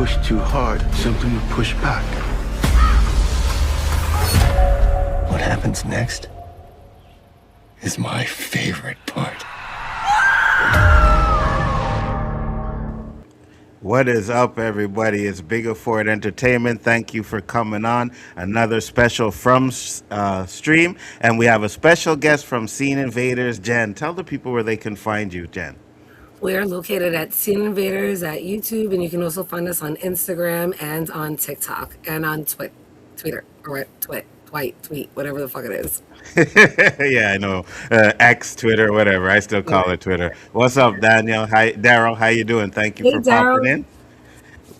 push too hard, something will push back. What happens next is my favorite part. What is up, everybody? It's Bigger Ford Entertainment. Thank you for coming on. Another special from stream. And we have a special guest from Scene Invaders, Jenn. Tell the people where they can find you, Jenn. We're located at Scene Invaders at YouTube, and you can also find us on Instagram and on TikTok and on Twitter, or tweet, whatever the fuck it is. Yeah, I know. X, Twitter, whatever. I still call it Twitter. What's up, Daniel? Hi, Daryl. How you doing? Thank you Hey, for popping Daryl. in.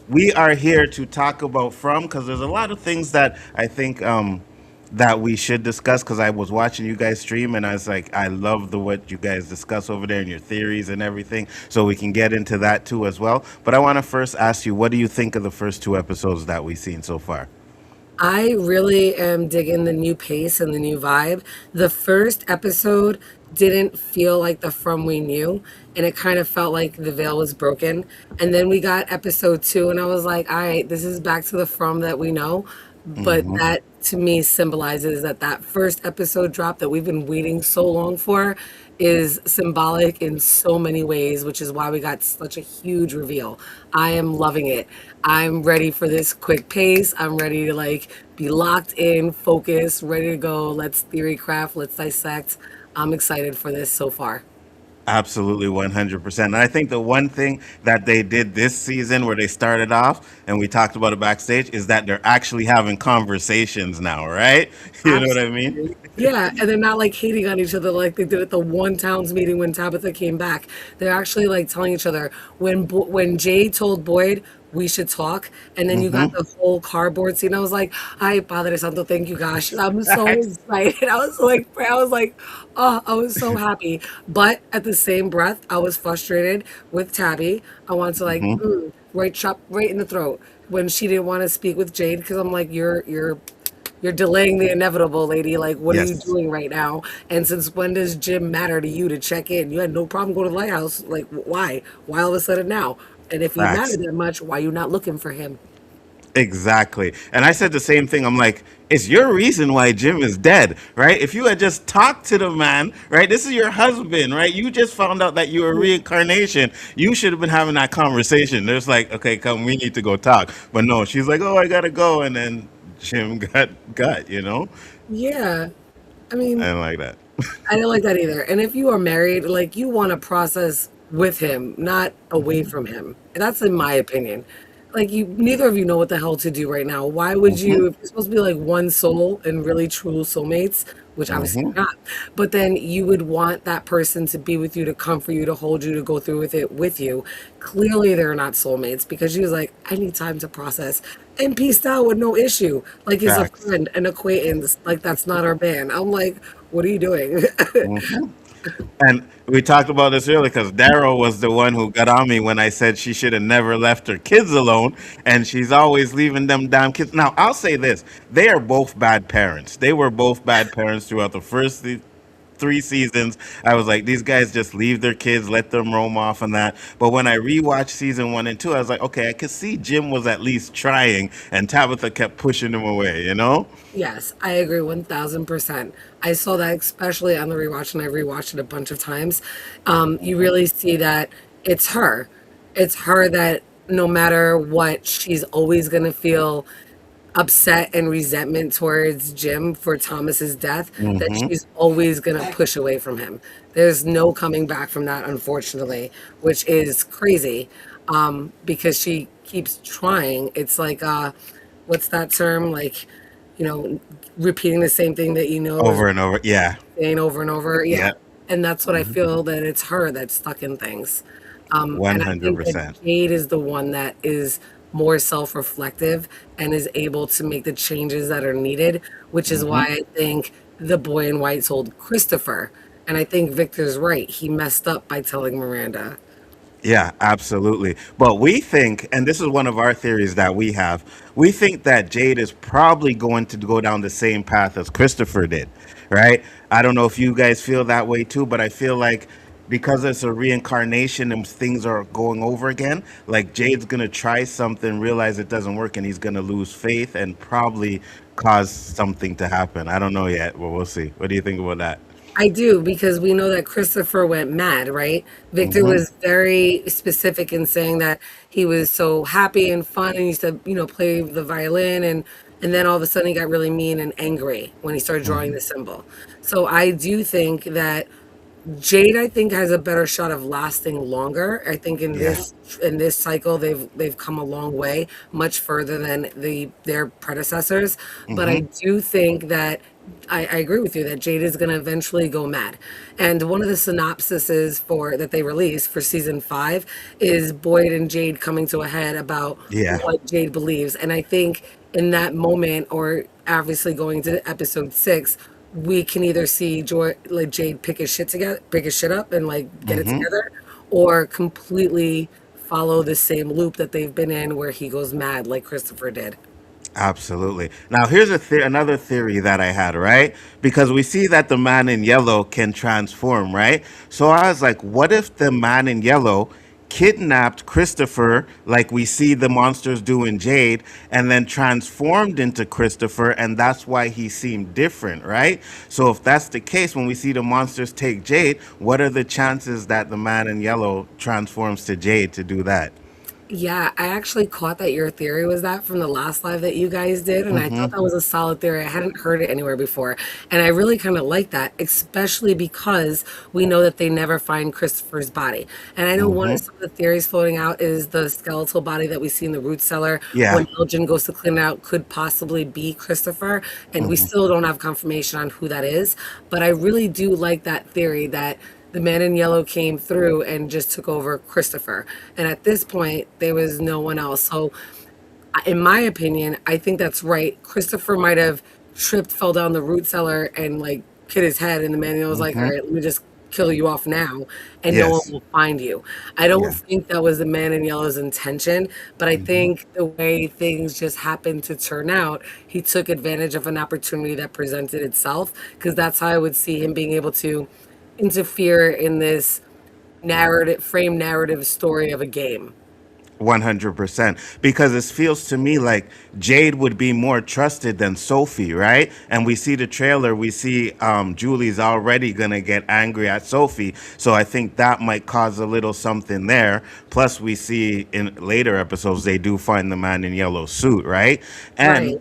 We are here to talk about From because there's a lot of things that I think that we should discuss because I was watching you guys stream and I was like, I love what you guys discuss over there and your theories and everything. So we can get into that too as well. But I want to first ask you, what do you think of the first two episodes that we've seen so far? I really am digging the new pace and the new vibe. The first episode didn't feel like the From we knew, and it kind of felt like the veil was broken. And then we got episode 2, and I was like, all right, this is back to the From that we know. But Hmm. that to me symbolizes that first episode drop that we've been waiting so long for is symbolic in so many ways, which is why we got such a huge reveal. I am loving it. I'm ready for this quick pace. I'm ready to be locked in, focused, ready to go. Let's theory craft, let's dissect. I'm excited for this so far. Absolutely, 100%. And I think the one thing that they did this season where they started off, and we talked about it backstage, is that they're actually having conversations now, right? You know what I mean? Absolutely. Yeah, and they're not hating on each other like they did at the one towns meeting when Tabitha came back. They're actually telling each other when Jay told Boyd we should talk, and then you got Hmm. the whole cardboard scene. I was like, "Ay, Padre Santo, thank you, gosh." I'm so excited. Oh, I was so happy. But at the same breath, I was frustrated with Tabby. I wanted to right chop right in the throat when she didn't want to speak with Jade because I'm like, you're delaying the inevitable, lady. Like, what are you Yes. doing right now? And since when does Jim matter to you to check in? You had no problem going to the lighthouse. Like, why? Why all of a sudden now? And if he Facts. mattered that much, why you not looking for him? Exactly. And I said the same thing. I'm like, it's your reason why Jim is dead, right? If you had just talked to the man, right? This is your husband, right? You just found out that you were reincarnation. You should have been having that conversation. There's like, okay, come, we need to go talk. But no, she's like, oh, I gotta go. And then Jim got. Yeah. I I mean, didn't like that. I don't like that either. And if you are married, you want to process with him, not away from him. That's in my opinion. Neither of you know what the hell to do right now. Why would Hmm. you, if you're supposed to be one soul and really true soulmates, which obviously Hmm. you're not, but then you would want that person to be with you, to comfort you, to hold you, to go through with it with you. Clearly they're not soulmates because she was like, I need time to process and pieced out with no issue. Like he's a Facts. friend, an acquaintance, like that's not our band. I'm like, what are you doing? Hmm. And we talked about this earlier because Daryl was the one who got on me when I said she should have never left her kids alone, and she's always leaving them damn kids. Now, I'll say this: they are both bad parents. They were both bad parents throughout the first 3 seasons. I was like, these guys just leave their kids, let them roam off and that. But when I rewatched season 1 and 2, I was like, okay, I could see Jim was at least trying, and Tabitha kept pushing him away. Yes, I agree 1000%. I saw that especially on the rewatch, and I rewatched it a bunch of times. You really see that it's her. It's her that no matter what, she's always going to feel upset and resentment towards Jim for Thomas's death, that Hmm. she's always going to push away from him. There's no coming back from that, unfortunately, which is crazy because she keeps trying. It's what's that term? You know, repeating the same thing that you know is Over and over. Yeah. saying over and over. Yeah. Yeah. And that's what I Hmm. feel that it's her that's stuck in things. And I think that 100%. Jade is the one that is more self-reflective and is able to make the changes that are needed, which is why Hmm. I think the boy in white told Christopher. And I think Victor's right. He messed up by telling Miranda. Yeah, absolutely. But we think, and this is one of our theories that we think that Jade is probably going to go down the same path as Christopher did, right? I don't know if you guys feel that way too, but I feel like because it's a reincarnation and things are going over again, like Jade's gonna try something, realize it doesn't work, and he's gonna lose faith and probably cause something to happen. I don't know yet, but we'll see. What do you think about that? I do, because we know that Christopher went mad, right? Victor Mm-hmm. was very specific in saying that he was so happy and fun and he used to, play the violin, and then all of a sudden he got really mean and angry when he started drawing the symbol. So I do think that Jade, I think, has a better shot of lasting longer. I think Yeah. in this cycle they've come a long way, much further than their predecessors. But I Mm-hmm. do think that I agree with you that Jade is going to eventually go mad. And one of the synopsises for that they released for season 5 is Boyd and Jade coming to a head about Yeah. what Jade believes. And I think in that moment, or obviously going to episode 6, we can either see like Jade pick his shit up and like get it Mm-hmm. together, or completely follow the same loop that they've been in where he goes mad like Christopher did. Absolutely. Now, here's another theory that I had, right? Because we see that the man in yellow can transform, right? So I was like, what if the man in yellow kidnapped Christopher, like we see the monsters do in Jade, and then transformed into Christopher, and that's why he seemed different, right? So if that's the case, when we see the monsters take Jade, what are the chances that the man in yellow transforms to Jade to do that? Yeah, I actually caught that your theory was that from the last live that you guys did, and I thought Mm-hmm. that was a solid theory. I hadn't heard it anywhere before, and I really kind of like that, especially because we know that they never find Christopher's body. And I know one Mm-hmm. of some of the theories floating out is the skeletal body that we see in the root cellar Yeah. when Elgin goes to clean it out could possibly be Christopher, and we Mm-hmm. still don't have confirmation on who that is. But I really do like that theory that the man in yellow came through and just took over Christopher. And at this point, there was no one else. So, in my opinion, I think that's right. Christopher might have tripped, fell down the root cellar, and like hit his head. And the man in yellow was like, "All Mm-hmm. right, let me just kill you off now, and no one Yes. will find you." I don't Yeah. think that was the man in yellow's intention, but I Mm-hmm. think the way things just happened to turn out, he took advantage of an opportunity that presented itself, because that's how I would see him being able to interfere in this narrative story of a game. 100%, because it feels to me like Jade would be more trusted than Sophie, right? And we see the trailer, we see Julie's already gonna get angry at Sophie, so I think that might cause a little something there. Plus we see in later episodes they do find the man in yellow suit, right? Right. And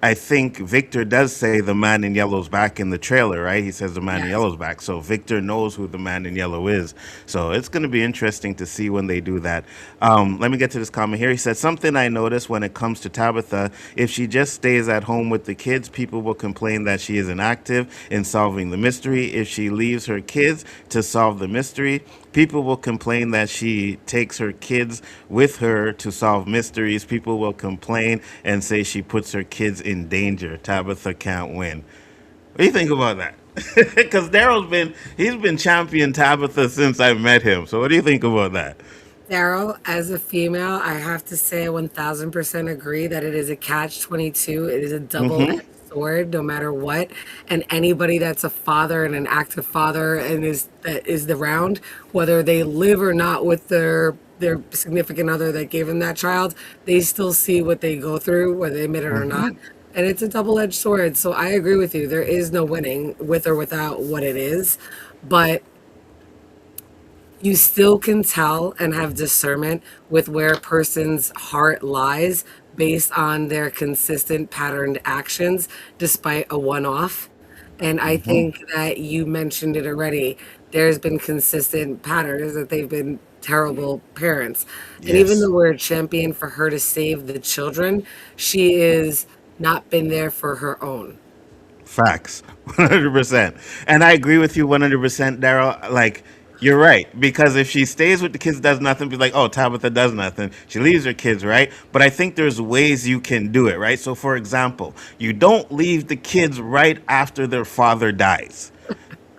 I think Victor does say the man in yellow's back in the trailer, right? He says the man in Yes. yellow's back. So Victor knows who the man in yellow is. So it's going to be interesting to see when they do that. Let me get to this comment here. He said, something I noticed when it comes to Tabitha, if she just stays at home with the kids, people will complain that she isn't active in solving the mystery. If she leaves her kids to solve the mystery, people will complain that she takes her kids with her to solve mysteries. People will complain and say she puts her kids in danger. Tabitha can't win. What do you think about that? Because he's been champion Tabitha since I met him. So what do you think about that? Daryl, as a female, I have to say I 1000% agree that it is a catch 22. It is a double-edged Mm-hmm. sword, no matter what. And anybody that's a father and an active father and is around, whether they live or not with their significant other that gave them that child, they still see what they go through, whether they admit it or not. Mm-hmm. And it's a double-edged sword. So I agree with you. There is no winning with or without what it is. But you still can tell and have discernment with where a person's heart lies based on their consistent patterned actions despite a one-off. And I Mm-hmm. think that you mentioned it already. There's been consistent patterns that they've been terrible parents. And even Yes. though we're a champion for her to save the children, she is not been there for her own. Facts, 100%. And I agree with you 100%, Daryl. Like, you're right. Because if she stays with the kids, does nothing, be like, oh, Tabitha does nothing. She leaves her kids, right? But I think there's ways you can do it, right? So, for example, you don't leave the kids right after their father dies.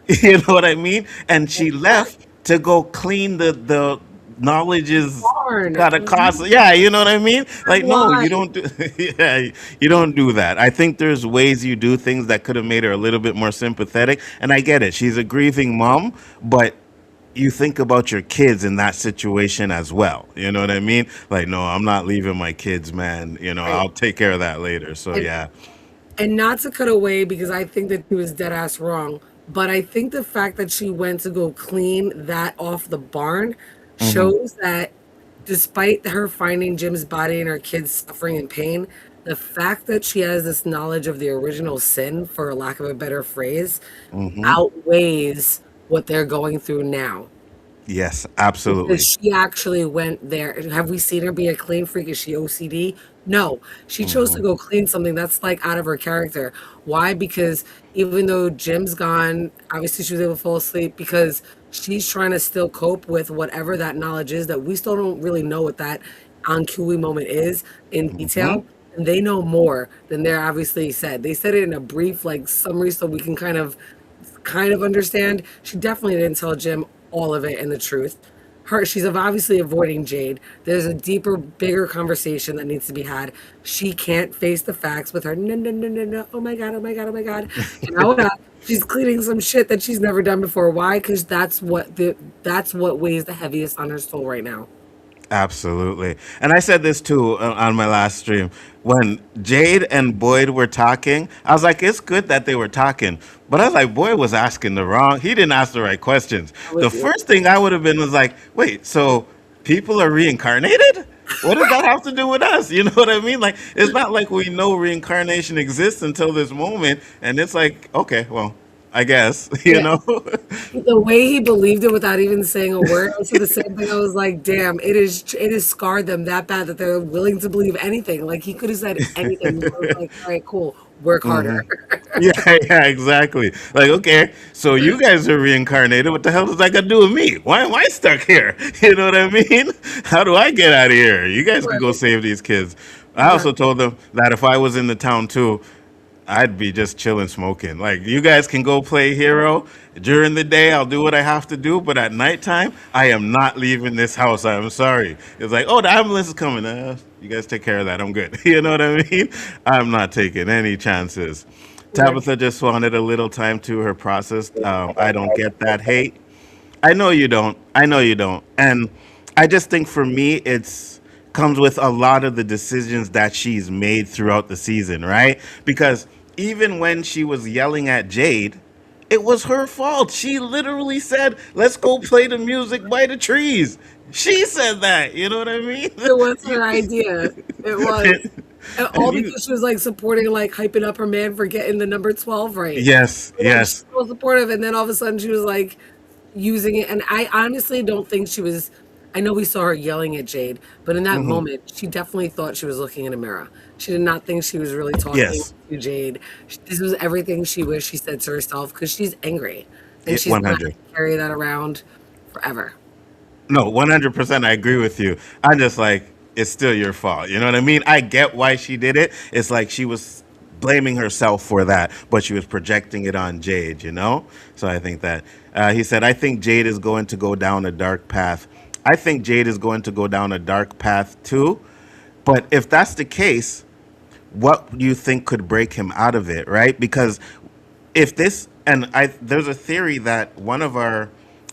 You know what I mean? And she left to go clean the knowledge is Born. gotta cost. Yeah, you know what I mean? Like, no, Why? you don't do. Yeah, you don't do that. I think there's ways you do things that could have made her a little bit more sympathetic. And I get it. She's a grieving mom, but you think about your kids in that situation as well. You know what I mean? Like, no, I'm not leaving my kids, man. You know, Right. I'll take care of that later. So And yeah. and not to cut away because I think that she was dead ass wrong, but I think the fact that she went to go clean that off the barn Hmm. shows that despite her finding Jim's body and her kids suffering and pain, the fact that she has this knowledge of the original sin, for lack of a better phrase, Hmm. outweighs what they're going through now. Yes, Because absolutely. she actually went there. Have we seen her be a clean freak? Is she OCD? No. She chose to Hmm. go clean something that's like out of her character. Why? Because even though Jim's gone, obviously she was able to fall asleep because she's trying to still cope with whatever that knowledge is that we still don't really know what that on Kiwi moment is in Hmm. detail. And they know more than they're obviously said. They said it in a brief like summary so we can kind of understand. She definitely didn't tell Jim all of it and the truth. She's obviously avoiding Jade. There's a deeper, bigger conversation that needs to be had. She can't face the facts with her. No, no, no, no, no. Oh my god, oh my god, oh my god. And ahora she's cleaning some shit that she's never done before. Why? Because that's what weighs the heaviest on her soul right now. Absolutely. And I said this too on my last stream. When Jade and Boyd were talking, I was like, it's good that they were talking. But I was like, Boyd was asking he didn't ask the right questions. I'm The with you. first thing I would have been was like, wait, so people are reincarnated? What does that have to do with us? You know what I mean? Like, it's not like we know reincarnation exists until this moment. And it's like, okay, well, I guess, you Yeah. know? The way he believed it without even saying a word, I said the same thing. I was like, damn, it has scarred them that bad that they're willing to believe anything. Like he could have said anything. I was like, all right, cool, work harder. Yeah, yeah, exactly. Like, okay, so you guys are reincarnated. What the hell does that got to do with me? Why am I stuck here? You know what I mean? How do I get out of here? You guys can go Right. save these kids. I also Exactly. told them that if I was in the town too, I'd be just chilling, smoking. Like, you guys can go play hero during the day. I'll do what I have to do, but at nighttime, I am not leaving this house. I'm sorry. It's like, oh, the ambulance is coming. You guys take care of that. I'm good. You know what I mean? I'm not taking any chances. Right. Tabitha just wanted a little time to her process. I don't get that hate. I know you don't. I know you don't. And I just think for me, it's comes with a lot of the decisions that she's made throughout the season, right? Because even when she was yelling at Jade, it was her fault. She literally said, "Let's go play the music by the trees." She said that. You know what I mean? It was her idea. It was. And And all you, because she was like supporting, like hyping up her man for getting the number 12 right. yes, Like she's yes. so supportive, and then all of a sudden she was like using it. And I honestly don't think she was. I know we saw her yelling at Jade, but in that Hmm. moment, she definitely thought she was looking in a mirror. She did not think she was really talking Yes. to Jade. This was everything she wished she said to herself because she's angry, and she's gonna have 100. to carry that around forever. No, 100%. I agree with you. I'm just like, it's still your fault. You know what I mean? I get why she did it. It's like she was blaming herself for that, but she was projecting it on Jade, you know? So I think that he said, I think Jade is going to go down a dark path. I think Jade is going to go down a dark path too. But if that's the case, what do you think could break him out of it, right? Because if this and I there's a theory that one of our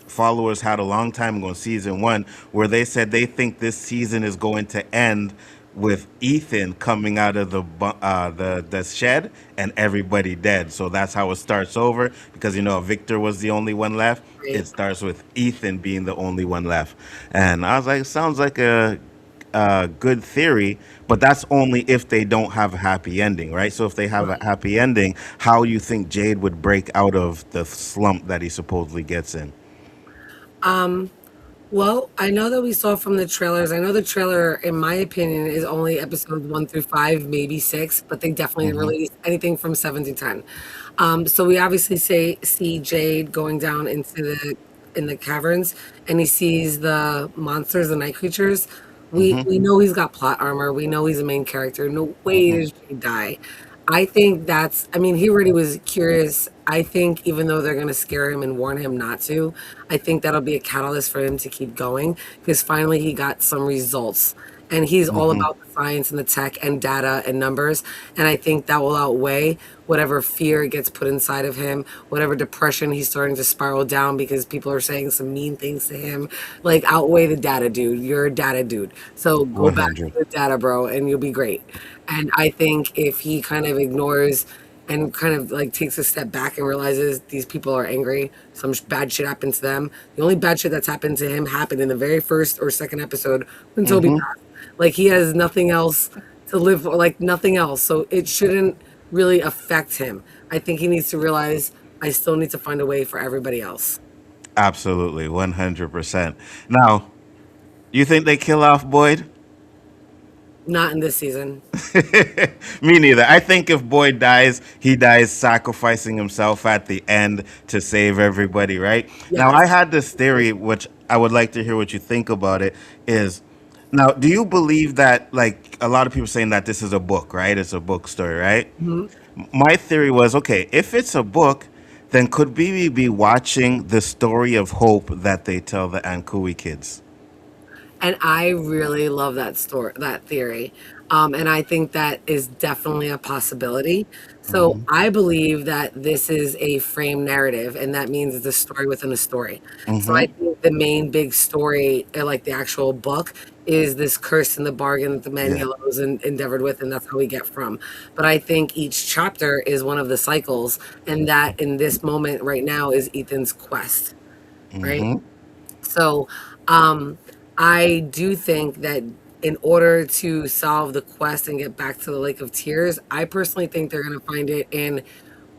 followers had a long time ago in season one where they said they think this season is going to end with Ethan coming out of the shed and everybody dead. So that's how it starts over because Victor was the only one left. Right. It starts with Ethan being the only one left, and I was like, sounds like a good theory, but that's only if they don't have a happy ending, right? So if they have a Right. happy ending, how you think Jade would break out of the slump that he supposedly gets in? Well, I know that we saw from the trailers. I know the trailer, in my opinion, is only episodes 1 through 5, maybe 6, but they definitely didn't Hmm. release anything from 7 to 10. So we obviously see Jade going down into the caverns, and he sees the monsters, the night creatures. We Hmm. we know he's got plot armor. We know he's a main character. No way Hmm. does Jade die. I think that's, I mean, he already was curious. I think even though they're going to scare him and warn him not to, I think that'll be a catalyst for him to keep going because finally he got some results. and he's all Mm-hmm. about the science and the tech and data and numbers. And I think that will outweigh whatever fear gets put inside of him, whatever depression he's starting to spiral down because people are saying some mean things to him. Like, outweigh the data, dude. You're a data dude. So go back to 100. the data, bro, and you'll be great. And I think if he kind of ignores and kind of like takes a step back and realizes these people are angry, bad shit happened to them. The only bad shit that's happened to him happened in the very first or second episode when Toby Mm-hmm. passed. Like, he has nothing else to live for, like nothing else. So it shouldn't really affect him. I think he needs to realize I still need to find a way for everybody else. Absolutely, 100%. Now, you think they kill off Boyd? Not in this season. Me neither. I think if Boyd dies, he dies sacrificing himself at the end to save everybody, right? Now, I Yes. had this theory, which I would like to hear what you think about it, is now, do you believe that, like, a lot of people saying that this is a book, right? It's a book story, right? Mhm. My theory was, okay, if it's a book, then could we be watching the story of hope that they tell the Ankui kids? And I really love that story, that theory. And I think that is definitely a possibility. So Mm-hmm. I believe that this is a frame narrative, and that means it's a story within a story. So I Mm-hmm. think the main big story, like the actual book, is this curse and the bargain that the man Yeah. yellows endeavored with, and that's how we get from. But I think each chapter is one of the cycles, and that in this moment right now is Ethan's quest, right? Mm-hmm. So, um, I do think that in order to solve the quest and get back to the Lake of Tears, I personally think they're going to find it in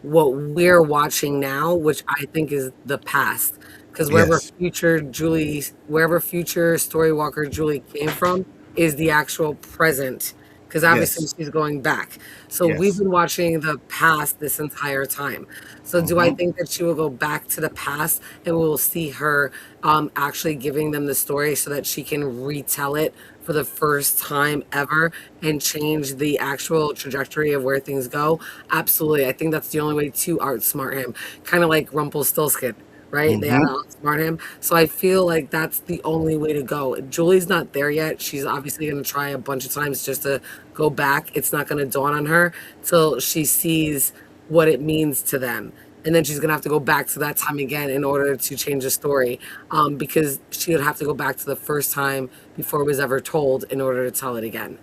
what we're watching now, which I think is the past. Because Yes. wherever future Storywalker Julie came from is the actual present. Because obviously Yes. she's going back. So we've Yes. been watching the past this entire time. So do I Mm-hmm. think that she will go back to the past and we'll see her actually giving them the story so that she can retell it for the first time ever and change the actual trajectory of where things go? Absolutely. I think that's the only way to outsmart him. Kind of like Rumpelstiltskin, right? They had to Mm-hmm. outsmart him. So I feel like that's the only way to go. Julie's not there yet. She's obviously going to try a bunch of times just to go back. It's not going to dawn on her till she sees what it means to them. And then she's gonna have to go back to that time again in order to change the story, because she would have to go back to the first time before it was ever told in order to tell it again.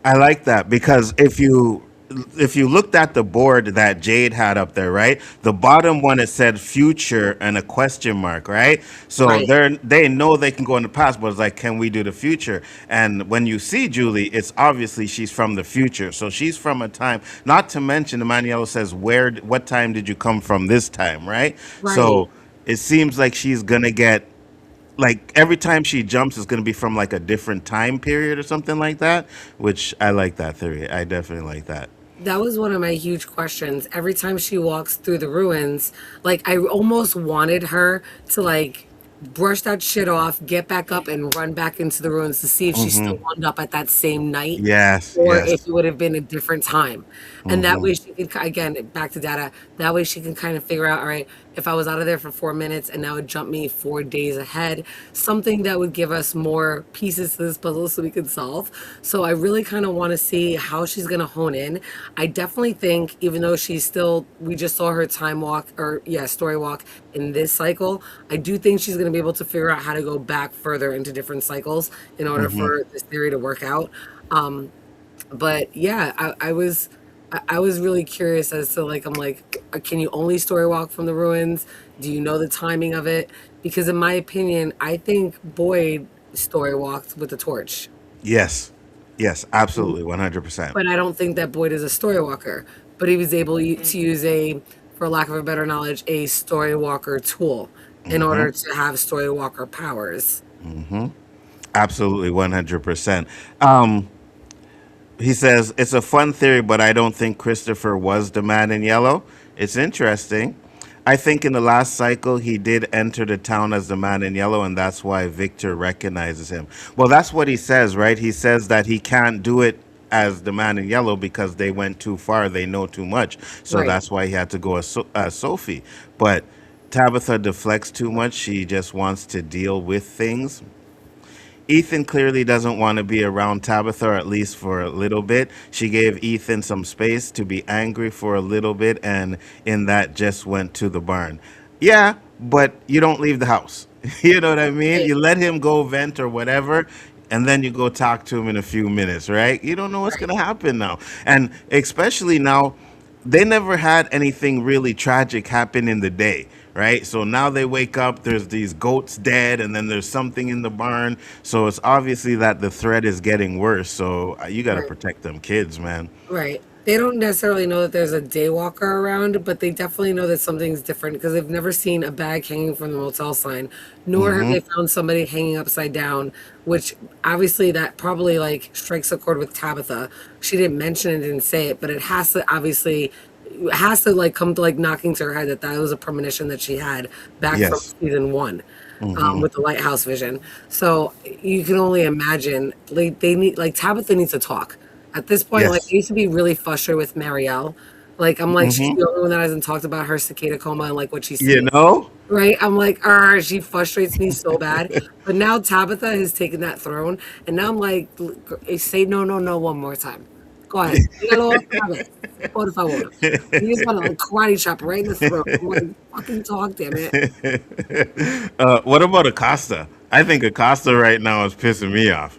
I like that because if you looked at the board that Jade had up there, right? The bottom one it said future and a question mark, right? So Right. they know they can go in the past, but it's like, can we do the future? And when you see Julie, it's obviously she's from the future. So she's from a time. Not to mention, the Maniello says, what time did you come from this time, right? Right. So it seems like she's gonna get like every time she jumps is going to be from like a different time period or something like that, which I like that theory. I definitely like that. That was one of my huge questions. Every time she walks through the ruins, like I almost wanted her to like brush that shit off, get back up and run back into the ruins to see if she still Hmm. wound up at that same night Yes, or if yes. it would have been a different time. And that Hmm. way she could, again, back to data, that way she can kind of figure out, all right, if I was out of there for 4 minutes and that would jump me 4 days ahead, something that would give us more pieces to this puzzle so we could solve. So I really kind of want to see how she's going to hone in. I definitely think, even though she's still, we just saw her time walk or, yeah, story walk in this cycle, I do think she's going to be able to figure out how to go back further into different cycles in order Hmm. for this theory to work out. Um, but yeah, I was really curious as to like I'm like, can you only story walk from the ruins? Do you know the timing of it? Because in my opinion, I think Boyd story walked with the torch, Yes, yes, absolutely, 100%. but I don't think that Boyd is a story walker. But he was able to use a, for lack of a better knowledge, a story walker tool in Hmm. order to have story walker powers. Hmm. Absolutely, 100%. Um, he says it's a fun theory, but I don't think Christopher was the man in yellow. It's interesting. I think in the last cycle he did enter the town as the man in yellow, and that's why Victor recognizes him. Well, that's what he says, right? He says that he can't do it as the man in yellow because they went too far, they know too much. So Right. that's why he had to go as Sophie. But Tabitha deflects too much. She just wants to deal with things. Ethan clearly doesn't want to be around Tabitha, or at least for a little bit. She gave Ethan some space to be angry for a little bit, and in that just went to the barn. Yeah, but you don't leave the house. You know what I mean? Right, You let him go vent or whatever, and then you go talk to him in a few minutes, right? You don't know what's right, going to happen now. And especially now, they never had anything really tragic happen in the day, right? So now they wake up, there's these goats dead, and then there's something in the barn. So it's obviously that the threat is getting worse. So you got to right. protect them kids, man. Right. They don't necessarily know that there's a daywalker around, but they definitely know that something's different because they've never seen a bag hanging from the motel sign, nor have they found somebody hanging upside down, which obviously that probably like strikes a chord with Tabitha. She didn't mention it, didn't say it, but it has to obviously it has to like come to like knocking to her head that that was a premonition that she had back from Yes. season one, with the lighthouse vision. So you can only imagine like they need like Tabitha needs to talk. At this point, like I Yes. used to be really frustrated with Marielle. Like I'm like she's Hmm. the only one that hasn't talked about her cicada coma and like what she's You seeing. know? Right? I'm like, she frustrates me so bad. But now Tabitha has taken that throne, and now I'm like, say no, no, no one more time. Go ahead. Dígalo otra vez. Por favor. You just want to like karate chop right in the throat. I'm like, fucking talk, damn it. What about Acosta? I think Acosta right now is pissing me off.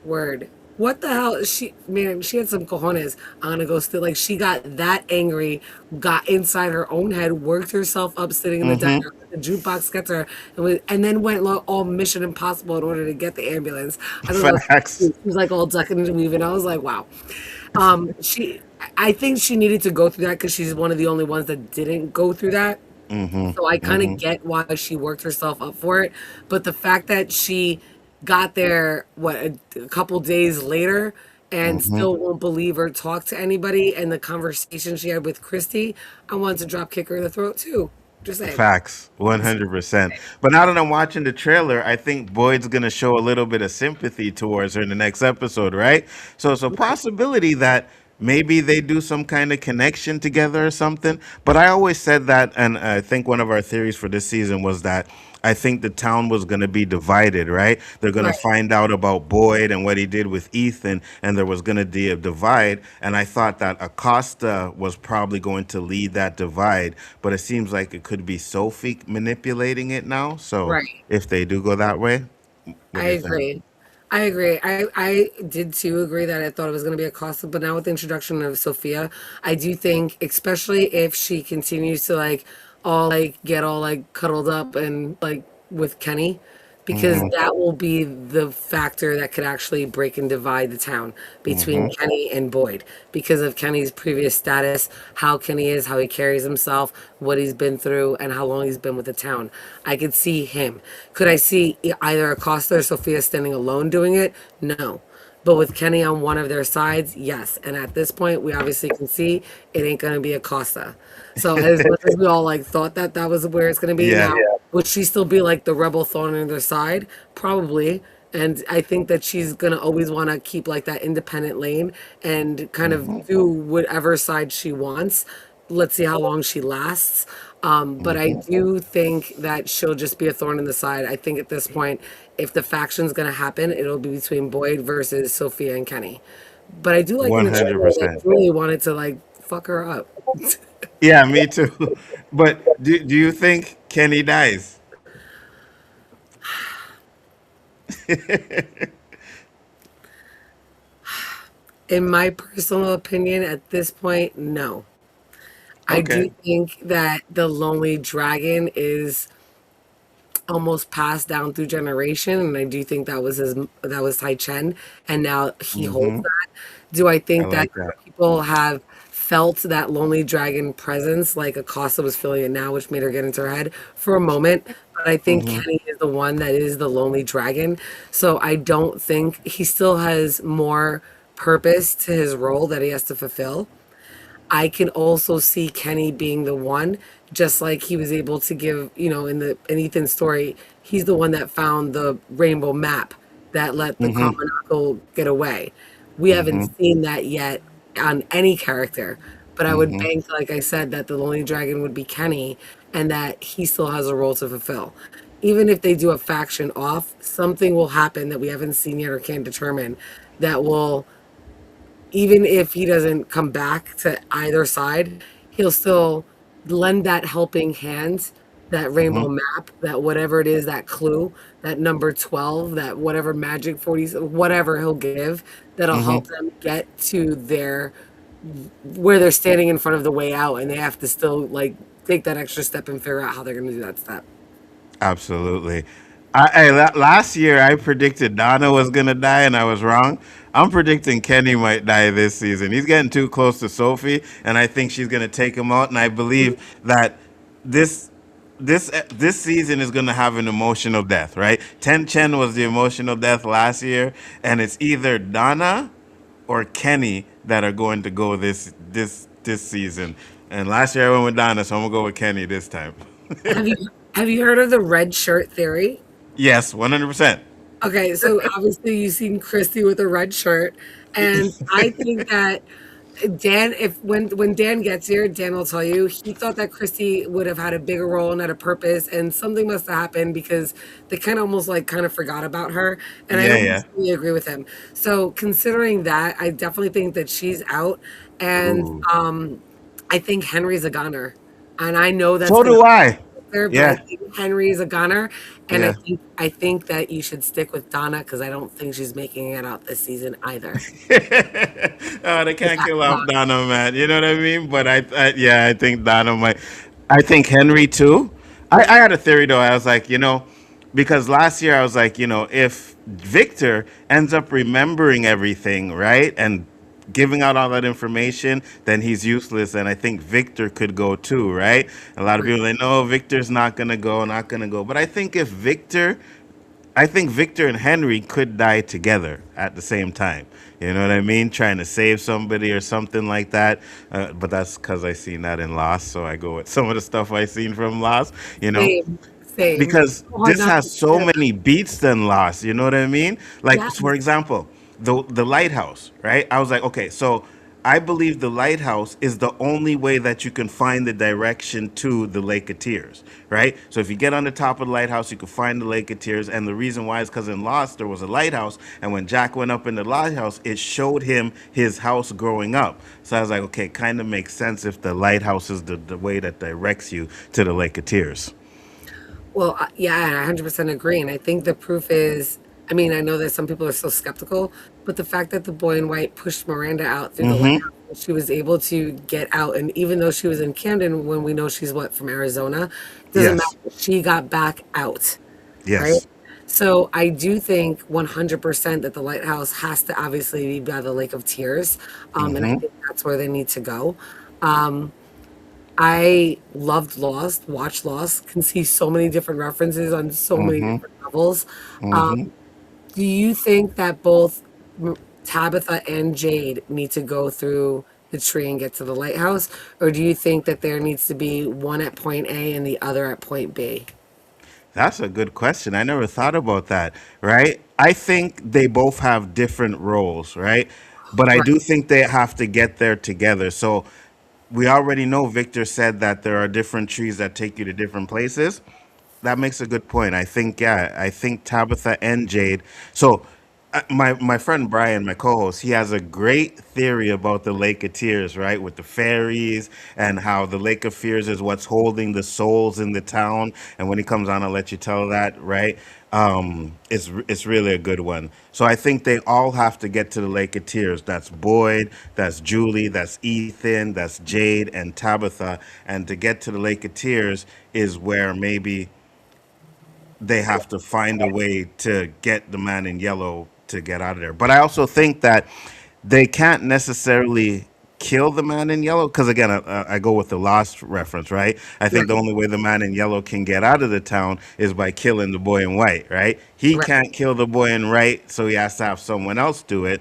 Word. What the hell? She man, she had some cojones. I'm gonna go still like she got that angry, got inside her own head, worked herself up sitting in the diner. The jukebox gets her and then went all Mission Impossible in order to get the ambulance. I thought that was Facts. she was like all ducking and weaving. I was like, wow. She I think she needed to go through that because she's one of the only ones that didn't go through that. So I kind of get why she worked herself up for it, but the fact that she got there a couple days later and still won't believe or talk to anybody, and the conversation she had with Christy, I wanted to drop kick her in the throat too. Just saying. Facts, 100%. But now that I'm watching the trailer, I think Boyd's gonna show a little bit of sympathy towards her in the next episode, right? So it's a Right, possibility that maybe they do some kind of connection together or something. But I always said that, and I think one of our theories for this season was that I think the town was going to be divided, right? They're going to right, find out about Boyd and what he did with Ethan, and there was going to be a divide. And I thought that Acosta was probably going to lead that divide, but it seems like it could be Sophie manipulating it now. So right. if they do go that way, what I do you think? agree. I agree. I did too agree that I thought it was going to be a cost, but now with the introduction of Sophia, I do think, especially if she continues to like all like get all like cuddled up and like with Kenny, because Mm-hmm. that will be the factor that could actually break and divide the town between Mm-hmm. Kenny and Boyd because of Kenny's previous status, how Kenny is, how he carries himself, what he's been through, and how long he's been with the town. I could see him. Could I see either Acosta or Sophia standing alone doing it? No. But with Kenny on one of their sides, yes. And at this point, we obviously can see it ain't going to be Acosta. So as much as we all like thought that that was where it's going to be Yeah. now, would she still be like the rebel thorn on their side? Probably. And I think that she's going to always want to keep like that independent lane and kind of Mm-hmm. do whatever side she wants. Let's see how long she lasts. But I Mm-hmm. do think that she'll just be a thorn in the side. I think at this point, if the faction's going to happen, it'll be between Boyd versus Sophia and Kenny. But I do like in the trailer that 100%. Julie wanted to like fuck her up. Yeah, me too. But do you think Kenny dies? In my personal opinion, at this point, no. I do Okay. think that the Lonely Dragon is almost passed down through generation, and I do think that was Tai Chen, and now he holds Mm-hmm. that. Do I I think that like that. people have felt that Lonely Dragon presence like Acosta was feeling it now, which made her get into her head for a moment? But I think Mm-hmm. Kenny is the one that is the Lonely Dragon. So I don't think he still has more purpose to his role that he has to fulfill. I can also see Kenny being the one, just like he was able to give, in the in Ethan's story, he's the one that found the rainbow map that let the Mm-hmm. common uncle get away. We haven't Mm-hmm. seen that yet on any character, but I would Mm-hmm. bank, like I said, that the Lonely Dragon would be Kenny and that he still has a role to fulfill. even if they do a faction off, something will happen that we haven't seen yet or can't determine that will, even if he doesn't come back to either side, he'll still lend that helping hand, that rainbow Hmm. map, that whatever it is, that clue, that number 12, that whatever magic 40, whatever he'll give that'll Hmm. help them get to their where they're standing in front of the way out, and they have to still like take that extra step and figure out how they're going to do that step. Absolutely. Last year I predicted Donna was gonna die, and I was wrong. I'm predicting Kenny might die this season. He's getting too close to Sophie, and I think she's gonna take him out. And I believe that this this season is gonna have an emotional death. Right? Ten Chen was the emotional death last year, and it's either Donna or Kenny that are going to go this season. And last year I went with Donna, so I'm gonna go with Kenny this time. Have you have you heard of the red shirt theory? Yes, 100%. Okay, so obviously you've seen Christy with a red shirt, and I think that Dan, if when Dan gets here, Dan will tell you he thought that Christy would have had a bigger role and had a purpose, and something must have happened because they kind of forgot about her, and I Yeah, almost yeah. really agree with him. So considering that, I definitely think that she's out, and Ooh. I think Henry's a goner, and I know that's So gonna do I. there, but I Yeah, think Henry is a goner, and yeah. I think that you should stick with Donna because I don't think she's making it out this season either. Oh, they With can't that kill off thought. Donna, man. You know what I mean? But yeah, I think Donna might. I think Henry too. I had a theory though. I was like, because last year I was like, if Victor ends up remembering everything, right, and giving out all that information, then he's useless. And I think Victor could go too, right? A lot of Right. people are like, no, Victor's not gonna go, not gonna go. But I think Victor and Henry could die together at the same time. You know what I mean? Trying to save somebody or something like that. But that's because I seen that in Lost, so I go with some of the stuff I seen from Lost. You know, Same, same. because So hard this not has to so say that. many beats than Lost. You know what I mean? Like for Yes. example, the lighthouse, right? I was like, okay, so I believe the lighthouse is the only way that you can find the direction to the Lake of Tears, right? So if you get on the top of the lighthouse, you can find the Lake of Tears. And the reason why is because in Lost there was a lighthouse, and when Jack went up in the lighthouse, it showed him his house growing up. So I was like, okay, kind of makes sense if the lighthouse is the way that directs you to the Lake of Tears. Well, yeah, I 100% agree. And I think the proof is, I mean, I know that some people are still skeptical, but the fact that the boy in white pushed Miranda out through the Mm-hmm. lighthouse, and she was able to get out. And even though she was in Camden, when we know she's what, from Arizona, doesn't Yes. matter. She got back out, right? Yes. So I do think 100% that the lighthouse has to obviously be by the Lake of Tears. And I Mm-hmm. think that's where they need to go. Um, I loved Lost, watched Lost, can see so many different references on so many Mm-hmm. different levels. Um, Mm-hmm. do you think that both Tabitha and Jade need to go through the tree and get to the lighthouse? Or do you think that there needs to be one at point A and the other at point B? That's a good question. I never thought about that, right? I think they both have different roles, right? But I Right, do think they have to get there together. So we already know Victor said that there are different trees that take you to different places. That makes a good point. I think, yeah, I think Tabitha and Jade. So my friend Brian, my co-host, he has a great theory about the Lake of Tears, right? With the fairies and how the Lake of Fears is what's holding the souls in the town. And when he comes on, I'll let you tell that, right? It's really a good one. So I think they all have to get to the Lake of Tears. That's Boyd, that's Julie, that's Ethan, that's Jade, and Tabitha. And to get to the Lake of Tears is where maybe they have to find a way to get the man in yellow to get out of there. But I also think that they can't necessarily kill the man in yellow because again, I go with the Lost reference, right? I think the right, only way the man in yellow can get out of the town is by killing the boy in white, right? He right. can't kill the boy in white, so he has to have someone else do it.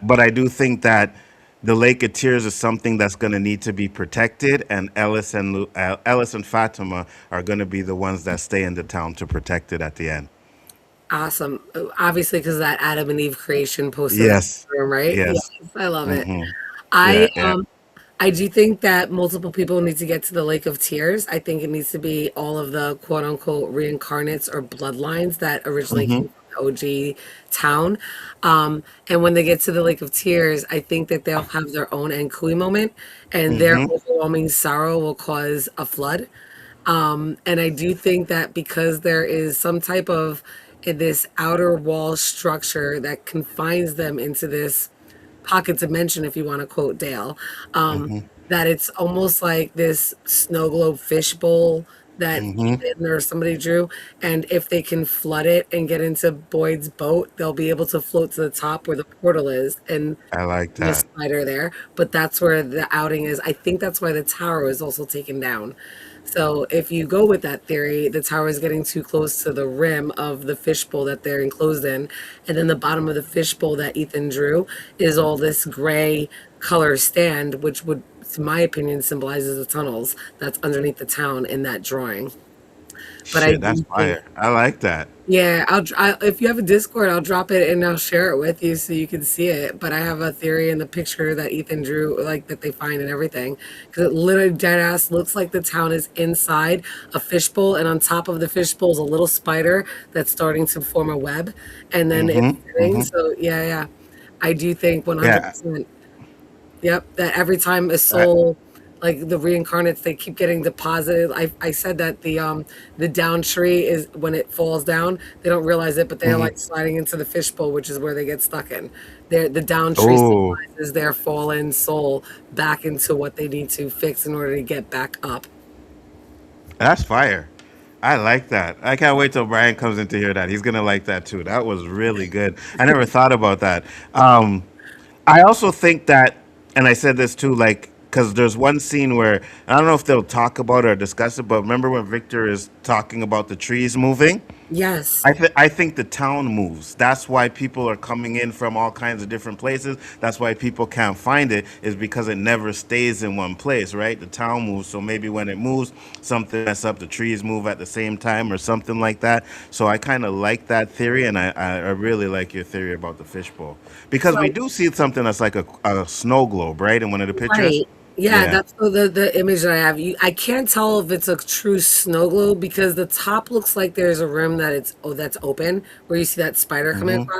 But I do think that the Lake of Tears is something that's going to need to be protected, and Ellis and Fatima are going to be the ones that stay in the town to protect it at the end. Awesome. Obviously, because that Adam and Eve creation posted in the Yes, room, right? Yes, yes, I love it. hmm, yeah, I yeah. I do think that multiple people need to get to the Lake of Tears. I think it needs to be all of the quote unquote reincarnates or bloodlines that originally Mm-hmm. came from the OG town. And when they get to the Lake of Tears, I think that they'll have their own Enkui moment, and their Mm-hmm. overwhelming sorrow will cause a flood. And I do think that because there is some type of this outer wall structure that confines them into this pocket dimension, if you want to quote Dale, um, Mm-hmm. that it's almost like this snow globe fishbowl that Mm-hmm. Ethan or somebody drew. And if they can flood it and get into Boyd's boat, they'll be able to float to the top where the portal is and I like the that. spider there. But that's where the outing is. I think that's why the tower is also taken down. So if you go with that theory, the tower is getting too close to the rim of the fishbowl that they're enclosed in, and then the bottom of the fishbowl that Ethan drew is all this gray color stand, which would, to my opinion, symbolizes the tunnels that's underneath the town in that drawing. But I Shit, that's do think, fire. I like that. yeah, if you have a Discord, I'll drop it and I'll share it with you so you can see it. But I have a theory in the picture that Ethan drew, like that they find and everything, because it literally dead ass looks like the town is inside a fishbowl, and on top of the fishbowl is a little spider that's starting to form a web, and then it's Mm-hmm. sitting. Mm-hmm. So yeah, yeah, I do think Yeah. 100%. Yep, that every time a I, soul, like the reincarnates, they keep getting deposited. I said that the down tree is when it falls down, they don't realize it, but they're mm-hmm. like sliding into the fishbowl, which is where they get stuck in. The down tree Oh, symbolizes their fallen soul back into what they need to fix in order to get back up. that's fire. I like that. I can't wait till Brian comes in to hear that. He's gonna like that too. That was really good. I never thought about that. I also think that, and I said this too, like, because there's one scene where I don't know if they'll talk about it or discuss it, but remember when Victor is talking about the trees moving? Yes. I think the town moves. That's why people are coming in from all kinds of different places. That's why people can't find it, is because it never stays in one place, right? The town moves. So maybe when it moves, something mess up. The trees move at the same time or something like that. So I kind of like that theory, and I really like your theory about the fishbowl because we So do see something that's like a snow globe, right, in one of the pictures. right. Yeah, Yeah. that's the image that I have. I can't tell if it's a true snow globe because the top looks like there's a rim that that's open where you see that spider coming Mm-hmm.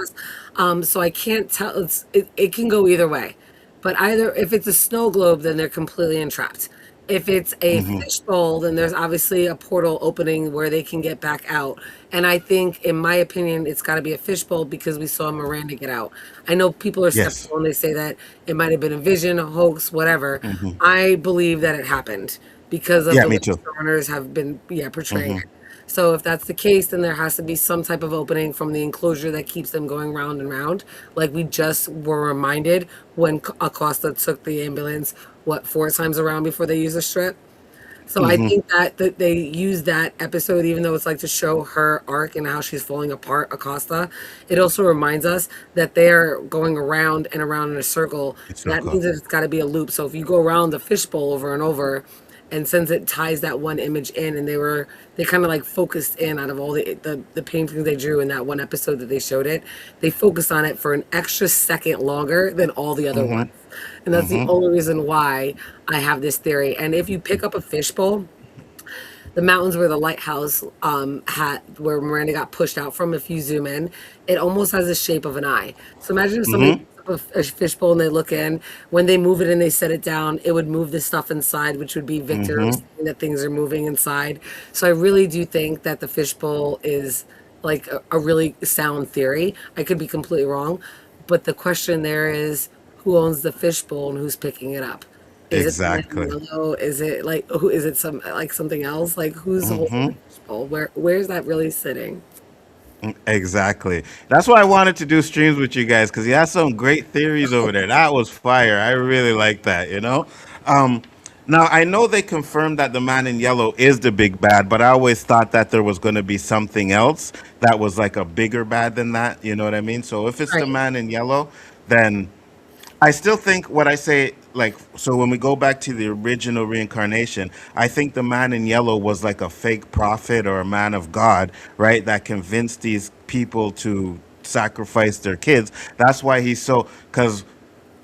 across. So I can't tell. It can go either way, but either if it's a snow globe, then they're completely entrapped. If it's a Mm-hmm. fishbowl, then there's obviously a portal opening where they can get back out. And I think, in my opinion, it's got to be a fishbowl because we saw Miranda get out. I know people are Yes. skeptical and they say that it might have been a vision, a hoax, whatever. Mm-hmm. I believe that it happened because of Yeah, the way me too. showrunners have been, yeah, portraying Mm-hmm. it. So if that's the case, then there has to be some type of opening from the enclosure that keeps them going round and round. Like we just were reminded when Acosta took the ambulance, what, 4 times around before they use the strip. So I Mm-hmm. think that they use that episode, even though it's like to show her arc and how she's falling apart, Acosta. It also reminds us that they're going around and around in a circle. It's so That cool. means that it's got to be a loop. So if you go around the fishbowl over and over, and since it ties that one image in, and they kind of like focused in out of all the paintings they drew in that one episode that they showed it, they focused on it for an extra second longer than all the other ones. Mm-hmm. And that's the Mm-hmm. only reason why I have this theory. And if you pick up a fishbowl, the mountains where the lighthouse had where Miranda got pushed out from, if you zoom in, it almost has the shape of an eye. So imagine if somebody Mm-hmm. picks up a fishbowl and they look in, when they move it and they set it down, it would move the stuff inside, which would be Victor Mm-hmm. saying that things are moving inside. So I really do think that the fishbowl is like a really sound theory. I could be completely wrong, but the question there is who owns the fishbowl and who's picking it up? Is it the man in Exactly. yellow? Is it like who? Is it some like something else? Like who's holding the Mm-hmm. fishbowl? Where's that really sitting? Exactly. That's why I wanted to do streams with you guys because you had some great theories over there. That was fire. I really like that. Um, Now, I know they confirmed that the man in yellow is the big bad, but I always thought that there was going to be something else that was like a bigger bad than that. You know what I mean? So if it's the Right. man in yellow, then I still think what I say, like, so when we go back to the original reincarnation, I think the man in yellow was like a fake prophet or a man of God, right? That convinced these people to sacrifice their kids. That's why he's so, because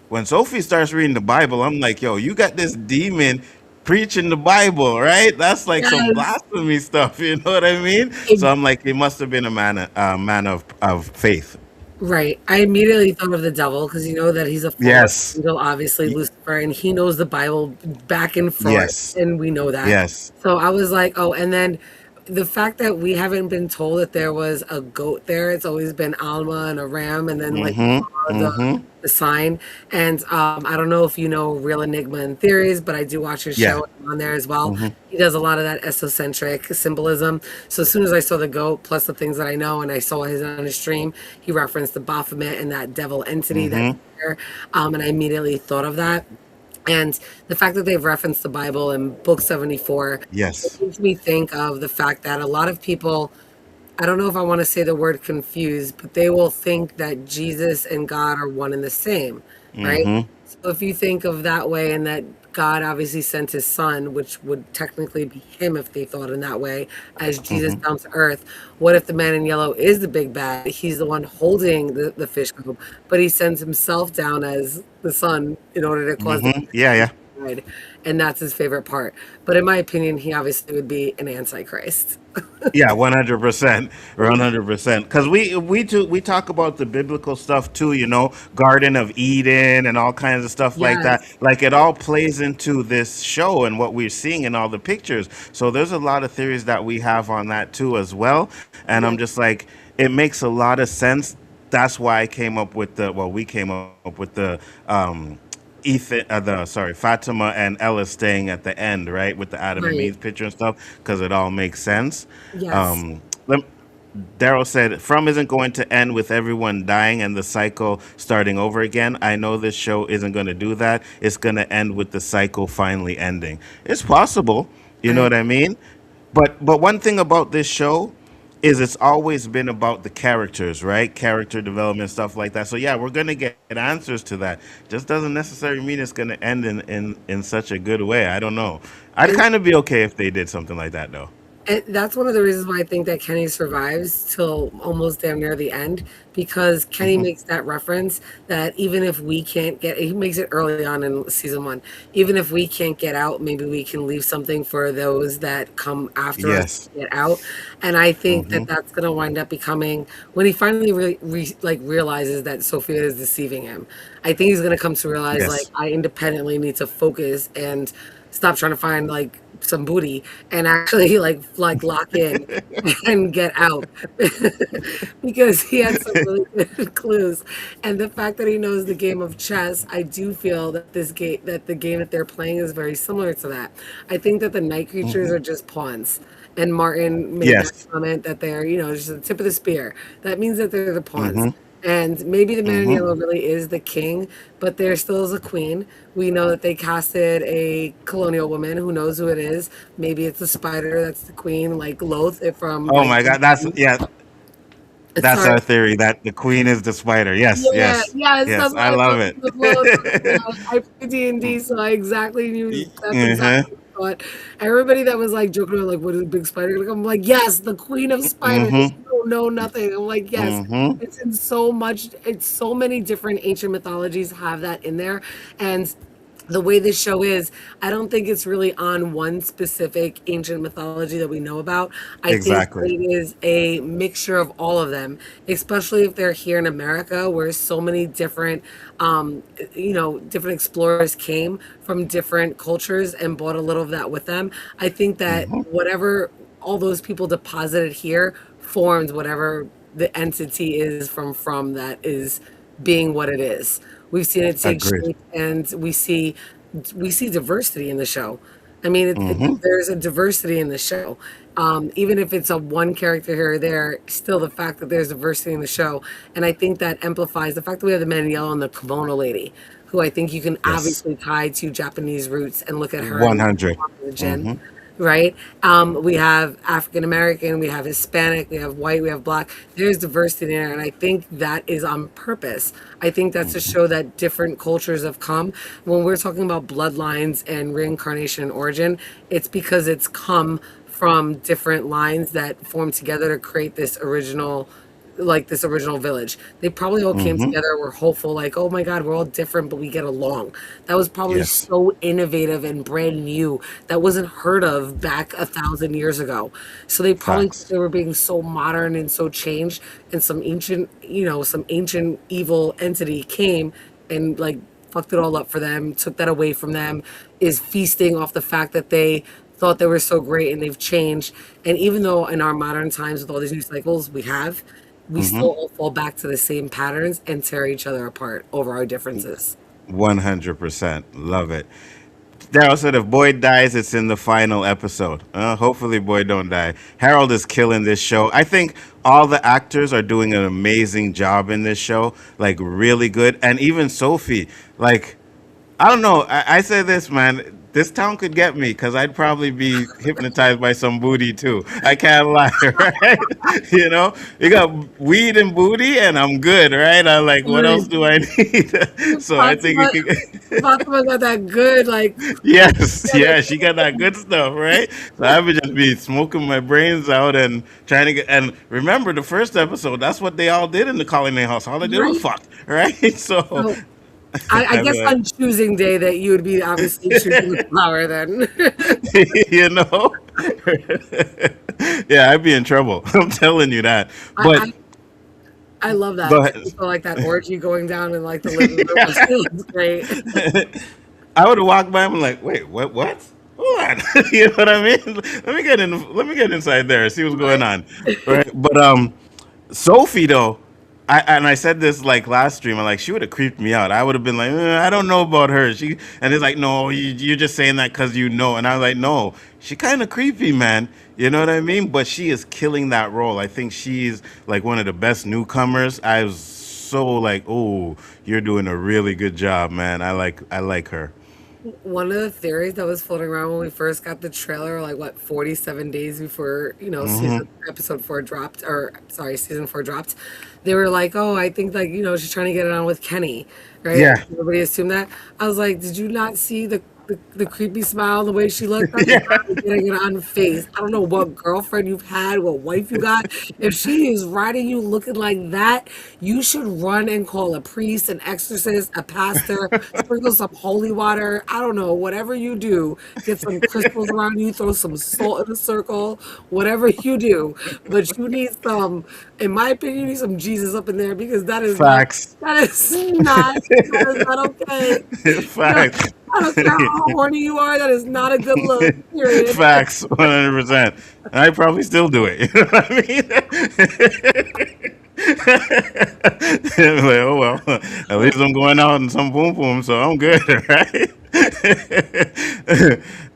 when Sophie starts reading the Bible, I'm like, yo, you got this demon preaching the Bible, right? That's like some Yes. blasphemy stuff. You know what I mean? So I'm like, he must have been a man of faith. Right. I immediately thought of the devil because you know that he's a fallen Yes. angel, obviously Y- Lucifer, and he knows the Bible back and front, Yes. and we know that. Yes. So I was like, oh, and then the fact that we haven't been told that there was a goat there, it's always been Alma and a ram, and then like Mm-hmm. the Mm-hmm. the sign. And I don't know if you know Real Enigma and Theories, but I do watch his Yeah. show on there as well. Mm-hmm. He does a lot of that esocentric symbolism. So as soon as I saw the goat, plus the things that I know, and I saw his on his stream, he referenced the Baphomet and that devil entity that's Mm-hmm. there. And I immediately thought of that. And the fact that they've referenced the Bible in Book 74, it Yes. makes me think of the fact that a lot of people, I don't know if I want to say the word confused, but they will think that Jesus and God are one and the same, right? Mm-hmm. So if you think of that way, and that God obviously sent his son, which would technically be him if they thought in that way, as Jesus Mm-hmm. down to earth, what if the man in yellow is the big bad? He's the one holding the fish globe, but he sends himself down as the son in order to cause the Mm-hmm. Yeah. Yeah. divide, and that's his favorite part. But in my opinion, he obviously would be an antichrist. Yeah, 100%, 100%. Because we talk about the biblical stuff too, Garden of Eden and all kinds of stuff like that. Yes. Like it all plays into this show and what we're seeing in all the pictures. So there's a lot of theories that we have on that too as well. And Yeah. I'm just like, it makes a lot of sense. That's why I came up with we came up with the Fatima and Ella staying at the end, right, with the Adam and Right. Eve picture and stuff, because it all makes sense. Yes. Um, lem- Daryl said, "From isn't going to end with everyone dying and the cycle starting over again. I know this show isn't going to do that. It's going to end with the cycle finally ending. It's possible, you know I what I mean? But one thing about this show is it's always been about the characters, right? Character development, stuff like that. So yeah, we're gonna get answers to that. Just doesn't necessarily mean it's gonna end in such a good way. I don't know. I'd and kind of be okay if they did something like that though. And that's one of the reasons why I think that Kenny survives till almost damn near the end, because Kenny Hmm. makes that reference that even if we can't get, he makes it early on in season one, even if we can't get out, maybe we can leave something for those that come after us Yes. to get out. And I think Hmm. that that's going to wind up becoming, when he finally like realizes that Sophia is deceiving him, I think he's going to come to realize like Yes. I independently need to focus and stop trying to find like some booty and actually like lock in and get out because he had some really good clues. And the fact that he knows the game of chess, I do feel that the game that they're playing is very similar to that. I think that the night creatures Hmm. are just pawns, and Martin made that Yes. comment that they're, just the tip of the spear. That means that they're the pawns. Hmm. And maybe the man in Hmm. yellow really is the king, but there still is a queen. We know that they casted a colonial woman. Who knows who it is? Maybe it's the spider that's the queen, like Loth from Oh like. my God, that's yeah, that's Sorry. our theory that the queen is the spider. Yes, Yeah, yes, yes, yes. that's what I I love thought. it. The flow. Yeah, I play D&D, so I exactly knew. That's Uh-huh. exactly what I thought. Everybody that was like joking around, like, "What is a big spider?" Like, I'm like, "Yes, the queen of spiders." Hmm. You don't know nothing. I'm like, "Yes." Hmm. It's in so much. It's so many different ancient mythologies have that in there, and the way this show is, I don't think it's really on one specific ancient mythology that we know about. I think that Exactly. it is a mixture of all of them, especially if they're here in America, where so many different, different explorers came from different cultures and brought a little of that with them. I think that Hmm. whatever all those people deposited here formed whatever the entity is from that is being what it is. We've seen it take Agreed. shape, and we see diversity in the show. I mean, Hmm. there's a diversity in the show. Even if it's a one character here or there, still the fact that there's diversity in the show, and I think that amplifies the fact that we have the man in yellow and the kimono lady, who I think you can Yes. obviously tie to Japanese roots and look at her and 100. the Jenn, Hmm. right? We have African American, we have Hispanic, we have white, we have black. There's diversity there, and I think that is on purpose. I think that's to Hmm. show that different cultures have come. When we're talking about bloodlines and reincarnation and origin, it's because it's come from different lines that form together to create this original like this original village. They probably all came Mm-hmm. together, were hopeful, like, oh my God, we're all different, but we get along. That was probably Yes. so innovative and brand new. That wasn't heard of back 1,000 years ago. So they probably thought Facts. they were being so modern and so changed, and some ancient, some ancient evil entity came and like fucked it all up for them, took that away from them, is feasting off the fact that they thought they were so great and they've changed. And even though in our modern times with all these new cycles we Mm-hmm. still all fall back to the same patterns and tear each other apart over our differences. 100%. Love it. Daryl said if Boyd dies, it's in the final episode. Hopefully Boyd don't die. Harold is killing this show. I think all the actors are doing an amazing job in this show, like really good. And even Sophie, like I don't know. I say this, man. This town could get me because I'd probably be hypnotized by some booty too. I can't lie, right? You got weed and booty, and I'm good, right? I'm like, what else do I need? So I think it Fatima, could. Fatima got that good, like, Yes, yeah, she got that good stuff, right? So I would just be smoking my brains out and trying to get. And remember, the first episode, that's what they all did in the Colony House. All they did was right. fuck, right? So So I I'd be guess like, on choosing day that you would be obviously choosing the flower then. you know, yeah, I'd be in trouble. I'm telling you that. I, But I I love go that. ahead. I feel like that orgy going down in like the living room was great. I would have walked by him and like, wait, what? What? Hold on. You know what I mean? Let me get in. Let me get inside there. See what's going Right. on. Right. But Sophie though, I said this like last stream. I'm like, she would have creeped me out. I would have been like, I don't know about her. She and it's like, no, you're just saying that because you know. And I was like, no, she kind of creepy, man. You know what I mean? But she is killing that role. I think she's like one of the best newcomers. I was so like, oh, you're doing a really good job, man. I like her. One of the theories that was floating around when we first got the trailer, like what, 47 days before, Hmm. season episode 4 dropped, or sorry, season 4 dropped, they were like, oh, I think like, she's trying to get it on with Kenny, right? Yeah. Everybody assumed that. I was like, did you not see the creepy smile, the way she looked? That's Yeah. not getting it on face. I don't know what girlfriend you've had, what wife you got. If she is riding you looking like that, you should run and call a priest, an exorcist, a pastor, sprinkle some holy water. I don't know, whatever you do, get some crystals around you, throw some salt in a circle, whatever you do. But you need some, in my opinion, you need some Jesus up in there because Facts. that is not okay. Facts. I don't care how horny you are, that is not a good look, period. Facts. 100%. And I probably still do it. You know what I mean? Like, oh well, at least I'm going out in some boom boom, so I'm good, right?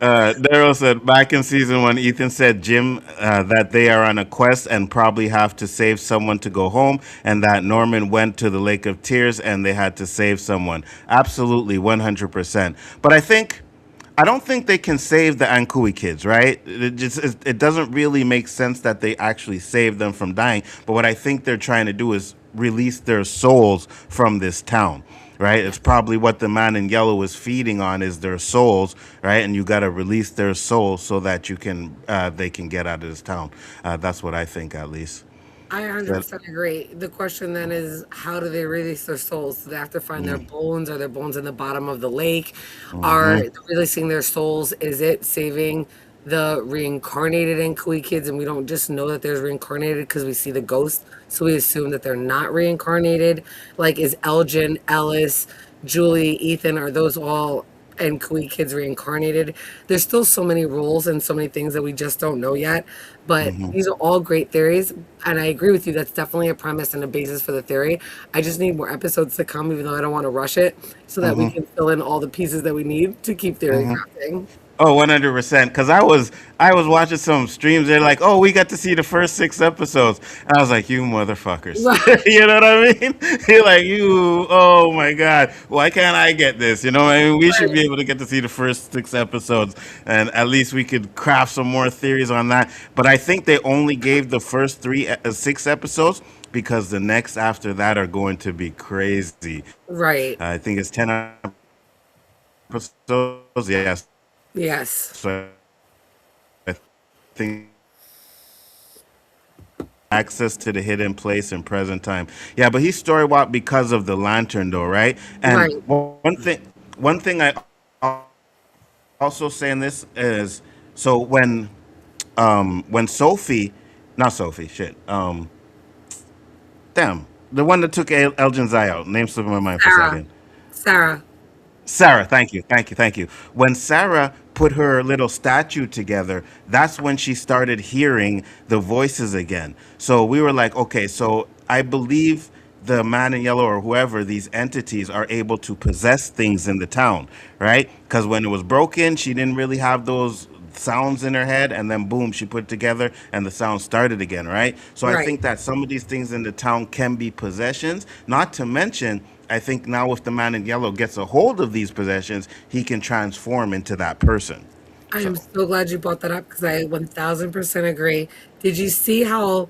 Daryl said back in season 1, Ethan said Jim that they are on a quest and probably have to save someone to go home, and that Norman went to the Lake of Tears and they had to save someone. Absolutely, 100%. But I don't think they can save the Ankui kids, right? It doesn't really make sense that they actually save them from dying. But what I think they're trying to do is release their souls from this town, right? It's probably what the man in yellow is feeding on is their souls, right? And you got to release their souls so that they can get out of this town. That's what I think, at least. I But 100% agree. The question then is, how do they release their souls? Do they have to find their bones? Are their bones in the bottom of the lake? Are mm-hmm, they releasing their souls? Is it saving the reincarnated Nkui kids? And we don't just know that they're reincarnated because we see the ghost. So we assume that they're not reincarnated. Like, is Elgin, Ellis, Julie, Ethan, are those all and Kui kids reincarnated? There's still so many rules and so many things that we just don't know yet. But mm-hmm, these are all great theories. And I agree with you. That's definitely a premise and a basis for the theory. I just need more episodes to come, even though I don't want to rush it, so that we mm-hmm, can fill in all the pieces that we need to keep theory mm-hmm. crafting. Oh, 100%. Because I was watching some streams. They're like, "Oh, we got to see the first 6 episodes." And I was like, "You motherfuckers!" Right. You know what I mean? You're like, "You, oh my god, why can't I get this?" You know, I mean, we should Right. be able to get to see the first 6 episodes, and at least we could craft some more theories on that. But I think they only gave the first 6 episodes because the next after that are going to be crazy. Right. I think it's 10 episodes. Yes. Yes. So I think access to the hidden place in present time. Yeah, but he's story walked because of the lantern, though, right? And Right. one thing I also say in this is so when Sophie, not Sophie, shit, damn, the one that took Elgin's eye out, name slipped my mind for a Sarah. second. Sarah. Sarah, thank you. When Sarah put her little statue together, that's when she started hearing the voices again. So we were like, okay, so I believe the man in yellow or whoever these entities are able to possess things in the town, right? Because when it was broken, she didn't really have those sounds in her head, and then boom, she put it together and the sound started again, right? So I Right. think that some of these things in the town can be possessions, not to mention I think now if the man in yellow gets a hold of these possessions, he can transform into that person. I am So, so glad you brought that up because I 1000% agree. Did you see how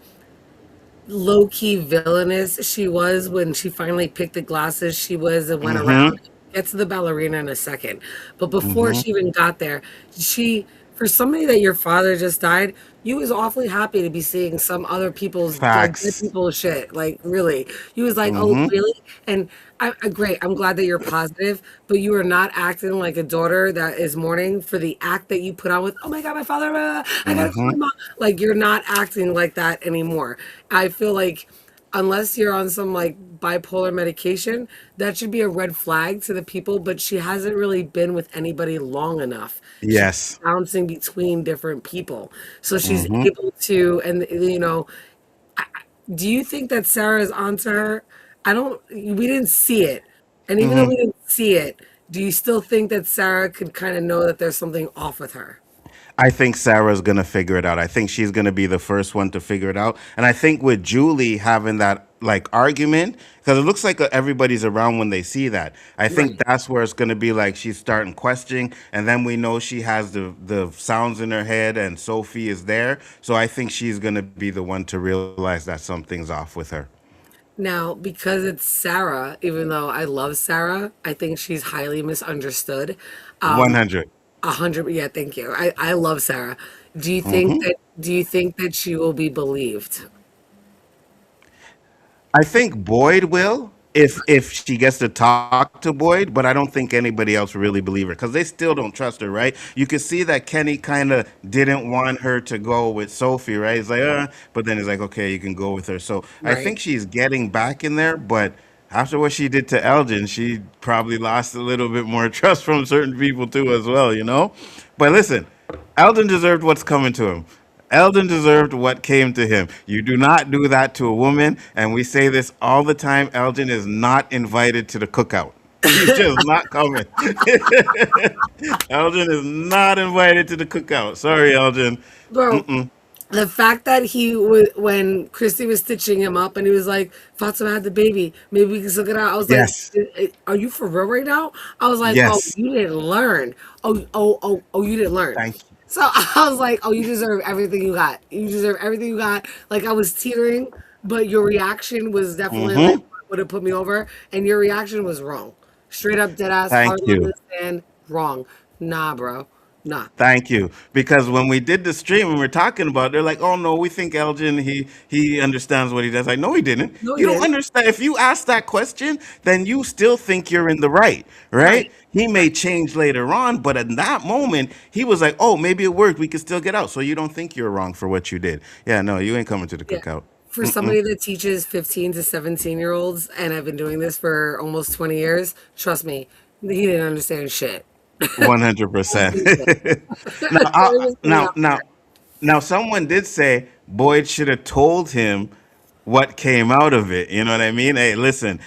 low key villainous she was when she finally picked the glasses she was and went mm-hmm, around? Get to the ballerina in a second. But before mm-hmm. she even got there, she, for somebody that your father just died, you was awfully happy to be seeing some other people's, like, dead Facts. people's shit. Like, really. You was like, oh, Mm-hmm, really? And great. I'm glad that you're positive, but you are not acting like a daughter that is mourning for the act that you put on with, oh my God, my father, I gotta call mm-hmm. my mom. Like, you're not acting like that anymore. I feel like unless you're on some like bipolar medication, that should be a red flag to the people, but she hasn't really been with anybody long enough. She's Yes. bouncing between different people. So she's Mm-hmm, able to, and do you think that Sarah is onto her? I don't, we didn't see it. And even though mm-hmm. we didn't see it, do you still think that Sarah could kind of know that there's something off with her? I think Sarah's gonna figure it out. I think she's gonna be the first one to figure it out. And I think with Julie having that like argument, because it looks like everybody's around when they see that. I think Right. that's where it's gonna be like she's starting questioning, and then we know she has the sounds in her head, and Sophie is there. So I think she's gonna be the one to realize that something's off with her. Now, because it's Sarah, even though I love Sarah, I think she's highly misunderstood. One Um, hundred. 100, yeah, thank you. I love Sarah. Mm-hmm. Do you think that she will be believed? I think Boyd will if she gets to talk to Boyd, but I don't think anybody else really believe her because they still don't trust her, right? You could see that Kenny kind of didn't want her to go with Sophie, right? He's like, but then he's like, okay, you can go with her. So I Right. think she's getting back in there, but after what she did to Elgin, she probably lost a little bit more trust from certain people too, as well, you know? But listen, Eldon deserved what's coming to him. Eldon deserved what came to him. You do not do that to a woman, and we say this all the time. Eldon is not invited to the cookout. He's just not coming. Eldon is not invited to the cookout. Sorry, Eldon. Bro, Mm-mm. the fact that he would, when Christy was stitching him up and he was like, Fatima had the baby, maybe we can look it out. I was like, Yes. Are you for real right now? I was like, oh, Yes. you didn't learn. Oh, you didn't learn. Thank you. So I was like, oh, you deserve everything you got. You deserve everything you got. Like I was teetering, but your reaction was definitely like Mm-hmm. what would have put me over. And your reaction was wrong. Straight up, dead ass, Thank hard on you. the sand, wrong. Nah, bro. Nah. Thank you. Because when we did the stream and we are talking about it, they're like, oh no, we think Elgin, he understands what he does. Like, no, he didn't. No, he You don't didn't. understand. If you ask that question, then you still think you're in the right, right? Right. He may change later on, but in that moment, he was like, oh, maybe it worked. We could still get out. So you don't think you're wrong for what you did. Yeah, no, you ain't coming to the Yeah. cookout. For Mm-mm. somebody that teaches 15 to 17-year-olds, and I've been doing this for almost 20 years, trust me, he didn't understand shit. 100%. now, So it was me now, out now, there. now, someone did say Boyd should have told him what came out of it. You know what I mean? Hey, listen,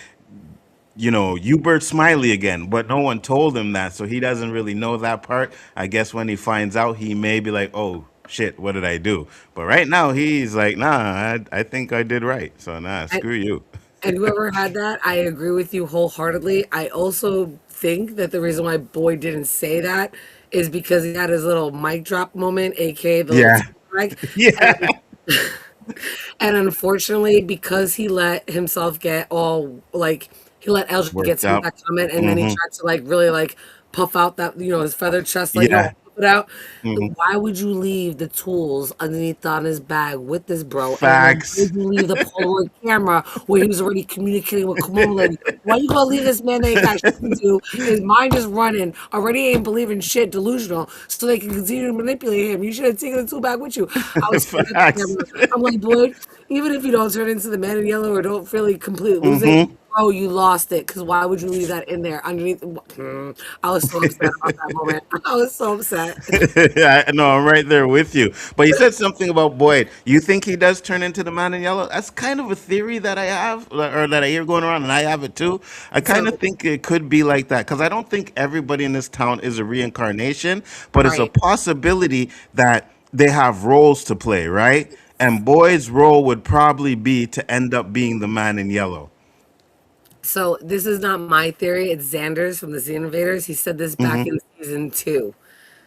you Bert Smiley again, but no one told him that, so he doesn't really know that part. I guess when he finds out, he may be like, "Oh shit, what did I do?" But right now, he's like, "Nah, I think I did right." So nah, And, screw you. and whoever had that, I agree with you wholeheartedly. I also think that the reason why Boyd didn't say that is because he had his little mic drop moment, aka the little Yeah, tag. yeah, And unfortunately, because he let himself get all like he let Elgin get worked some of out. that comment, and then he Hmm. tried to like really like puff out that his feather chest, like no, Yeah, put out. Mhm. Why would you leave the tools underneath on his bag with this bro? And then why Facts. would you leave the Polaroid camera where he was already communicating with Kimono Lady? Why you gonna leave this man that ain't got shit to do? His mind is running, already ain't believing shit, delusional, so they can continue to manipulate him. You should have taken the tool back with you. I was staring at the Facts. camera. I'm like, boy, even if you don't turn into the man in yellow or don't really completely lose it, Hmm. oh, you lost it. Because why would you leave that in there underneath? I was so upset about that moment. I was so upset. I know, I'm right there with you. But you said something about Boyd. You think he does turn into the man in yellow? That's kind of a theory that I have, or that I hear going around, and I have it too. I kind of So, think it could be like that because I don't think everybody in this town is a reincarnation, but it's a right. possibility that they have roles to play, right? And Boyd's role would probably be to end up being the man in yellow. So this is not my theory. It's Xander's from the Invaders. He said this back Hmm. in season 2.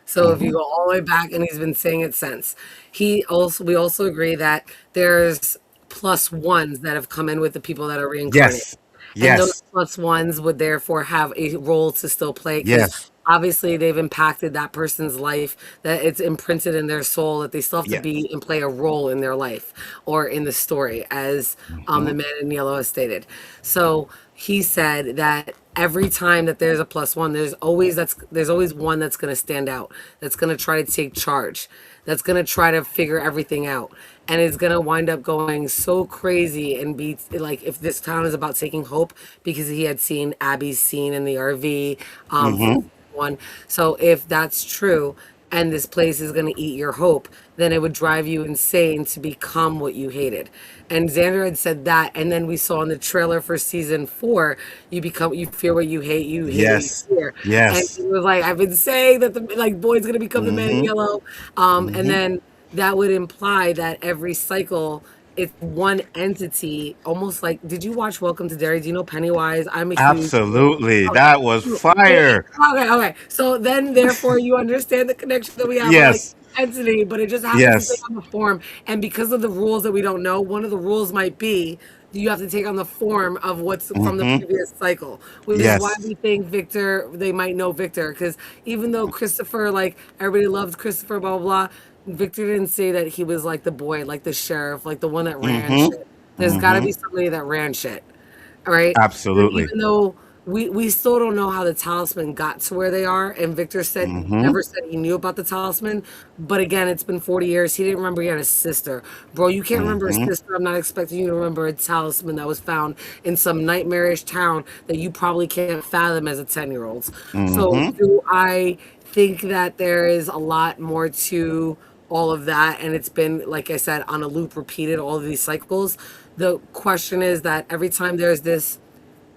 So if you Hmm. go all the way back, and he's been saying it since. We also agree that there's plus ones that have come in with the people that are reincarnated. Yes. And those Yes. plus ones would therefore have a role to still play because Yes. obviously they've impacted that person's life, that it's imprinted in their soul, that they still have to Yes. be and play a role in their life or in the story, as the Hmm. man in yellow has stated. So he said that every time that there's a plus one, there's always one that's going to stand out, that's going to try to take charge, that's going to try to figure everything out, and it's going to wind up going so crazy and be like, if this town is about taking hope, because he had seen Abby's scene in the RV from Hmm. one. So if that's true, and this place is going to eat your hope, then it would drive you insane to become what you hated. And Xander had said that, and then we saw in the trailer for season 4, you fear what you hate what you Yes. fear. And he Yes. was like, I've been saying that the like Boyd's gonna become the man in Hmm. yellow. And Hmm. then that would imply that every cycle it's one entity, almost like, did you watch Welcome to Derry? Do you know Pennywise? I'm a huge Absolutely. okay. That was fire. Okay, okay. So then, therefore, you understand the connection that we have. We're like Yes. entity, but it just happens to take Yes. on the form. And because of the rules that we don't know, one of the rules might be you have to take on the form of what's from the Hmm. previous cycle, which is why Yes. we think Victor, they might know Victor. Because even though Christopher, like, everybody loved Christopher, blah, blah, blah, Victor didn't say that he was like the boy, like the sheriff, like the one that ran Hmm. shit. There's got to Hmm. be somebody that ran shit. All right. And Absolutely. even though we still don't know how the talisman got to where they are, and Victor said Hmm. never said he knew about the talisman. But again, it's been 40 years. He didn't remember he had a sister. Bro, you can't remember a Hmm. sister. I'm not expecting you to remember a talisman that was found in some nightmarish town that you probably can't fathom as a 10-year-old. So Hmm. do I think that there is a lot more to all of that, and it's been, like I said, on a loop, repeated all of these cycles. The question is that every time there's this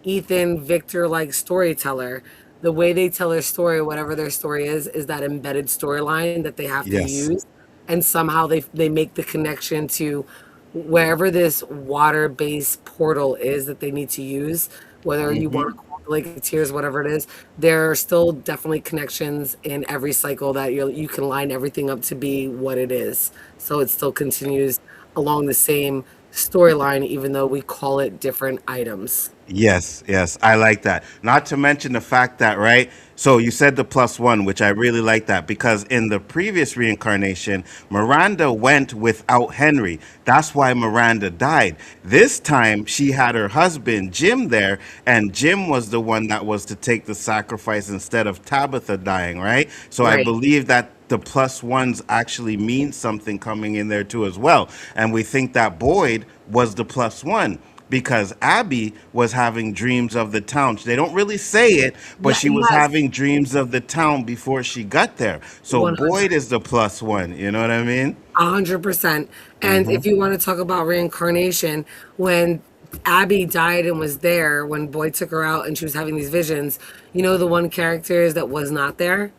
Ethan Victor like storyteller, the way they tell their story, whatever their story is that embedded storyline that they have to Yes. use, and somehow they make the connection to wherever this water based portal is that they need to use, whether you want to Hmm. call it Lake of Tears, whatever it is. There are still definitely connections in every cycle that you can line everything up to be what it is. So it still continues along the same storyline, even though we call it different items. Yes, yes, I like that. Not to mention the fact that, right? So you said the plus one, which I really like that because in the previous reincarnation, Miranda went without Henry. That's why Miranda died. This time she had her husband, Jim, there, and Jim was the one that was to take the sacrifice instead of Tabitha dying, right? So I Right. believe that the plus ones actually mean something coming in there too as well. And we think that Boyd was the plus one because Abby was having dreams of the town. They don't really say it, but Yeah, she was yes, having dreams of the town before she got there. So 100. Boyd is the plus one. You know what I mean? 100%. And Hmm. if you want to talk about reincarnation, when Abby died and was there, when Boyd took her out and she was having these visions, the one character that was not there?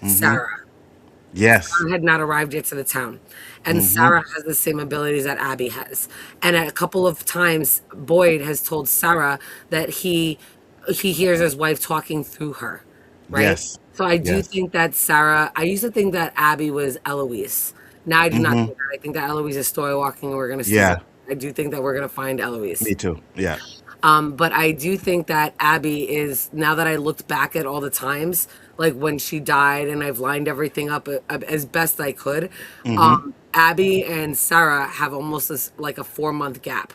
Hmm. Sarah. Yes. Had not arrived yet to the town. And Hmm. Sarah has the same abilities that Abby has. And a couple of times, Boyd has told Sarah that he hears his wife talking through her, right? Yes. So I do Yes. think that Sarah, I used to think that Abby was Eloise. Now I do not Hmm. think that. I think that Eloise is story walking and we're going to see her. Yeah. I do think that we're going to find Eloise. Me too. Yeah. But I do think that Abby is, now that I looked back at all the times, like when she died, and I've lined everything up as best I could. Mm-hmm. Abby and Sarah have almost this, like a 4 month gap.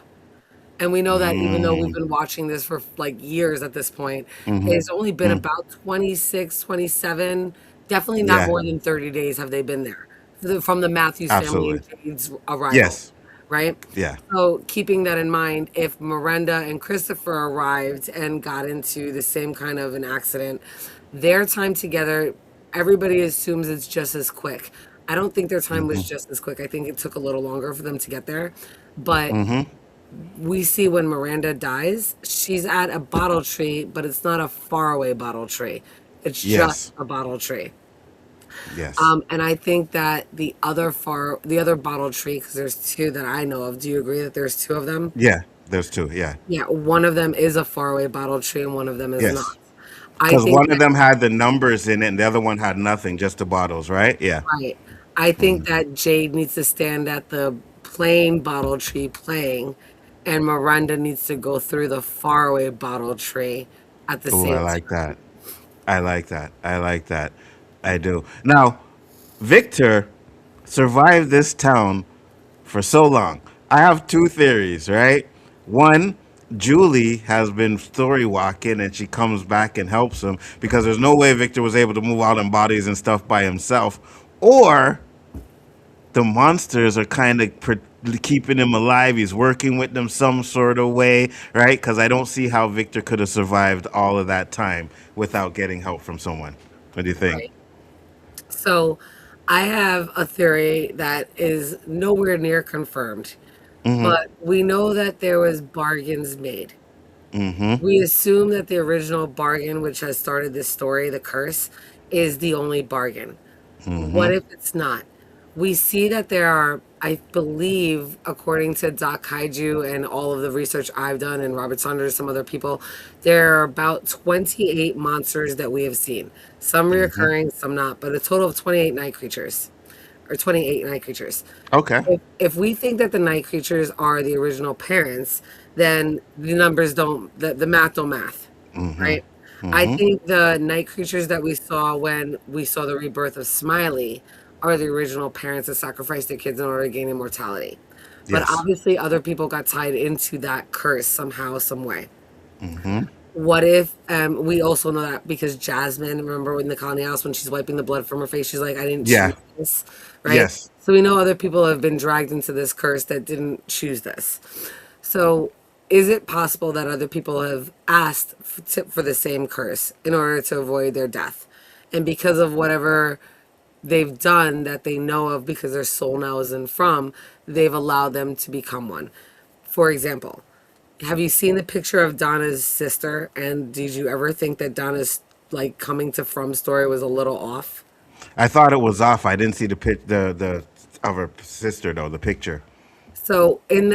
And we know that even though we've Mm, been watching this for like years at this point, mm-hmm. it's only been Mm, about 26, 27, definitely not yeah, more than 30 days have they been there from the Matthews family absolutely. and Jade's arrival, Yes. right? Yeah. So keeping that in mind, if Miranda and Christopher arrived and got into the same kind of an accident, their time together, everybody assumes it's just as quick. I don't think their time was Mm-hmm. just as quick. I think it took a little longer for them to get there. But Mm-hmm. we see when Miranda dies, she's at a bottle tree, but it's not a faraway bottle tree. It's just Yes. a bottle tree. Yes. And I think that the other bottle tree, because there's two that I know of. Do you agree that there's two of them? Yeah. There's two. Yeah. Yeah, one of them is a faraway bottle tree, and one of them is not. Yes. I Because think one of that them had the numbers in it, and the other one had nothing, just the bottles, right? Yeah. right. I think Mm-hmm. that Jade needs to stand at the plain bottle tree playing, and Miranda needs to go through the faraway bottle tree at the Oh, I same like time. that. I like that. I like that. I do. Now, Victor survived this town for so long. I have two theories, right? One, Julie has been story walking and she comes back and helps him because there's no way Victor was able to move out in bodies and stuff by himself. Or the monsters are kind of keeping him alive. He's working with them some sort of way, right? Because I don't see how Victor could have survived all of that time without getting help from someone. What do you think? Right. So I have a theory that is nowhere near confirmed, Mm-hmm. but we know that there was bargains made. Mm-hmm. We assume that the original bargain, which has started this story, the curse, is the only bargain. What Mm-hmm. if it's not? We see that there are, I believe, according to Doc Kaiju and all of the research I've done, and Robert Saunders, some other people, there are about 28 monsters that we have seen. Some Mm-hmm. reoccurring, some not, but a total of 28 night creatures, or 28 night creatures. Okay. If we think that the night creatures are the original parents, then the numbers don't, the math don't math, Mm-hmm. right? I Mm-hmm. think the night creatures that we saw when we saw the rebirth of Smiley are the original parents that sacrificed their kids in order to gain immortality. But Yes. obviously, other people got tied into that curse somehow, some way. Mm-hmm. What if we also know that because Jasmine, remember in the colony house when she's wiping the blood from her face, she's like, I didn't choose Yeah. this, right? Yes. So we know other people have been dragged into this curse that didn't choose this. So is it possible that other people have asked for the same curse in order to avoid their death? And because of whatever they've done that they know of because their soul now isn't from, they've allowed them to become one. For example, have you seen the picture of Donna's sister? And did you ever think that Donna's like coming to from story was a little off? I thought it was off. I didn't see the of her sister though, the picture. So in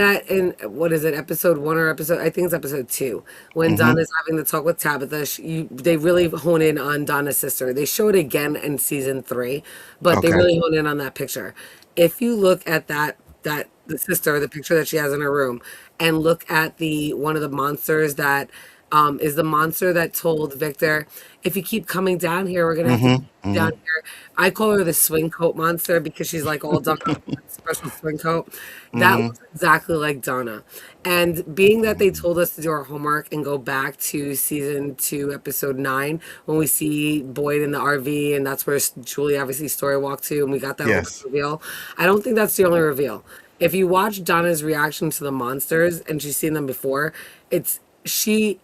what is it, episode one or episode? I think it's episode two. When Mm-hmm. Donna's having the talk with Tabitha, they really hone in on Donna's sister. They show it again in season three, but they Okay. really hone in on that picture. If you look at that the sister, the picture that she has in her room, and look at the one of the monsters that is the monster that told Victor, if you keep coming down here, we're gonna have to keep Mm-hmm. you down Mm-hmm. here. I call her the swing coat monster because she's like all done up with that special swing coat. That Mm-hmm. looks exactly like Donna. And being that they told us to do our homework and go back to season two, episode nine, when we see Boyd in the RV, and that's where Julie obviously story walked to, and we got that whole Yes. reveal. I don't think that's the only reveal. If you watch Donna's reaction to the monsters, and she's seen them before, it's she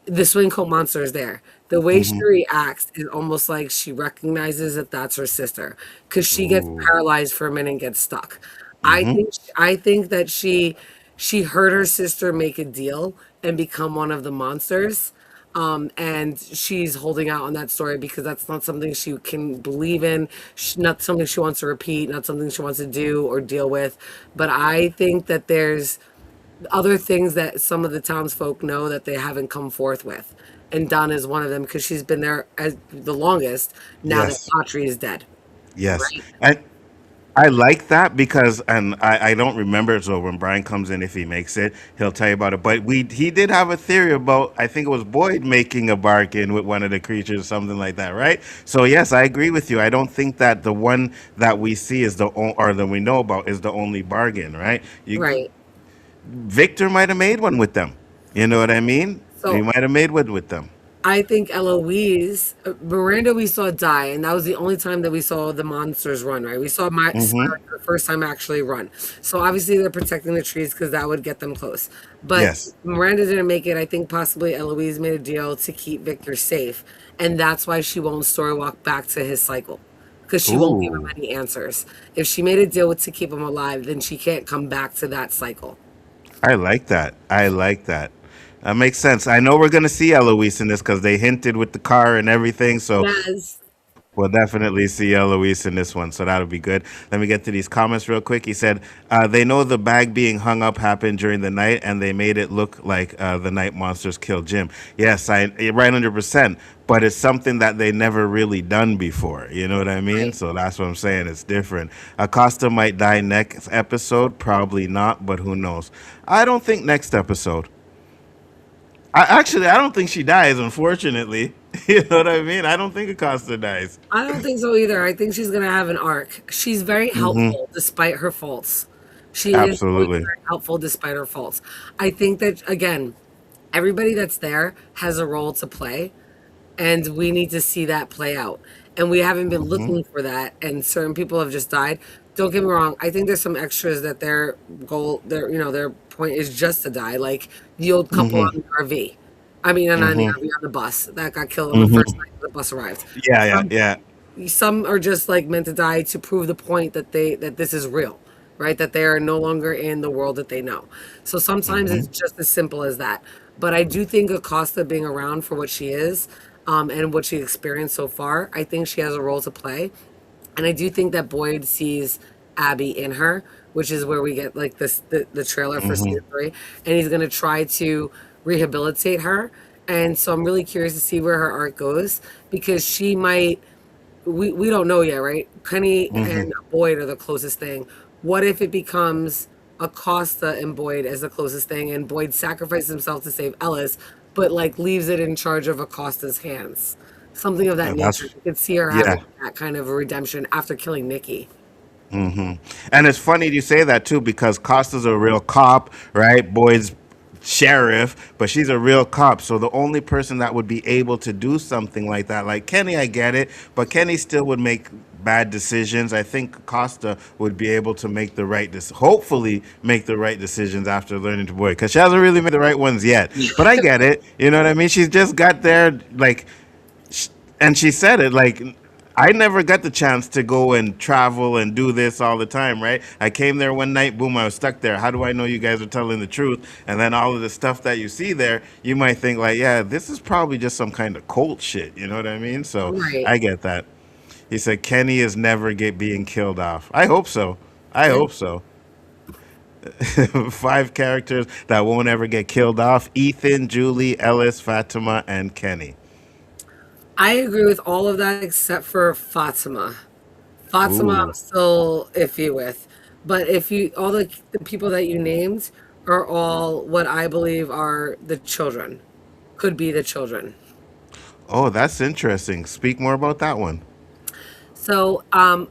the swing coat monster is there. The way she Mm-hmm. reacts is almost like she recognizes that that's her sister because she gets Ooh. paralyzed for a minute and gets stuck. Mm-hmm. I think that she heard her sister make a deal and become one of the monsters. And she's holding out on that story because that's not something she can believe in, not something she wants to repeat, not something she wants to do or deal with. But I think that there's other things that some of the townsfolk know that they haven't come forth with. And Donna is one of them because she's been there as the longest now that Yes. Patri is dead, Yes. right? And I like that because, and I don't remember, so when Brian comes in, if he makes it, he'll tell you about it. But he did have a theory about, I think it was Boyd making a bargain with one of the creatures, something like that, right? So yes, I agree with you. I don't think that the one that we see is or that we know about is the only bargain, right? Right. Victor might have made one with them. You know what I mean? He So might have made one with them. I think Eloise, Miranda, we saw die, and that was the only time that we saw the monsters run. Right, we saw my Mm-hmm. Smiley for the first time actually run. So obviously they're protecting the trees because that would get them close. But Yes. Miranda didn't make it. I think possibly Eloise made a deal to keep Victor safe, and that's why she won't story walk back to his cycle because she won't give him Ooh. any answers. If she made a deal with to keep him alive, then she can't come back to that cycle. I like that. I like that. That makes sense. I know we're gonna see Eloise in this because they hinted with the car and everything. So Yes. we'll definitely see Eloise in this one. So that'll be good. Let me get to these comments real quick. He said they know the bag being hung up happened during the night, and they made it look like the night monsters killed Jim. Yes, you're right, 100%. But it's something that they never really done before. You know what I mean? Right. So that's what I'm saying. It's different. Acosta might die next episode. Probably not, but who knows? I don't think next episode. I don't think she dies. Unfortunately, you know what I mean. I don't think Acosta dies. I don't think so either. I think she's gonna have an arc. She's very Hmm. helpful despite her faults. She is always Absolutely. very helpful despite her faults. I think that again, everybody that's there has a role to play, and we need to see that play out. And we haven't been Hmm. looking for that, and certain people have just died. Don't get me wrong. I think there's some extras that their goal, their point is just to die, like the old couple Hmm. on the RV. I mean, and on the Hmm. RV on the bus that got killed on the Hmm. first night the bus arrived. Yeah, yeah, yeah. Some are just like meant to die to prove the point that this is real, right? That they are no longer in the world that they know. So sometimes Hmm. it's just as simple as that. But I do think Acosta being around for what she is, and what she experienced so far, I think she has a role to play. And I do think that Boyd sees Abby in her, which is where we get like the trailer for Hmm. season three, and he's gonna try to rehabilitate her. And so I'm really curious to see where her arc goes because she might we don't know yet, right? Kenny Hmm. and Boyd are the closest thing. What if it becomes Acosta and Boyd as the closest thing, and Boyd sacrifices himself to save Ellis, but like leaves it in charge of Acosta's hands? Something of that nature. That's You could see her having yeah. that kind of a redemption after killing Nikki. Hmm. And it's funny you say that too because Costa's a real cop, right? Boyd's sheriff, but she's a real cop. So the only person that would be able to do something like that, like Kenny, I get it, but Kenny still would make bad decisions. I think Costa would be able to make the right, hopefully make the right decisions after learning to Boyd, because she hasn't really made the right ones yet. But I get it. You know what I mean? She's just got there, like and she said it like I never got the chance to go and travel and do this all the time, right? I came there one night, boom, I was stuck there. How do I know you guys are telling the truth? And then all of the stuff that you see there, you might think like, yeah, this is probably just some kind of cult shit. You know what I mean? So Right. I get that. He said Kenny is never being killed off. I hope so. I Yeah. hope so. Five characters that won't ever get killed off: Ethan, Julie, Ellis, Fatima, and Kenny. I agree with all of that except for Fatima. Fatima, I'm Ooh. still iffy with. But if you, all the people that you named are all what I believe are the children, could be the children. Oh, that's interesting. Speak more about that one. So I'm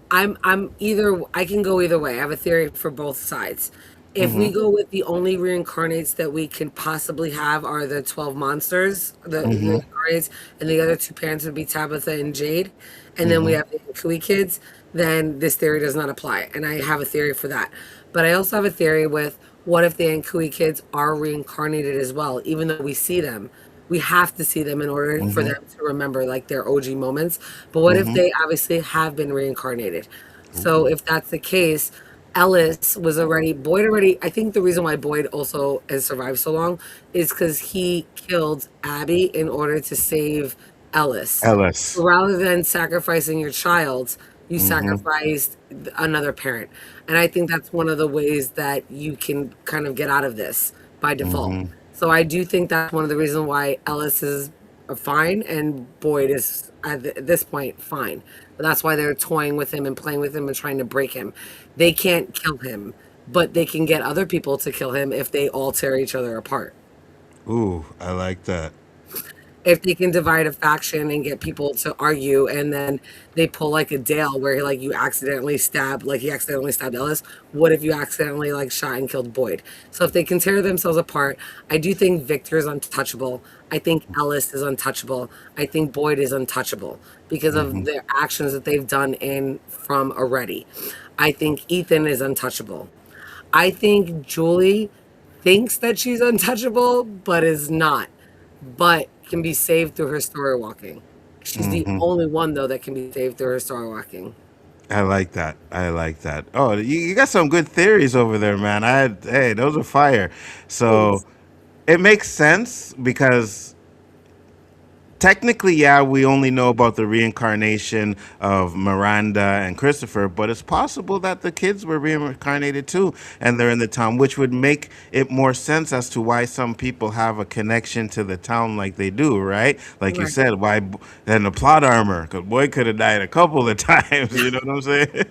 either I can go either way. I have a theory for both sides. If we Mm-hmm. go with the only reincarnates that we can possibly have are the 12 monsters, the Mm-hmm. reincarnates, and the other two parents would be Tabitha and Jade, and then we Mm-hmm. have the Kui kids, then this theory does not apply. And I have a theory for that. But I also have a theory with what if the Ankui kids are reincarnated as well, even though we see them? We have to see them in order for Mm-hmm. them to remember like their OG moments. But what if Mm-hmm. they obviously have been reincarnated? So Ooh. if that's the case, Ellis was already Boyd already. I think the reason why Boyd also has survived so long is because he killed Abby in order to save Ellis. Ellis. Rather than sacrificing your child, you Mm-hmm. sacrificed another parent. And I think that's one of the ways that you can kind of get out of this by default. Mm-hmm. So I do think that's one of the reasons why Ellis is fine, and Boyd is at this point fine. But that's why they're toying with him and playing with him and trying to break him. They can't kill him, but they can get other people to kill him if they all tear each other apart. Ooh, I like that. If they can divide a faction and get people to argue, and then they pull like a Dale where like you accidentally stab, like he accidentally stabbed Ellis. What if you accidentally like shot and killed Boyd? So if they can tear themselves apart, I do think Victor is untouchable. I think Ellis is untouchable. I think Boyd is untouchable because of their actions that they've done in from already. I think Ethan is untouchable. I think Julie thinks that she's untouchable, but is not, but can be saved through her story walking. She's the only one though that can be saved through her story walking. I like that. I like that. Oh, you got some good theories over there, man. Hey, those are fire. So Thanks. it makes sense because technically, yeah, we only know about the reincarnation of Miranda and Christopher, but it's possible that the kids were reincarnated too, and they're in the town, which would make it more sense as to why some people have a connection to the town like they do, right? Like you Right. said, why then the plot armor? Because boy could have died a couple of times, you know what I'm saying?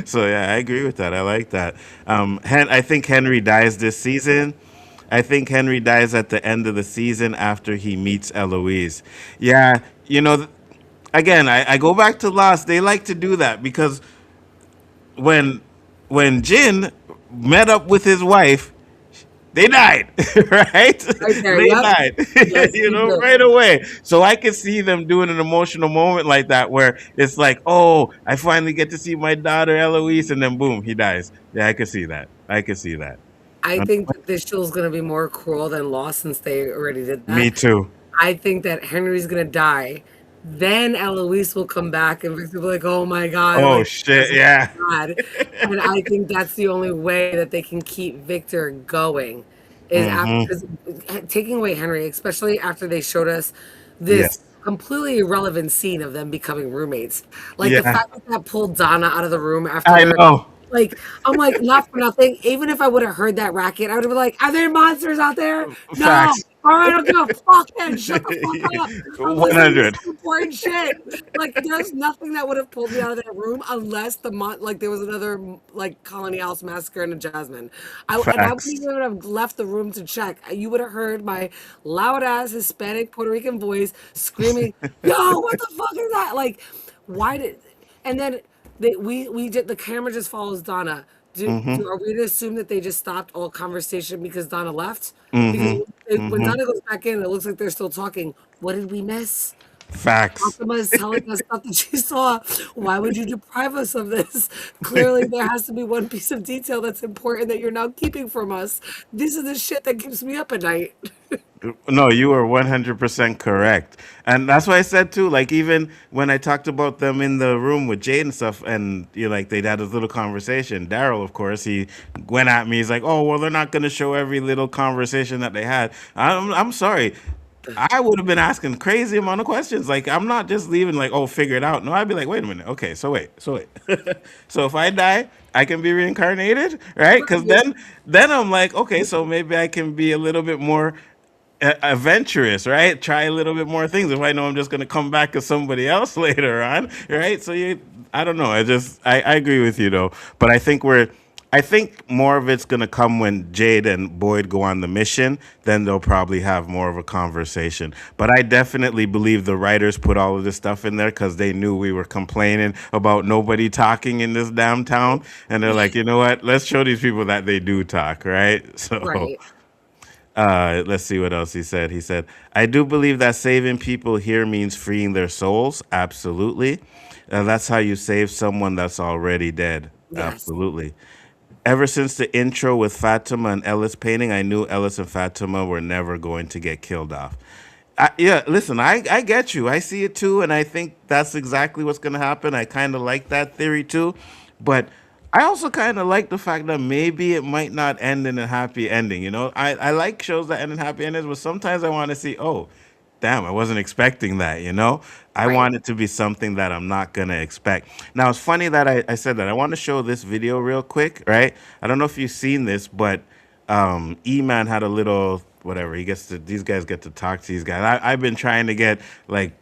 So yeah, I agree with that. I like that. I think Henry dies this season. I think Henry dies at the end of the season after he meets Eloise. Yeah, you know, again, I go back to Lost. They like to do that because when when Jin met up with his wife, they died, right? Right there. They Yep. died, Yes, you you know, do. right away. So I can see them doing an emotional moment like that where it's like, oh, I finally get to see my daughter Eloise, and then boom, he dies. Yeah, I could see that. I could see that. I Um, think that this show is going to be more cruel than Lost since they already did Me that. too. I think that Henry's going to die. Then Eloise will come back and Victor will be like, oh my God, Oh like, shit, that's yeah. bad. And I think that's the only way that they can keep Victor going is after, Mm-hmm. because taking away Henry, especially after they showed us this Yes. completely irrelevant scene of them becoming roommates. Like the Yeah. fact that that pulled Donna out of the room after I they're know. like, I'm like, not for nothing. Even if I would have heard that racket, I would have been like, are there monsters out there? No. Facts. All right, I don't give a fuck then. Shut the fuck up. I'm listening to 100. some important shit. Like, there's nothing that would have pulled me out of that room unless like there was another like Colony House massacre in Jasmine. I wouldn't Facts. even have left the room to check. You would have heard my loud ass Hispanic Puerto Rican voice screaming, "Yo, what the fuck is that?" Like, why did? And then we did the camera just follows Donna. Mm-hmm. Are we to assume that they just stopped all conversation because Donna left? Because Mm-hmm. when Mm-hmm. Donna goes back in, it looks like they're still talking. What did we miss? Facts. Fatima is telling us stuff that she saw. Why would you deprive us of this? Clearly, there has to be one piece of detail that's important that you're now keeping from us. This is the shit that keeps me up at night. No, you are 100% correct. And that's why I said too, like even when I talked about them in the room with Jade and stuff, and you know, like they'd had this little conversation. Daryl, of course, he went at me. He's like, "Oh, well, they're not going to show every little conversation that they had." I'm sorry. I would have been asking crazy amount of questions. Like I'm not just leaving like, "Oh, figure it out." No, I'd be like, "Wait a minute. Okay, so wait. So if I die, I can be reincarnated, right? Because then I'm like, okay, so maybe I can be a little bit more adventurous, right? Try a little bit more things if I know I'm just gonna come back as somebody else later on, right? So I don't know. I agree with you though, but I think more of it's gonna come when Jade and Boyd go on the mission. Then they'll probably have more of a conversation. But I definitely believe the writers put all of this stuff in there because they knew we were complaining about nobody talking in this damn town, and they're like, you know what? Let's show these people that they do talk, right? So. Right. Let's see what else he said. He said, I do believe that saving people here means freeing their souls. Absolutely. That's how you save someone that's already dead. Yes. Absolutely. Ever since the intro with Fatima and Ellis painting, I knew Ellis and Fatima were never going to get killed off. Yeah, listen, I get you. I see it too, and I think that's exactly what's going to happen. I kind of like that theory too. But I also kind of like the fact that maybe it might not end in a happy ending. You know, I like shows that end in happy endings, but sometimes I want to see, oh, damn, I wasn't expecting that, you know? I Right. want it to be something that I'm not going to expect. Now, it's funny that I said that. I want to show this video real quick, right? I don't know if you've seen this, but E-Man had a little whatever. These guys get to talk to these guys. I've been trying to get like,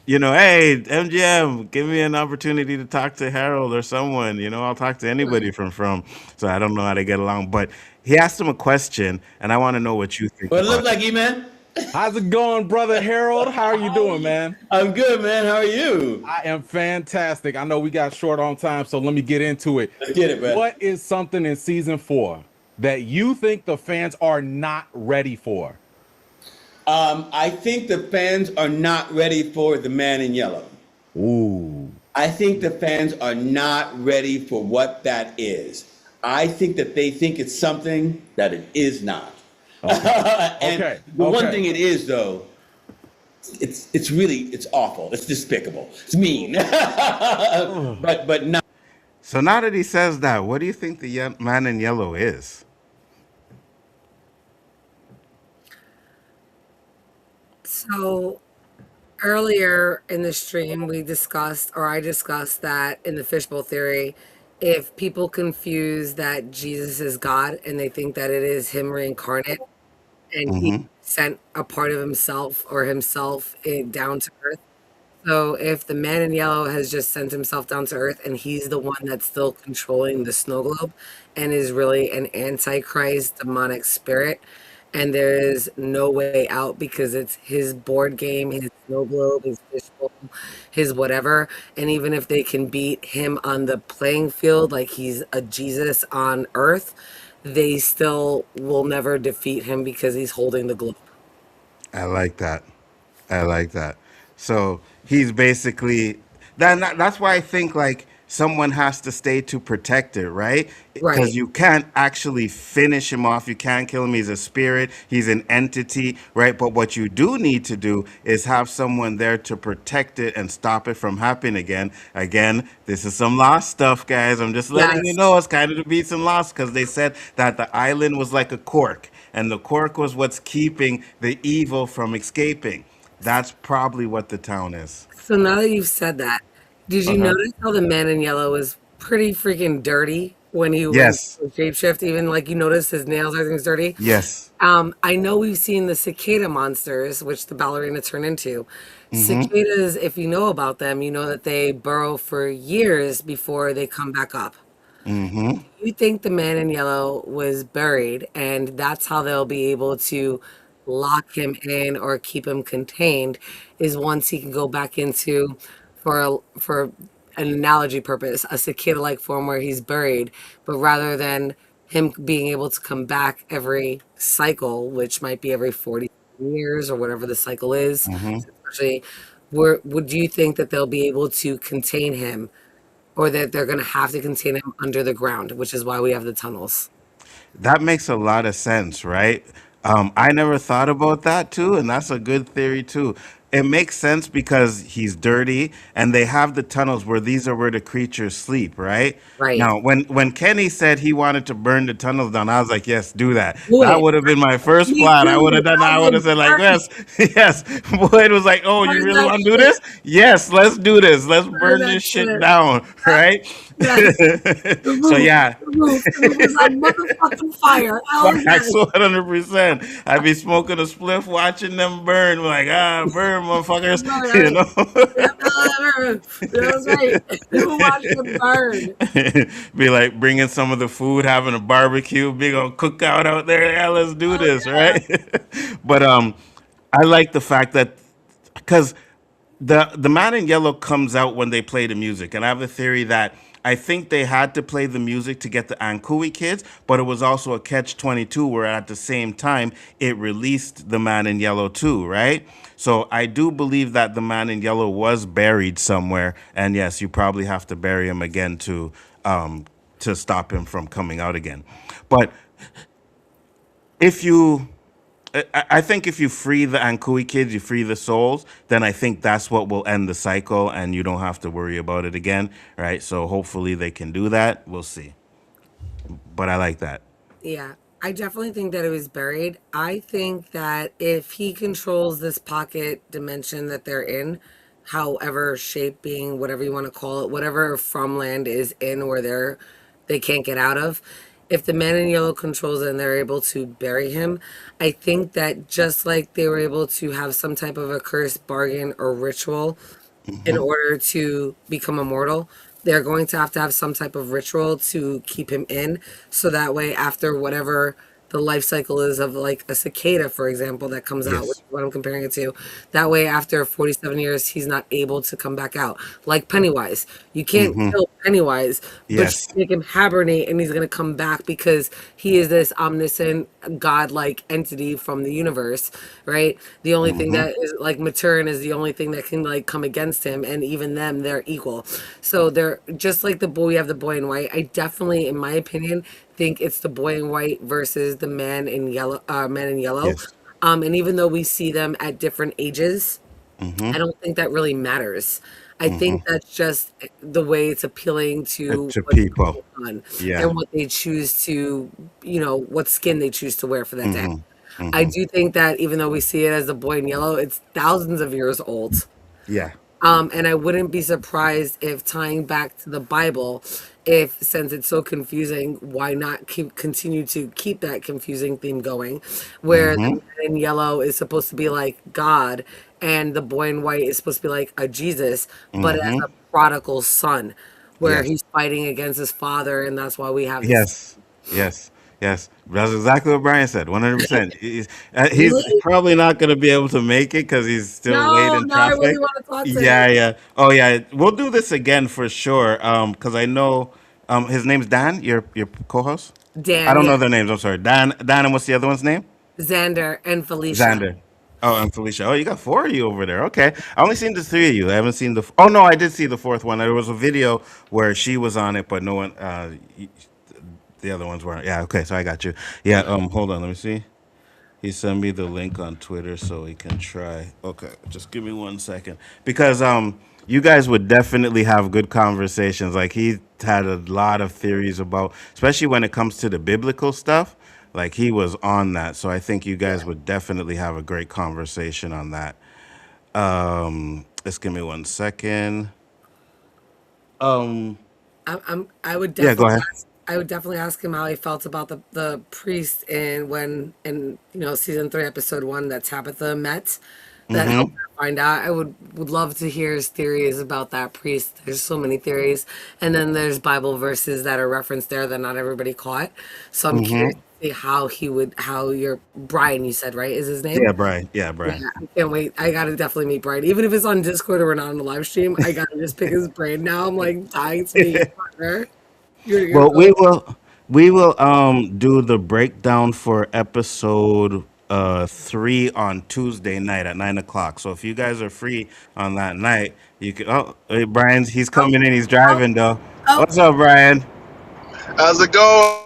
hey, MGM, give me an opportunity to talk to Harold or someone. I'll talk to anybody from. So I don't know how to get along. But he asked him a question, and I want to know what you think What it about look it. like, E-Man? How's it going, brother Harold? How are you doing, man? I'm good, man. How are you? I am fantastic. I know we got short on time, so let me get into it. Let's get it, man. What is something in season 4 that you think the fans are not ready for? I think the fans are not ready for the man in yellow. Ooh. I think the fans are not ready for what that is. I think that they think it's something that it is not. And Okay. the one Okay. thing it is, though, it's awful. It's despicable. It's mean. but not. So now that he says that, what do you think the man in yellow is? So earlier in the stream, I discussed that in the fishbowl theory, if people confuse that Jesus is God and they think that it is him reincarnate and he sent a part of himself or himself down to earth. So if the man in yellow has just sent himself down to earth and he's the one that's still controlling the snow globe and is really an antichrist demonic spirit, and there is no way out because it's his board game, his snow globe, his fishbowl, his whatever. And even if they can beat him on the playing field like he's a Jesus on earth, they still will never defeat him because he's holding the globe. I like that. I like that. So he's basically that's why I think like someone has to stay to protect it, right? Because Right. you can't actually finish him off. You can't kill him. He's a spirit. He's an entity, right? But what you do need to do is have someone there to protect it and stop it from happening again. Again, this is some lost stuff, guys. I'm just letting you Yes. know it's kind of the beats and lost because they said that the island was like a cork, and the cork was what's keeping the evil from escaping. That's probably what the town is. So now that you've said that, did you Uh-huh. notice how the man in yellow was pretty freaking dirty when he went Yes. to shapeshift? Even like you notice his nails, everything's dirty. Yes. I know we've seen the cicada monsters, which the ballerina turned into. Mm-hmm. Cicadas, if you know about them, you know that they burrow for years before they come back up. Mm-hmm. You think the man in yellow was buried, and that's how they'll be able to lock him in or keep him contained, is once he can go back into, for an analogy purpose, a cicada-like form where he's buried, but rather than him being able to come back every cycle, which might be every 40 years or whatever the cycle is, Mm-hmm. especially, would you think that they'll be able to contain him? Or that they're going to have to contain him under the ground, which is why we have the tunnels. That makes a lot of sense, right? I never thought about that too, and that's a good theory too. It makes sense because he's dirty, and they have the tunnels where these are where the creatures sleep, right? Right. Now, when Kenny said he wanted to burn the tunnels down, I was like, yes, do that. Do That it. would have been my first Me plot. I would too. have done. I I would have would said like, burn, yes, yes. Boyd was like, oh, you burn really that want to do shit. this? Yes, let's do this. Let's Burn burn that this shit shit. down, right? Yes. The So roof. yeah, The roof. The roof is on motherfucking fire. Hell facts yes. 100%. I'd be smoking a spliff watching them burn. Like, burn, motherfuckers. Burn. You know? That's right. Watch it burn. Be like bringing some of the food, having a barbecue, big old cookout out there. Yeah, let's do Oh, this, yeah. right? But I like the fact that because the man in yellow comes out when they play the music, and I have a theory that I think they had to play the music to get the Ankui kids, but it was also a catch-22 where at the same time it released the man in yellow too, right? So I do believe that the man in yellow was buried somewhere, and yes, you probably have to bury him again to stop him from coming out again. But if you I think if you free the Ankui kids, you free the souls, then I think that's what will end the cycle and you don't have to worry about it again, right? So hopefully they can do that. We'll see. But I like that. Yeah, I definitely think that it was buried. I think that if he controls this pocket dimension that they're in, however shape being, whatever you want to call it, whatever from land is in where they can't get out of, if the man in yellow controls it and they're able to bury him, I think that just like they were able to have some type of a curse, bargain, or ritual in Mm-hmm. order to become immortal, they're going to have some type of ritual to keep him in. So that way, after whatever the life cycle is of like a cicada, for example, that comes out, which Yes. is what I'm comparing it to, that way, after 47 years, he's not able to come back out. Like Pennywise. You can't Mm-hmm. kill Pennywise, but you Yes. make him hibernate and he's going to come back because he is this omniscient, godlike entity from the universe, right? The only thing Mm-hmm. that is like Matern is the only thing that can like come against him, and even them, they're equal. So they're just like the boy. We have the boy in white. I definitely, in my opinion, think it's the boy in white versus the man in yellow. Man in yellow. Yes. And even though we see them at different ages, Mm-hmm. I don't think that really matters. I Mm-hmm. think that's just the way it's appealing to To what's people. going on Yeah. and what they choose to, what skin they choose to wear for that day. Mm-hmm. I Mm-hmm. do think that even though we see it as the boy in yellow, it's thousands of years old. Yeah. And I wouldn't be surprised if tying back to the Bible, if since it's so confusing, why not continue to keep that confusing theme going, where the Mm-hmm. man in yellow is supposed to be like God, and the boy in white is supposed to be like a Jesus, but as Mm-hmm. a prodigal son, where Yes. he's fighting against his father, and that's why we have this. Yes, yes, yes. That's exactly what Brian said. 100%. He's Really? probably not going to be able to make it because he's still late No, in no, I really traffic. want to talk to him. Yeah, yeah. Oh, yeah. We'll do this again for sure. Because I know his name's Dan. Your co-host. I Dan, don't yeah, know their names. I'm sorry. Dan. Dan, and what's the other one's name? Xander and Felicia. Xander. Oh, and Felicia. Oh, you got four of you over there. Okay. I only seen the three of you. I haven't seen the. Oh no, I did see the fourth one. There was a video where she was on it, but no one. The other ones weren't. Yeah, okay, so I got you. Yeah, hold on, let me see. He sent me the link on Twitter so he can try. Okay, just give me 1 second. Because you guys would definitely have good conversations. Like he had a lot of theories about, especially when it comes to the biblical stuff. Like he was on that. So I think you guys would definitely have a great conversation on that. Just give me 1 second. Um I would yeah, go definitely ahead. I would definitely ask him how he felt about the priest and when in season 3 episode 1 that Tabitha met that helped Mm-hmm. her find out. I would love to hear his theories about that priest. There's so many theories, and then there's Bible verses that are referenced there that not everybody caught. So I'm curious Mm-hmm. to see how your Brian, you said, right, is his name? Yeah, Brian. Yeah, Yeah, Brian. I can't wait. I gotta definitely meet Brian. Even if it's on Discord or we're not on the live stream, I gotta just pick his brain now. I'm like dying to meet your partner. You're Well, going. we will do the breakdown for episode 3 on Tuesday night at 9 o'clock. So if you guys are free on that night, you can. Oh, hey, Brian's he's Oh, coming in. He's oh, driving though. oh. What's up, Brian? How's it going?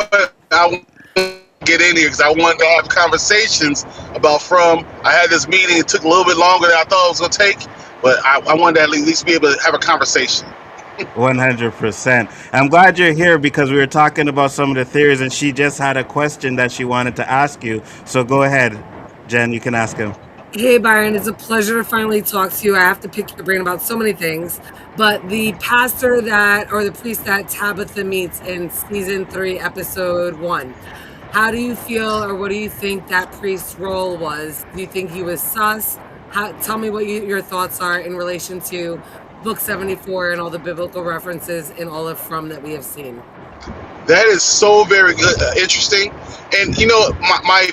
I want to get in here because I wanted to have conversations about From. I had this meeting. It took a little bit longer than I thought it was going to take, but I wanted to at least be able to have a conversation. 100%. I'm glad you're here because we were talking about some of the theories, and she just had a question that she wanted to ask you. So go ahead, Jen. You can ask him. Hey, Byron, it's a pleasure to finally talk to you. I have to pick your brain about so many things. But the pastor or the priest that Tabitha meets in season 3, episode 1, how do you feel or what do you think that priest's role was? Do you think he was sus? Tell me what your thoughts are in relation to Book 74 and all the biblical references in all of From that we have seen. That is so very good, interesting. And my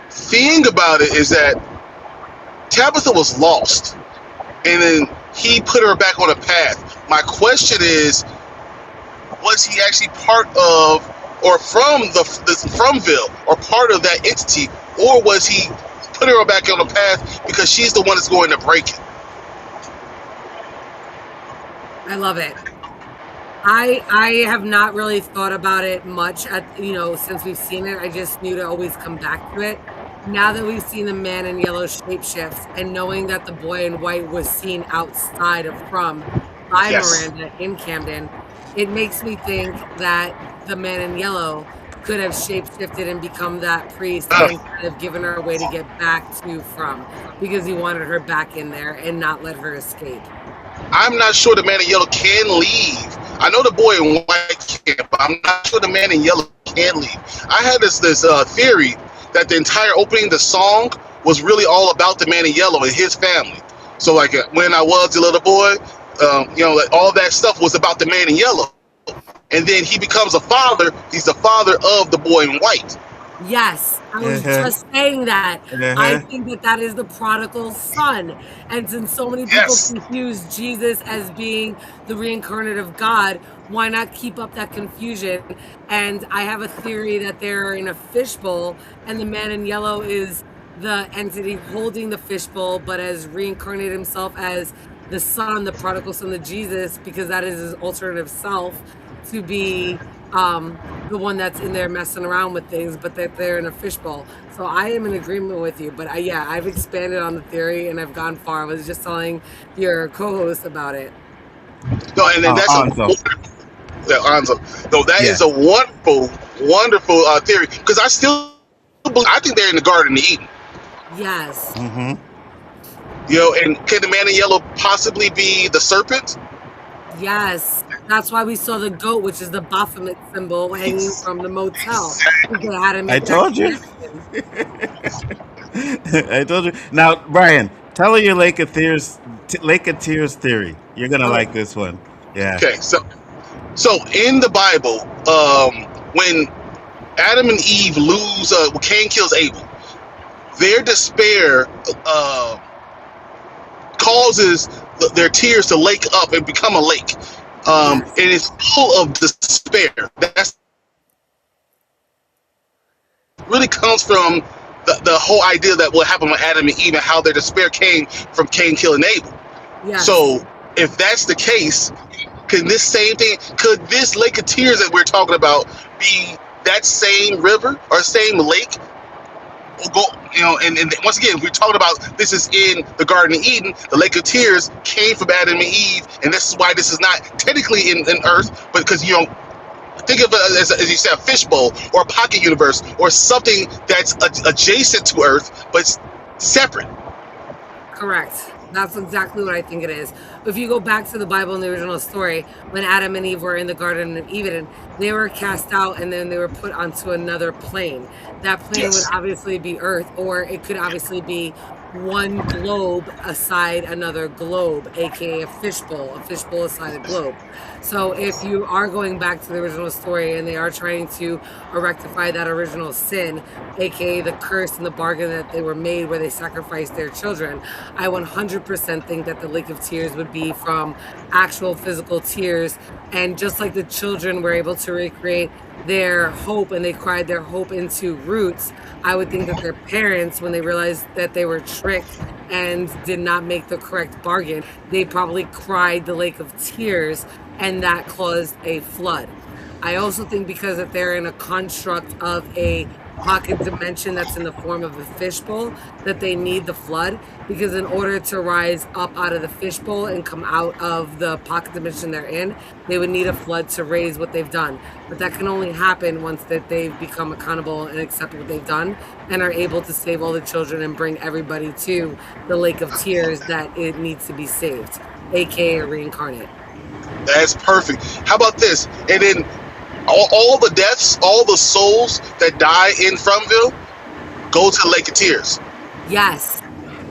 thing about it is that Tabitha was lost, and then he put her back on a path. My question is, was he actually part of or from the Fromville or part of that entity, or was he put her back on the path because she's the one that's going to break it? I love it. I have not really thought about it much since we've seen it. I just knew to always come back to it. Now that we've seen the man in yellow shapeshift and knowing that the boy in white was seen outside of From by Yes. Miranda in Camden, it makes me think that the man in yellow could have shapeshifted and become that priest and kind of given her a way to get back to From because he wanted her back in there and not let her escape. I'm not sure the man in yellow can leave. I know the boy in white can, but I'm not sure the man in yellow can't leave. I had this theory that the entire opening, the song, was really all about the man in yellow and his family. So like when I was a little boy, like all that stuff was about the man in yellow. And then he becomes a father. He's the father of the boy in white. Yes, I was just saying that. I think that is the prodigal son. And since so many people confuse Jesus as being the reincarnate of God, why not keep up that confusion? And I have a theory that they're in a fishbowl, and the man in yellow is the entity holding the fishbowl, but has reincarnated himself as the son, the prodigal son of Jesus, because that is his alternative self, to be the one that's in there messing around with things, but that they're in a fishbowl. So I am in agreement with you, but I've expanded on the theory and I've gone far. I was just telling your co-host about it. No, and then that's Anzo. No, that is a wonderful, wonderful theory, because I think they're in the Garden of Eden. Yes. Mm-hmm. And can the man in yellow possibly be the serpent? Yes, that's why we saw the goat, which is the Baphomet symbol, hanging from the motel. I told you. I told you. Now, Brian, tell her your Lake of Tears theory. You're gonna like this one. Yeah. Okay, so in the Bible, when Adam and Eve lose, when Cain kills Abel, their despair causes their tears to lake up and become a lake. And it's full of despair. That's really comes from the whole idea that what happened with Adam and Eve and how their despair came from Cain killing Abel. Yes. So if that's the case, could this lake of tears that we're talking about be that same river or same lake? And once again, we're talking about this is in the Garden of Eden. The Lake of Tears came from Adam and Eve, and this is why this is not technically in Earth, but because think of it as you said, a fishbowl or a pocket universe or something that's adjacent to Earth but separate. Correct. That's exactly what I think it is. If you go back to the Bible in the original story, when Adam and Eve were in the Garden of Eden, they were cast out and then they were put onto another plane. That plane would obviously be Earth, or it could obviously be one globe aside another globe, aka a fishbowl aside a globe. So if you are going back to the original story and they are trying to rectify that original sin, aka the curse and the bargain that they were made where they sacrificed their children, I 100% think that the Lake of Tears would be from actual physical tears. And just like the children were able to recreate their hope and they cried their hope into roots, I would think that their parents, when they realized that they were tricked and did not make the correct bargain, they probably cried the Lake of Tears, and that caused a flood. I also think because that they're in a construct of a pocket dimension that's in the form of a fishbowl, that they need the flood, because in order to rise up out of the fishbowl and come out of the pocket dimension they're in, they would need a flood to raise what they've done. But that can only happen once that they've become accountable and accept what they've done and are able to save all the children and bring everybody to the Lake of Tears that it needs to be saved, aka reincarnate. That's perfect. How about this? And then all the deaths, all the souls that die in Fromville go to the Lake of Tears. Yes.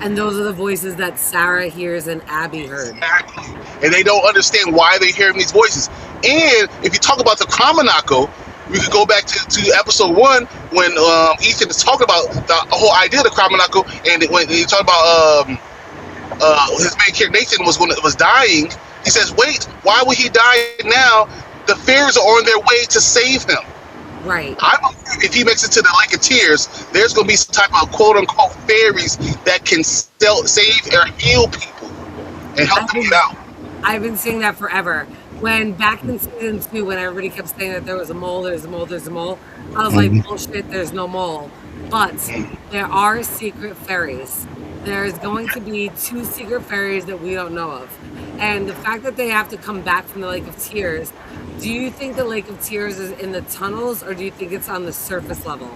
And those are the voices that Sarah hears and Abby heard. Exactly. And they don't understand why they're hearing these voices. And if you talk about the Kramanako, we could go back to episode 1 when Ethan is talking about the whole idea of the Kramanako, and when he talked about his main character Nathan was dying, he says, "Wait, why would he die now? The fairies are on their way to save him." Right. I believe if he makes it to the Lake of Tears, there's going to be some type of quote-unquote fairies that can save or heal people and help them out. I've been saying that forever. When back in season 2, when everybody kept saying that there was a mole, there's a mole, there's a mole, I was like, bullshit, there's no mole. But there are secret fairies. There's going to be 2 secret fairies that we don't know of. And the fact that they have to come back from the Lake of Tears, do you think the Lake of Tears is in the tunnels, or do you think it's on the surface level?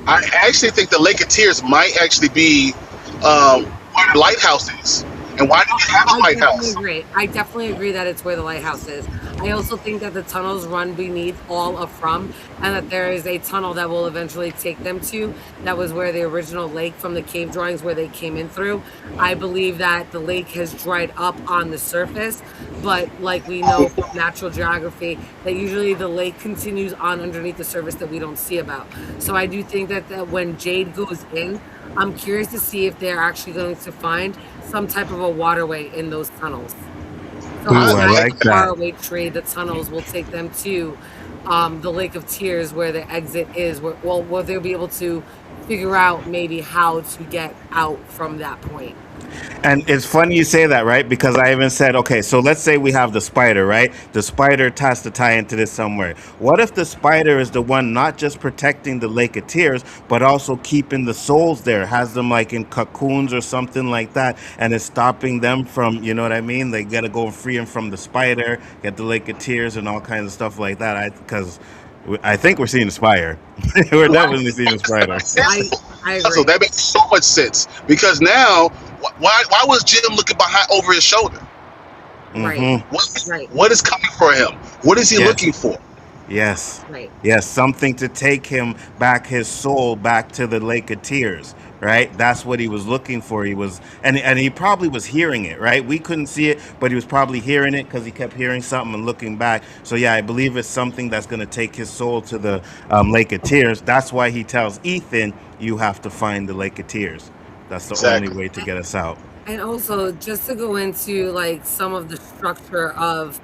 I actually think the Lake of Tears might actually be where the lighthouse is. And why do you have a lighthouse? I definitely agree that it's where the lighthouse is. I also think that the tunnels run beneath all of From, and that there is a tunnel that will eventually take them to. That was where the original lake from the cave drawings where they came in through. I believe that the lake has dried up on the surface, but like we know from natural geography, that usually the lake continues on underneath the surface that we don't see about. So I do think that when Jade goes in, I'm curious to see if they're actually going to find some type of a waterway in those tunnels. So Ooh, I on like the that. faraway tree, the tunnels will take them to the Lake of Tears, where the exit is. Where they'll be able to figure out maybe how to get out from that point. And it's funny you say that, right? Because I even said, okay, so let's say we have the spider, right? The spider has to tie into this somewhere. What if the spider is the one not just protecting the Lake of Tears, but also keeping the souls there, has them like in cocoons or something like that, and is stopping them from, you know what I mean? They got to go free them from the spider, get the Lake of Tears, and all kinds of stuff like that. Because I think we're seeing the spider. We're definitely seeing the spider. I So agree. that makes so much sense because now, why was Jim looking behind over his shoulder? Right. Right. What is coming for him? What is he Yes. looking for? Yes. Right. Yes, something to take him back, his soul back to the Lake of Tears, right? That's what he was looking for. He was, and he probably was hearing it, right? We couldn't see it, but he was probably hearing it because he kept hearing something and looking back. So yeah, I believe it's something that's going to take his soul to the Lake of Tears. That's why he tells Ethan, "You have to find the Lake of Tears. That's the Exactly. only way to get us out." And also, just to go into like some of the structure of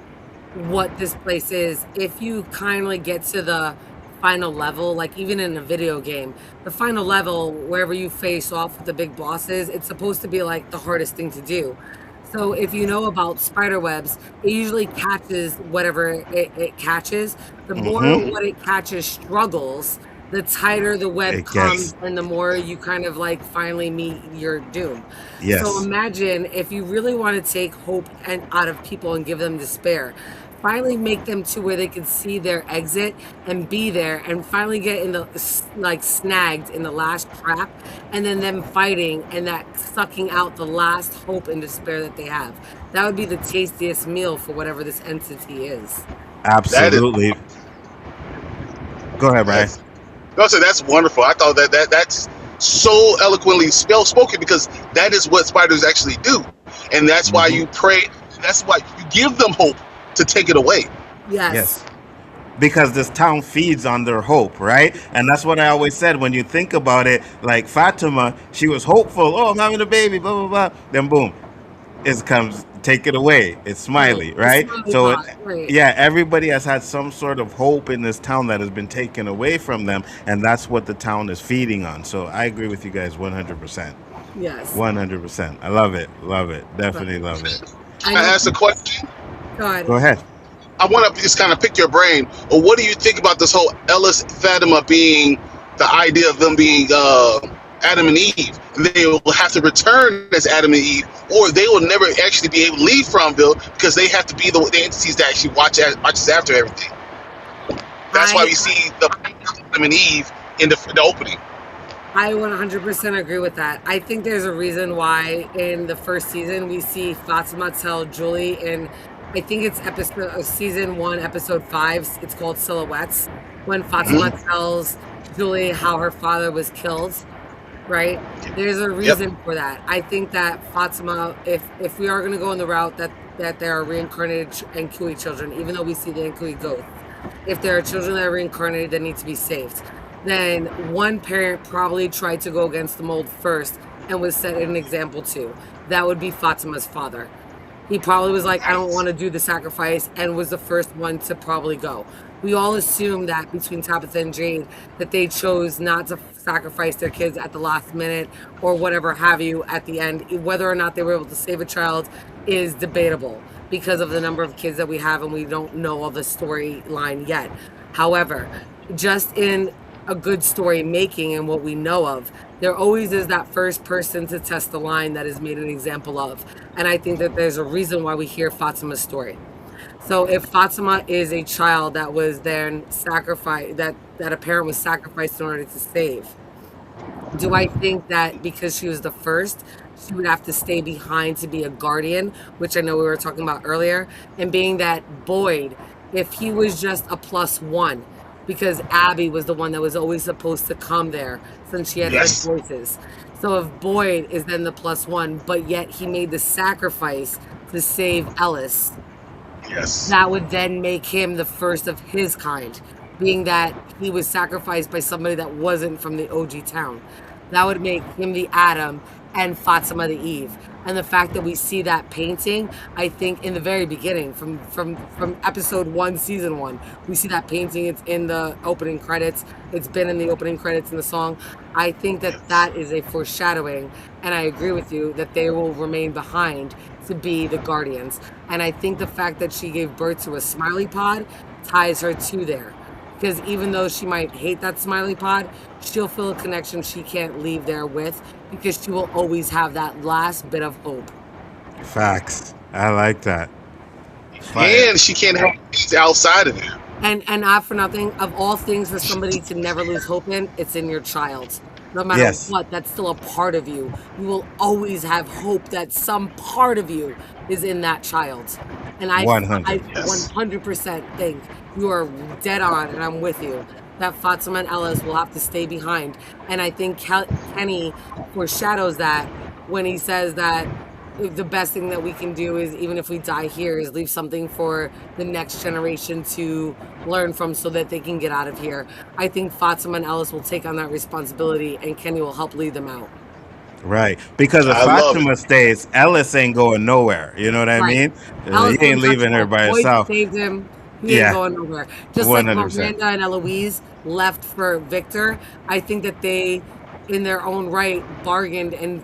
what this place is, if you kindly get to the final level, like even in a video game, the final level, wherever you face off with the big bosses, it's supposed to be like the hardest thing to do. So if you know about spider webs, it usually catches whatever it catches. The more Mm-hmm. what it catches struggles, the tighter the web It comes gets, and the more you kind of like finally meet your doom. So yes, imagine if you really want to take hope and out of people and give them despair, finally make them to where they can see their exit and be there and finally get in the like snagged in the last trap, and then them fighting and that sucking out the last hope and despair that they have. That would be the tastiest meal for whatever this entity is. That is absolutely. Go ahead, Brian. that's no, so that's wonderful. I thought that's so eloquently spoken because that is what spiders actually do, and that's why Hmm. you pray. That's why you give them hope to take it away. Yes. Yes. Because this town feeds on their hope, right? And that's what I always said. When you think about it, like Fatima, she was hopeful. Oh, I'm having a baby, blah, blah, blah. Then boom, it comes, take it away. It's Right. Smiley, The right? smelly So, pot. Right. yeah, everybody has had some sort of hope in this town that has been taken away from them. And that's what the town is feeding on. So I agree with you guys 100%. Yes. 100%. I love it. Love it. Right. Definitely love it. I I know. asked a question. God. Go ahead. I want to just kind of pick your brain. Well, what do you think about this whole Ellis Fatima being the idea of them being Adam and Eve? They will have to return as Adam and Eve, or they will never actually be able to leave Fromville because they have to be the entities that actually watches after everything. That's why I we see the Adam and Eve in the opening. I 100% agree with that. I think there's a reason why in the first season we see Fatima tell Julie in, I think it's season 1, episode 5. It's called Silhouettes. When Fatima tells Julie how her father was killed, right? There's a Yep. reason for that. I think that Fatima, if we are going to go in the route that there are reincarnated Nkui children, even though we see the Nkui ghosts, if there are children that are reincarnated that need to be saved, then one parent probably tried to go against the mold first and was set an example to. That would be Fatima's father. He probably was like, I don't want to do the sacrifice, and was the first one to probably go. We all assume that between Tabitha and Jade, that they chose not to sacrifice their kids at the last minute or whatever have you at the end. Whether or not they were able to save a child is debatable because of the number of kids that we have, and we don't know all the storyline yet. However, just in a good story making and what we know of, there always is that first person to test the line that is made an example of. And I think that there's a reason why we hear Fatima's story. So if Fatima is a child that was then sacrificed, that a parent was sacrificed in order to save, Do I think that because she was the first, she would have to stay behind to be a guardian, which I know we were talking about earlier, and being that Boyd, if he was just a +1, because Abby was the one that was always supposed to come there since she had heard Yes. voices. So if Boyd is then the +1, but yet he made the sacrifice to save Ellis, Yes. that would then make him the first of his kind, being that he was sacrificed by somebody that wasn't from the OG town. That would make him the Adam and Fatima the Eve. And the fact that we see that painting, I think in the very beginning, from episode 1, season 1, we see that painting. It's in the opening credits. It's been in the opening credits in the song. I think that that is a foreshadowing, and I agree with you that they will remain behind to be the guardians. And I think the fact that she gave birth to a smiley pod ties her to there. Because even though she might hate that smiley pod, she'll feel a connection she can't leave there with, because she will always have that last bit of hope. Facts. I like that. And she can't have kids outside of there. And not for nothing, of all things for somebody to never lose hope in, it's in your child. No matter Yes. what, that's still a part of you. You will always have hope that some part of you is in that child. And I 100. 100% think you are dead on, and I'm with you, that Fatima and Ellis will have to stay behind. And I think Kenny foreshadows that when he says that the best thing that we can do is, even if we die here, is leave something for the next generation to learn from so that they can get out of here. I think Fatima and Ellis will take on that responsibility, and Kenny will help lead them out. Right. Because if I love Fatima stays, Ellis ain't going nowhere. You know what I Right. mean? Ellis He ain't untouchable. leaving her by Boyd herself. saved him. He Yeah. ain't going nowhere. Just like 100%. Miranda and Eloise left for Victor, I think that they, in their own right, bargained and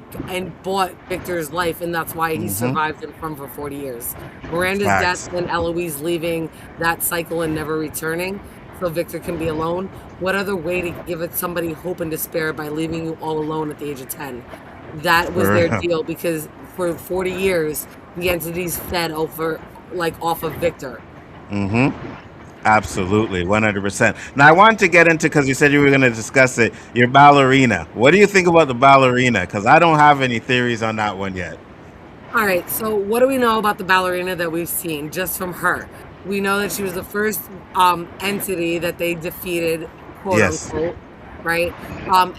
bought Victor's life, and that's why he survived him for 40 years. Miranda's Facts. death and Eloise leaving that cycle and never returning, so Victor can be alone. What other way to give it somebody hope and despair by leaving you all alone at the age of 10? That was their Right. deal, because for 40 years, the entities fed off of Victor. Absolutely. 100%. Now, I wanted to get into, because you said you were going to discuss it, your ballerina. What do you think about the ballerina? Because I don't have any theories on that one yet. All right, so what do we know about the ballerina that we've seen just from her? We know that she was the first entity that they defeated, quote Yes. unquote, right?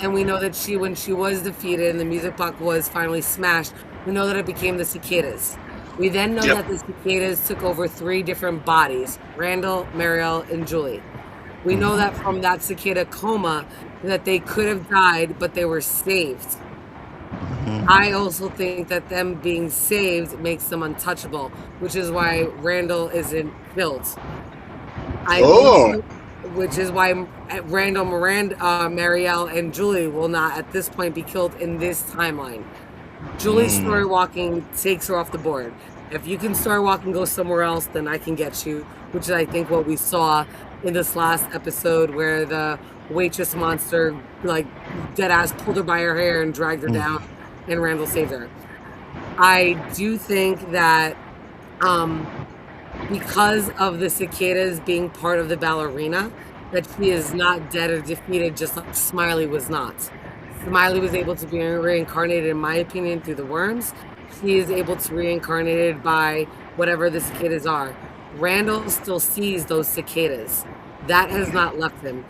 And we know that when she was defeated and the music box was finally smashed, we know that it became the cicadas. We then know Yep. that the cicadas took over 3 different bodies: Randall, Marielle, and Julie. We know that from that cicada coma that they could have died, but they were saved. I also think that them being saved makes them untouchable, which is why Randall isn't killed. Oh. Which is why Randall, Miranda, Marielle, and Julie will not at this point be killed in this timeline. Julie's story walking takes her off the board. If you can story walk and go somewhere else, then I can get you, which is I think what we saw in this last episode, where the waitress monster, like, dead ass pulled her by her hair and dragged her down, and Randall saved her. I do think that because of the cicadas being part of the ballerina, that she is not dead or defeated, just like Smiley was not. Smiley was able to be reincarnated, in my opinion, through the worms. She is able to be reincarnated by whatever the cicadas are. Randall still sees those cicadas. That has not left him.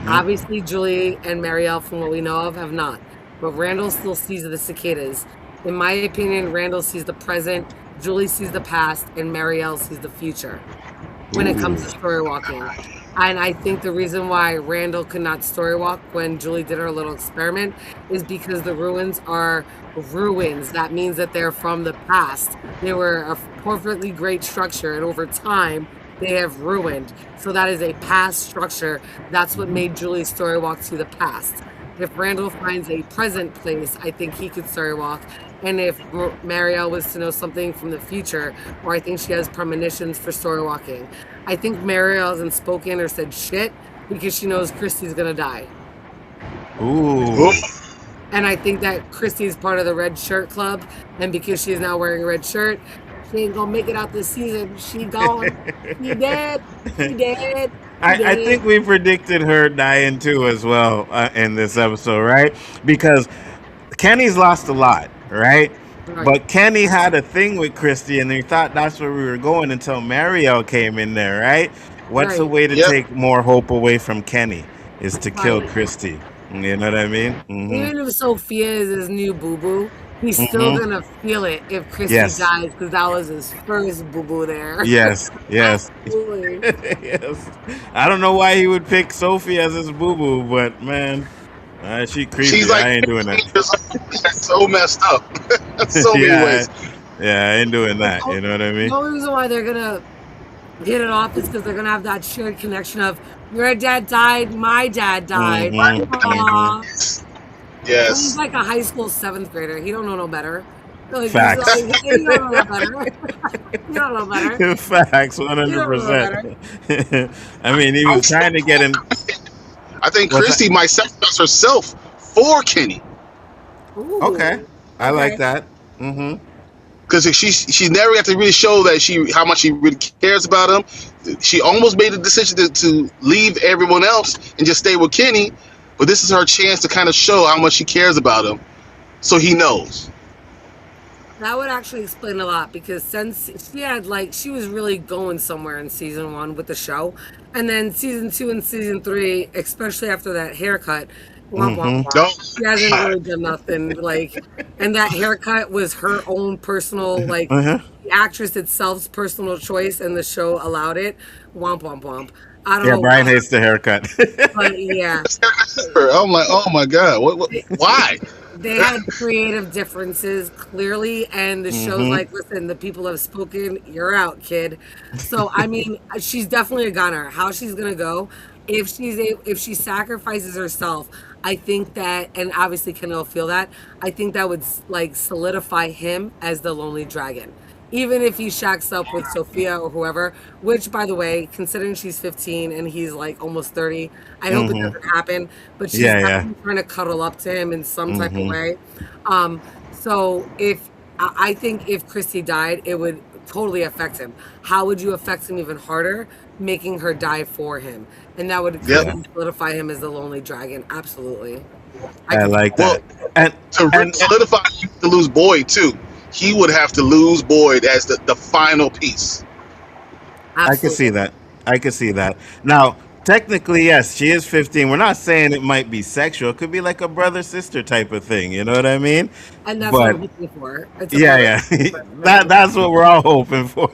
Obviously, Julie and Marielle, from what we know of, have not. But Randall still sees the cicadas. In my opinion, Randall sees the present, Julie sees the past, and Marielle sees the future when it comes to story walking. And I think the reason why Randall could not story walk when Julie did her little experiment is because the ruins are ruins. That means that they're from the past. They were a perfectly great structure, and over time, they have ruined. So that is a past structure. That's what made Julie story walk to the past. If Randall finds a present place, I think he could story walk. And if Marielle was to know something from the future, or I think she has premonitions for story walking, I think Marielle hasn't spoken or said shit because she knows Christy's gonna die. Ooh. And I think that Christy is part of the Red Shirt Club, and because she is now wearing a red shirt, she ain't gonna make it out this season. She gone. She dead. She dead. I think we predicted her dying too as well in this episode, right? Because Kenny's lost a lot, right? Right. But Kenny had a thing with Christy, and he thought that's where we were going until Mariel came in there, right? What's a Right. way to Yep. take more hope away from Kenny is to kill Right. Christy. You know what I mean? Even if Sophia is his new boo boo, he's still Mm-hmm. gonna feel it if Christy Yes. dies because that was his first boo boo there. Yes, yes, Absolutely. yes. I don't know why he would pick Sophie as his boo boo, but man, she creepy. She's like I ain't doing that. That's so messed up. So many yeah, ways. yeah, I ain't doing that. You know what I The mean? only reason why they're gonna hit it off is because they're gonna have that shared connection of your dad died, my dad died. Mhm, Aw. Yes. He's like a high school 7th grader. He don't know no better. Like, Facts. He's like, he don't know no better. He don't know better. Facts, You don't know 100%. I mean, he was trying to get him. I think What's Christy might sacrifice herself for Kenny Ooh. Okay, I like Okay. that. Mm-hmm. because she never got to really show that how much she really cares about him. She almost made the decision to leave everyone else and just stay with Kenny, but this is her chance to kind of show how much she cares about him, so he knows. That would actually explain a lot because since she was really going somewhere in season 1 with the show, and then season 2 and season 3, especially after that haircut, womp, womp, womp, No. she hasn't really done nothing. And that haircut was her own personal, the actress itself's personal choice, and the show allowed it. Womp, womp, womp. I don't Yeah, know Brian why, hates the haircut. but yeah. I'm like, oh my god, what why? They had creative differences clearly, and the show's like, listen, the people have spoken, you're out, kid. So I mean, she's definitely a gunner. How she's gonna go, if she sacrifices herself, I think that, and obviously Ken will feel that, I think that would solidify him as the lonely dragon. Even if he shacks up with Sophia or whoever, which, by the way, considering she's 15 and he's like almost 30, I hope it doesn't happen. But she's Yeah, yeah. definitely trying to cuddle up to him in some type of way. So I think if Christy died, it would totally affect him. How would you affect him even harder? Making her die for him, and that would Yep. solidify him as the lonely dragon. Absolutely. I like that. And To really solidify, you have to lose Boyd too. He would have to lose Boyd as the final piece. I can see that. I can see that. Now, technically, yes, she is 15. We're not saying it might be sexual. It could be like a brother sister type of thing. You know what I mean? And that's But what I'm hoping for. It's a yeah, brother- that's what we're all hoping for.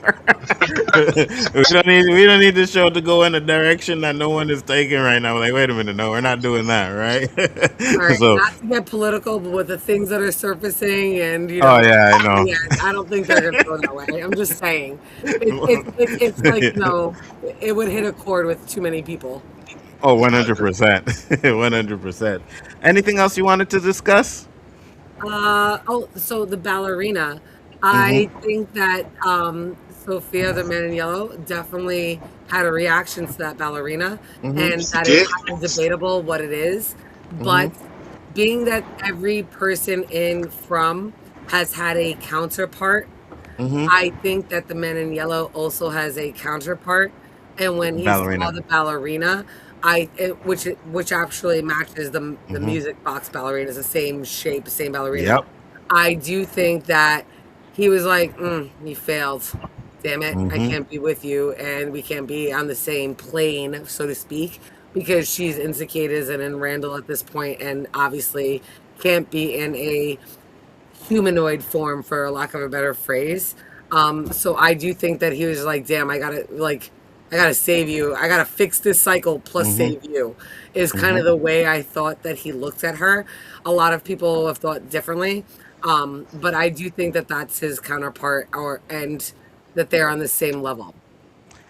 we don't need the show to go in a direction that no one is taking right now. We're like, wait a minute, no, we're not doing that, right? All right, So, not to get political, but with the things that are surfacing, and oh yeah, I know. yeah, I don't think they're gonna go that way. I'm just saying, it's like it would hit a chord with too many people. Oh, 100%, 100%. Anything else you wanted to discuss? So the ballerina, I think that Sophia, the man in yellow, definitely had a reaction to that ballerina, and that is kind of debatable what it is. But being that every person in From has had a counterpart, I think that the man in yellow also has a counterpart. And when he saw the ballerina, which actually matches the music box ballerina, is the same shape, same ballerina. Yep. I do think that he was like, "You failed. Damn it, I can't be with you, and we can't be on the same plane, so to speak, because she's in Cicadas and in Randall at this point, and obviously can't be in a humanoid form, for lack of a better phrase. So I do think that he was like, damn, I gotta save you. I gotta fix this cycle plus save you, is kind of the way I thought that he looked at her. A lot of people have thought differently. But I do think that that's his counterpart, and that they're on the same level.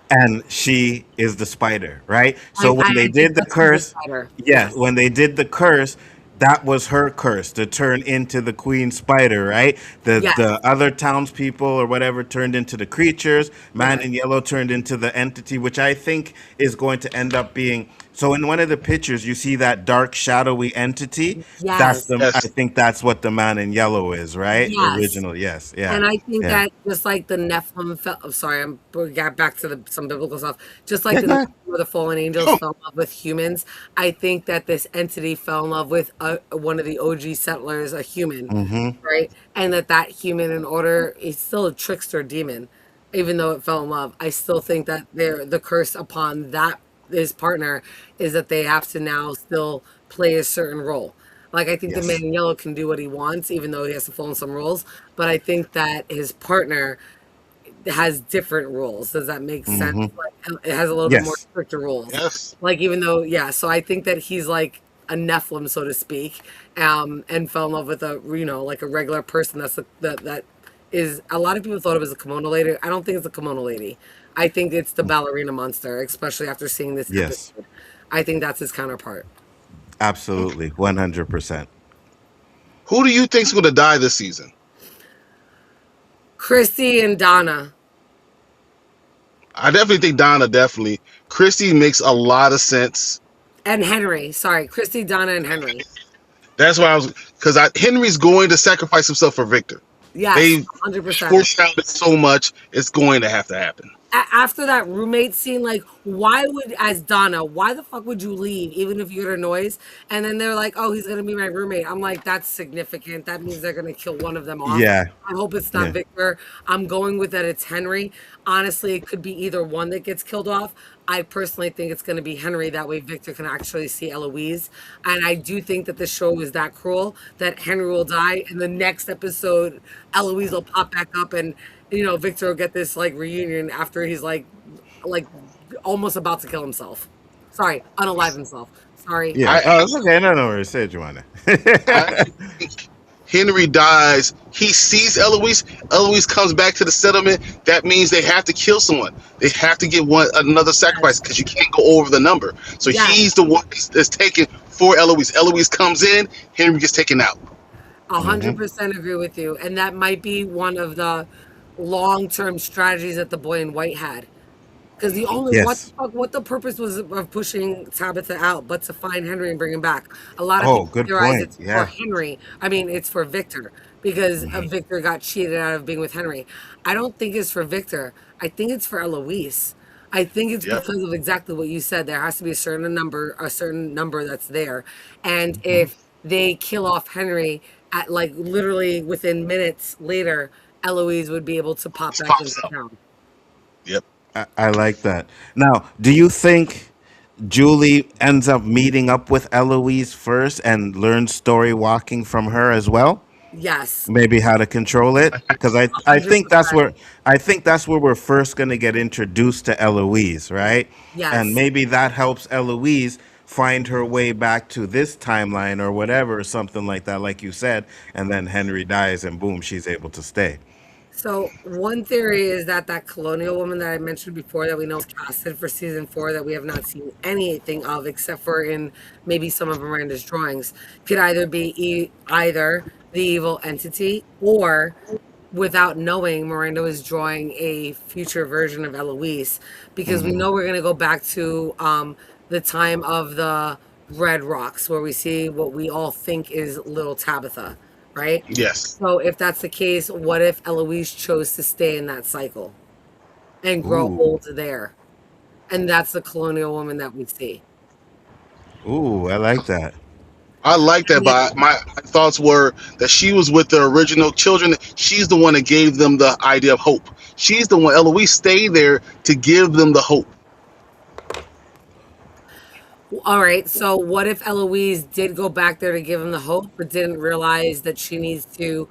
And she is the spider, right? So when they I did think the that's curse, spider. yeah, when they did the curse, that was her curse to turn into the queen spider, right? The other townspeople or whatever turned into the creatures. Man in yellow turned into the entity, which I think is going to end up being So in one of the pictures, you see that dark, shadowy entity. That's Yes. the. I Yes. think that's what the man in yellow is, right? Yes. Original. Yes. Yeah. And I think Yeah. that just like the Nephilim fell, oh, sorry, we got back to some biblical stuff. Just like Yeah. the Go ahead. Nephilim or the fallen angels Oh, fell in love with humans, I think that this entity fell in love with one of the OG settlers, a human, Mm-hmm. right? And that human, in order, is still a trickster demon, even though it fell in love. I still think that the curse upon that his partner is that they have to now still play a certain role. Like I think the man Yes. in yellow can do what he wants, even though he has to follow some rules. But I think that his partner has different rules. Does that make sense? Mm-hmm. Like it has a little bit more Yes. stricter rules. yes. Like even though, yeah. So I think that he's like a Nephilim, so to speak, and fell in love with a like a regular person. That is a lot of people thought it was a kimono lady. I don't think it's a kimono lady. I think it's the ballerina monster, especially after seeing this Yes. episode. I think that's his counterpart. Absolutely. 100%. Who do you think's going to die this season? Christy and Donna. I definitely think Donna. Definitely, Christy makes a lot of sense. And Henry. Sorry, Christy, Donna, and Henry. That's why I was because Henry's going to sacrifice himself for Victor. Yes, They 100%. foreshadowed it so much; it's going to have to happen. After that roommate scene, like, why would, as Donna, why the fuck would you leave, even if you heard a noise? And then they're like, oh, he's gonna be my roommate. I'm like, that's significant. That means they're gonna kill one of them off. Yeah. I hope it's not Yeah. Victor. I'm going with that it's Henry. Honestly, it could be either one that gets killed off. I personally think it's going to be Henry. That way, Victor can actually see Eloise. And I do think that the show is that cruel that Henry will die. In the next episode, Eloise will pop back up, and Victor will get this like reunion after he's like almost about to kill himself. Sorry, unalive himself. Sorry. Yeah. I Oh, it's okay. No, no worries. Say what you want I to. think Henry dies. He sees Eloise. Eloise comes back to the settlement. That means they have to kill someone. They have to get another sacrifice because you can't go over the number. So Yes. he's the one that's taken for Eloise. Eloise comes in. Henry gets taken out. 100% agree with you. And that might be one of the long-term strategies that the boy in white had. Because the only Yes. what the purpose was of pushing Tabitha out, but to find Henry and bring him back. A lot of Oh, people good theorize point. it's for Yeah. Henry. I mean, it's for Victor because Victor got cheated out of being with Henry. I don't think it's for Victor. I think it's for Eloise. I think it's Yep. because of exactly what you said. There has to be a certain number that's there, and if they kill off Henry at like literally within minutes later, Eloise would be able to pop back into Pops out. town. Yep. I like that. Now, do you think Julie ends up meeting up with Eloise first and learns story walking from her as well? Yes, Maybe how to control it? Because I think that's 100%. where we're first going to get introduced to Eloise, right? And Yes. maybe that helps Eloise find her way back to this timeline or whatever, or something like that, like you said. And then Henry dies, and boom, she's able to stay. So one theory is that colonial woman that I mentioned before that we know is casted for season 4 that we have not seen anything of except for in maybe some of Miranda's drawings could either be either the evil entity or without knowing Miranda was drawing a future version of Eloise because we know we're going to go back to the time of the Red Rocks where we see what we all think is little Tabitha, right? Yes. So if that's the case, what if Eloise chose to stay in that cycle and grow Ooh. old there? And that's the colonial woman that we see. Ooh, I like that. I like that, but my thoughts were that she was with the original children. She's the one that gave them the idea of hope. She's the one. Eloise stayed there to give them the hope. All right, so what if Eloise did go back there to give him the hope, but didn't realize that she needs to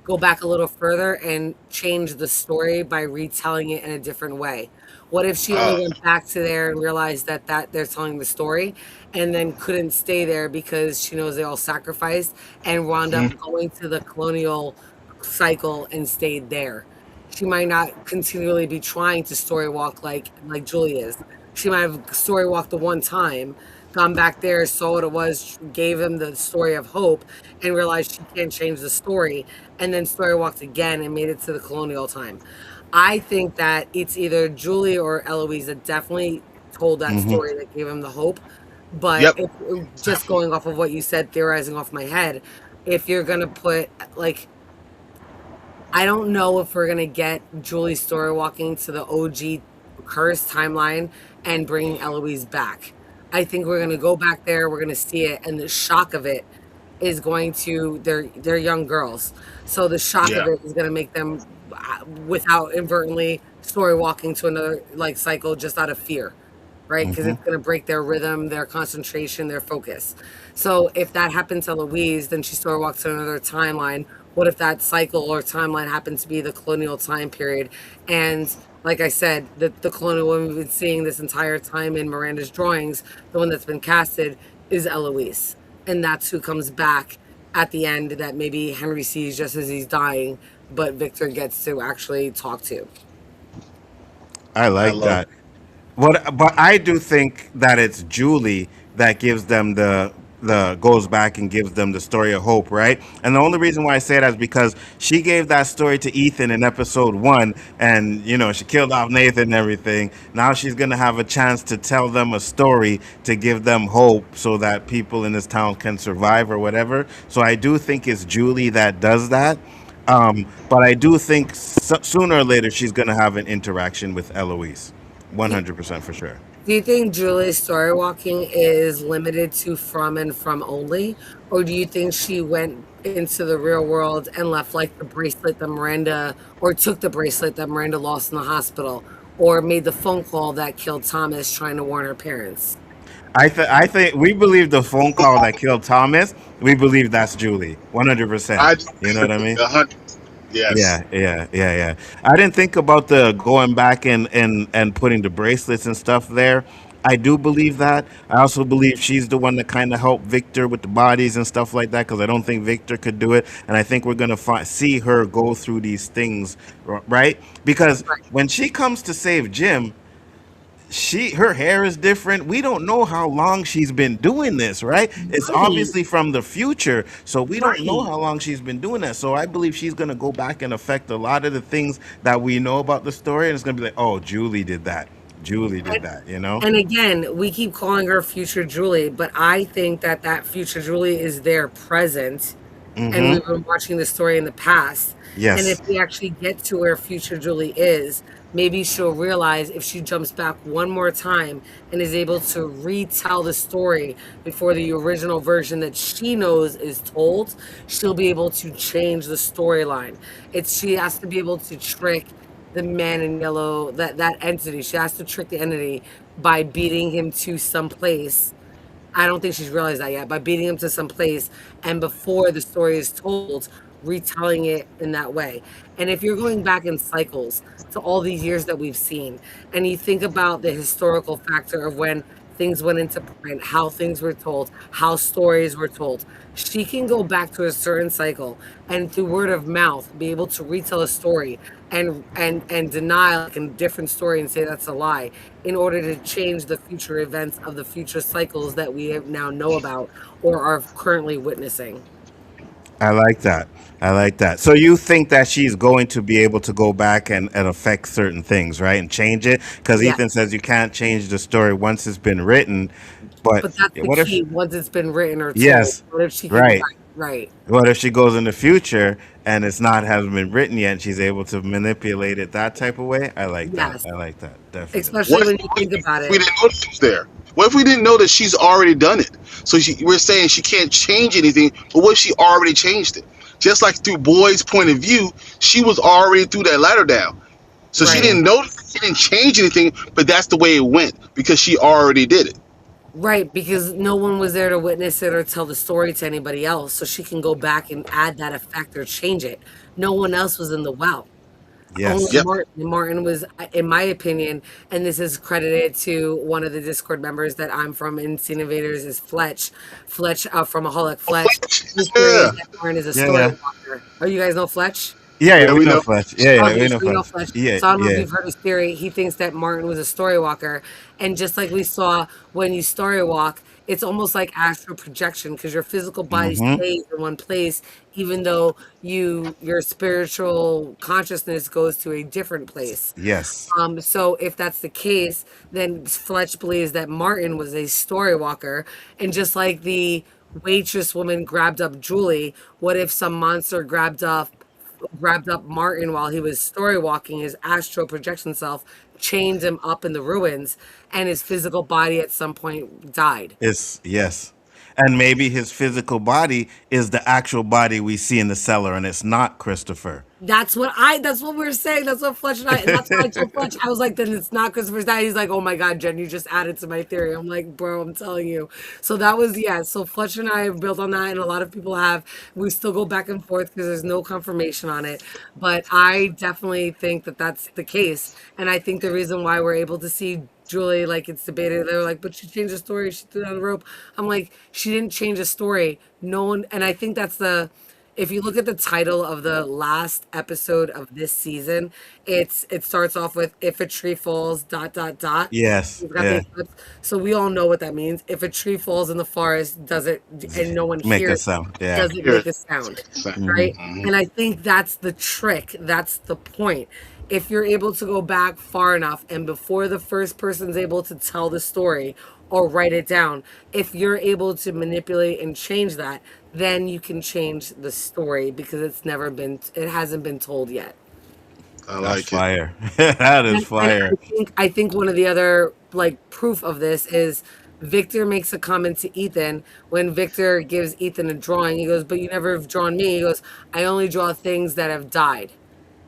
go back a little further and change the story by retelling it in a different way? What if she Uh, only went back to there and realized that they're telling the story and then couldn't stay there because she knows they all sacrificed and wound up going to the colonial cycle and stayed there? She might not continually be trying to story walk like Julie is. She might have story walked the one time, gone back there, saw what it was, gave him the story of hope, and realized she can't change the story, and then story walked again and made it to the colonial time. I think that it's either Julie or Eloise that definitely told that story that gave him the hope. But Yep. if just going off of what you said, theorizing off my head, if you're gonna put like I don't know if we're gonna get Julie story walking to the OG curse timeline and bringing Eloise back. I think we're gonna go back there. We're gonna see it, and the shock of it is going to they're young girls, so the shock of Yeah. it is gonna make them without inadvertently story walking to another like cycle just out of fear, right? Because Hmm. it's going to break their rhythm, their concentration, their focus. So if that happened to Louise, then she sort of walks to another timeline. What if that cycle or timeline happens to be the colonial time period? And like I said, the colonial woman we've been seeing this entire time in Miranda's drawings, the one that's been casted, is Eloise. And that's who comes back at the end that maybe Henry sees just as he's dying, but Victor gets to actually talk to. I I like love. that. But I do think that it's Julie that gives them the goes back and gives them the story of hope, right? And the only reason why I say that is because she gave that story to Ethan in episode 1, and she killed off Nathan and everything. Now she's gonna have a chance to tell them a story to give them hope, so that people in this town can survive or whatever. So I do think it's Julie that does that. But I do think sooner or later she's gonna have an interaction with Eloise. 100% for sure. Do you think Julie's story walking is limited to from and from only? Or do you think she went into the real world and left like the bracelet that Miranda, or took the bracelet that Miranda lost in the hospital, or made the phone call that killed Thomas trying to warn her parents? I think we believe the phone call that killed Thomas. We believe that's Julie. 100%. I You know what I mean? 100. Yes. Yeah. I didn't think about the going back and putting the bracelets and stuff there. I do believe that. I also believe she's the one that kind of helped Victor with the bodies and stuff like that, because I don't think Victor could do it. And I think we're gonna see her go through these things, right? Because when she comes to save Jim, her hair is different. We don't know how long she's been doing this, right? It's Right, obviously from the future, so we don't know right. how long she's been doing that. So I believe she's going to go back and affect a lot of the things that we know about the story, and it's going to be like, oh, Julie did that, Julie did that. And again, we keep calling her future Julie, but I think that that future Julie is there present, and Mm-hmm. we've been watching the story in the past. And if Yes. we actually get to where future Julie is, maybe she'll realize if she jumps back one more time and is able to retell the story before the original version that she knows is told, she'll be able to change the storyline. She has to be able to trick the man in yellow, that entity. She has to trick the entity by beating him to some place. I don't think she's realized that yet, by beating him to some place and before the story is told, retelling it in that way. And if you're going back in cycles to all these years that we've seen, and you think about the historical factor of when things went into print, how things were told, how stories were told, she can go back to a certain cycle and through word of mouth be able to retell a story and deny like a different story and say that's a lie in order to change the future events of the future cycles that we have now know about or are currently witnessing. I like that. I like that. So you think that she's going to be able to go back and affect certain things, right? And change it? Because Yes, Ethan says you can't change the story once it's been written. But but that's the what if, key. Once it's been written or told, yes, what if she can right. right? What if she goes in the future and it's not hasn't been written yet, and she's able to manipulate it that type of way? I like that. Yes, I like that. Definitely. especially when you think about We it. didn't know she was there? What if we didn't know that she's already done it? So we're saying she can't change anything, but what if she already changed it? Just like through Boyd's point of view, she was already through that ladder down. So she Right. Hmm. didn't know, she didn't change anything, but that's the way it went because she already did it. Right, because no one was there to witness it or tell the story to anybody else, so she can go back and add that effect or change it. No one else was in the well. Only Yes. Yep. Martin. Martin was, in my opinion, and this is credited to one of the Discord members that I'm from in Scene Invaders, is Fletch. Fletch from Aholic Fletch. His theory is Yeah. that Martin is a Yeah. story Yeah. walker. Oh, you guys know Fletch? Yeah. Yeah. Yeah, We we know know. Fletch. Yeah. Okay, We so know you know Fletch. Fletch. Yeah. So I don't know if Yeah. you've heard his theory. He thinks that Martin was a story walker. And just like we saw when you story walk, it's almost like astral projection because your physical body Mm-hmm. stays in one place, even though your spiritual consciousness goes to a different place. Yes. So if that's the case, then Fletch believes that Martin was a story walker, and just like the waitress woman grabbed up Julie, what if some monster grabbed up Martin while he was story walking his astral projection self, chained him up in the ruins, and his physical body at some point died. It's yes. And maybe his physical body is the actual body we see in the cellar, and it's not Christopher. That's what we're saying. That's what Fletch and I, and that's why I told Fletch, I was like, then it's not Christopher's dad. He's like, oh my God, Jen, you just added to my theory. I'm like, bro, I'm telling you. So that was, yeah. So Fletch and I have built on that, and a lot of people have. We still go back and forth because there's no confirmation on it. But I definitely think that that's the case. And I think the reason why we're able to see Julie, like it's debated, they're like, but she changed the story. She threw down the rope. I'm like, she didn't change the story. No one, and I think that's if you look at the title of the last episode of this season, it starts off with "If a tree falls, dot dot dot." Yes. We've got Yeah. these clips. So we all know what that means. If a tree falls in the forest, does it, and no one Make a hears, sound. Yeah. does it make a sound? Right? Mhm. And I think that's the trick. That's the point. If you're able to go back far enough and before the first person's able to tell the story or write it down, if you're able to manipulate and change that, then you can change the story because it hasn't been told yet. I That's like it. fire. That is And fire. I think one of the other like proof of this is Victor makes a comment to Ethan when Victor gives Ethan a drawing. He goes, "But you never have drawn me." He goes, "I only draw things that have died,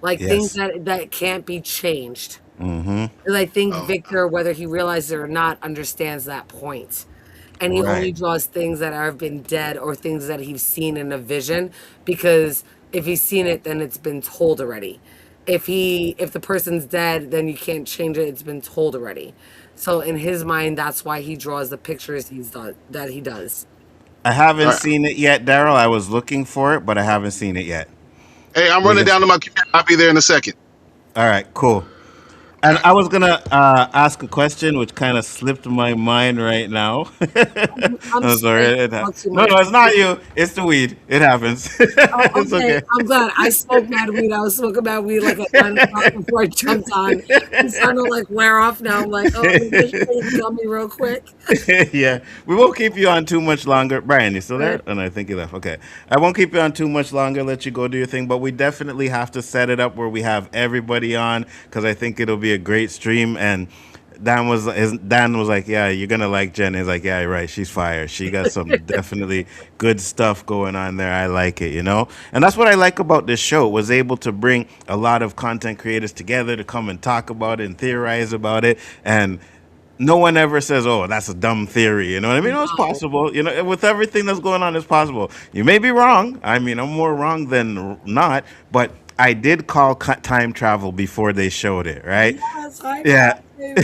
like things Yes. that can't be changed." Mm-hmm. Because I think Oh, Victor, whether he realizes it or not, understands that point. And he only Right. draws things that have been dead or things that he's seen in a vision because if he's seen it, then it's been told already. If the person's dead, then you can't change it. It's been told already. So in his mind, that's why he draws the pictures that he does. I all haven't right. seen it yet, Daryl. I was looking for it, but I haven't seen it yet. Hey, I'm We running just down to my computer. I'll be there in a second. all right, cool. And I was gonna ask a question, which kind of slipped my mind right now. I'm I'm sorry. sorry I talk too No, much. no, it's not you. It's the weed. It happens. Oh, It's okay. okay. I'm glad. I smoked mad weed. I was smoking mad weed like at 9 o'clock before I jumped on. It's starting to like wear off now. I'm like, oh, let me just take a gummy real quick. Yeah, we won't keep you on too much longer. Brian, you still Right. there? And I think he left. Okay, I won't keep you on too much longer. Let you go do your thing, but we definitely have to set it up where we have everybody on because I think it'll be a great stream. And Dan was like, "Yeah, you're gonna like Jen." He's like, "Yeah, you're right. She's fire. She got some definitely good stuff going on there. I like it, you know." And that's what I like about this show. It was able to bring a lot of content creators together to come and talk about it and theorize about it and no one ever says, "Oh, that's a dumb theory." You know what I mean? No, it's No. possible. You know, with everything that's going on, it's possible. You may be wrong. I mean, I'm more wrong than not, but I did call time travel before they showed it, right? Yes, I Yeah, know.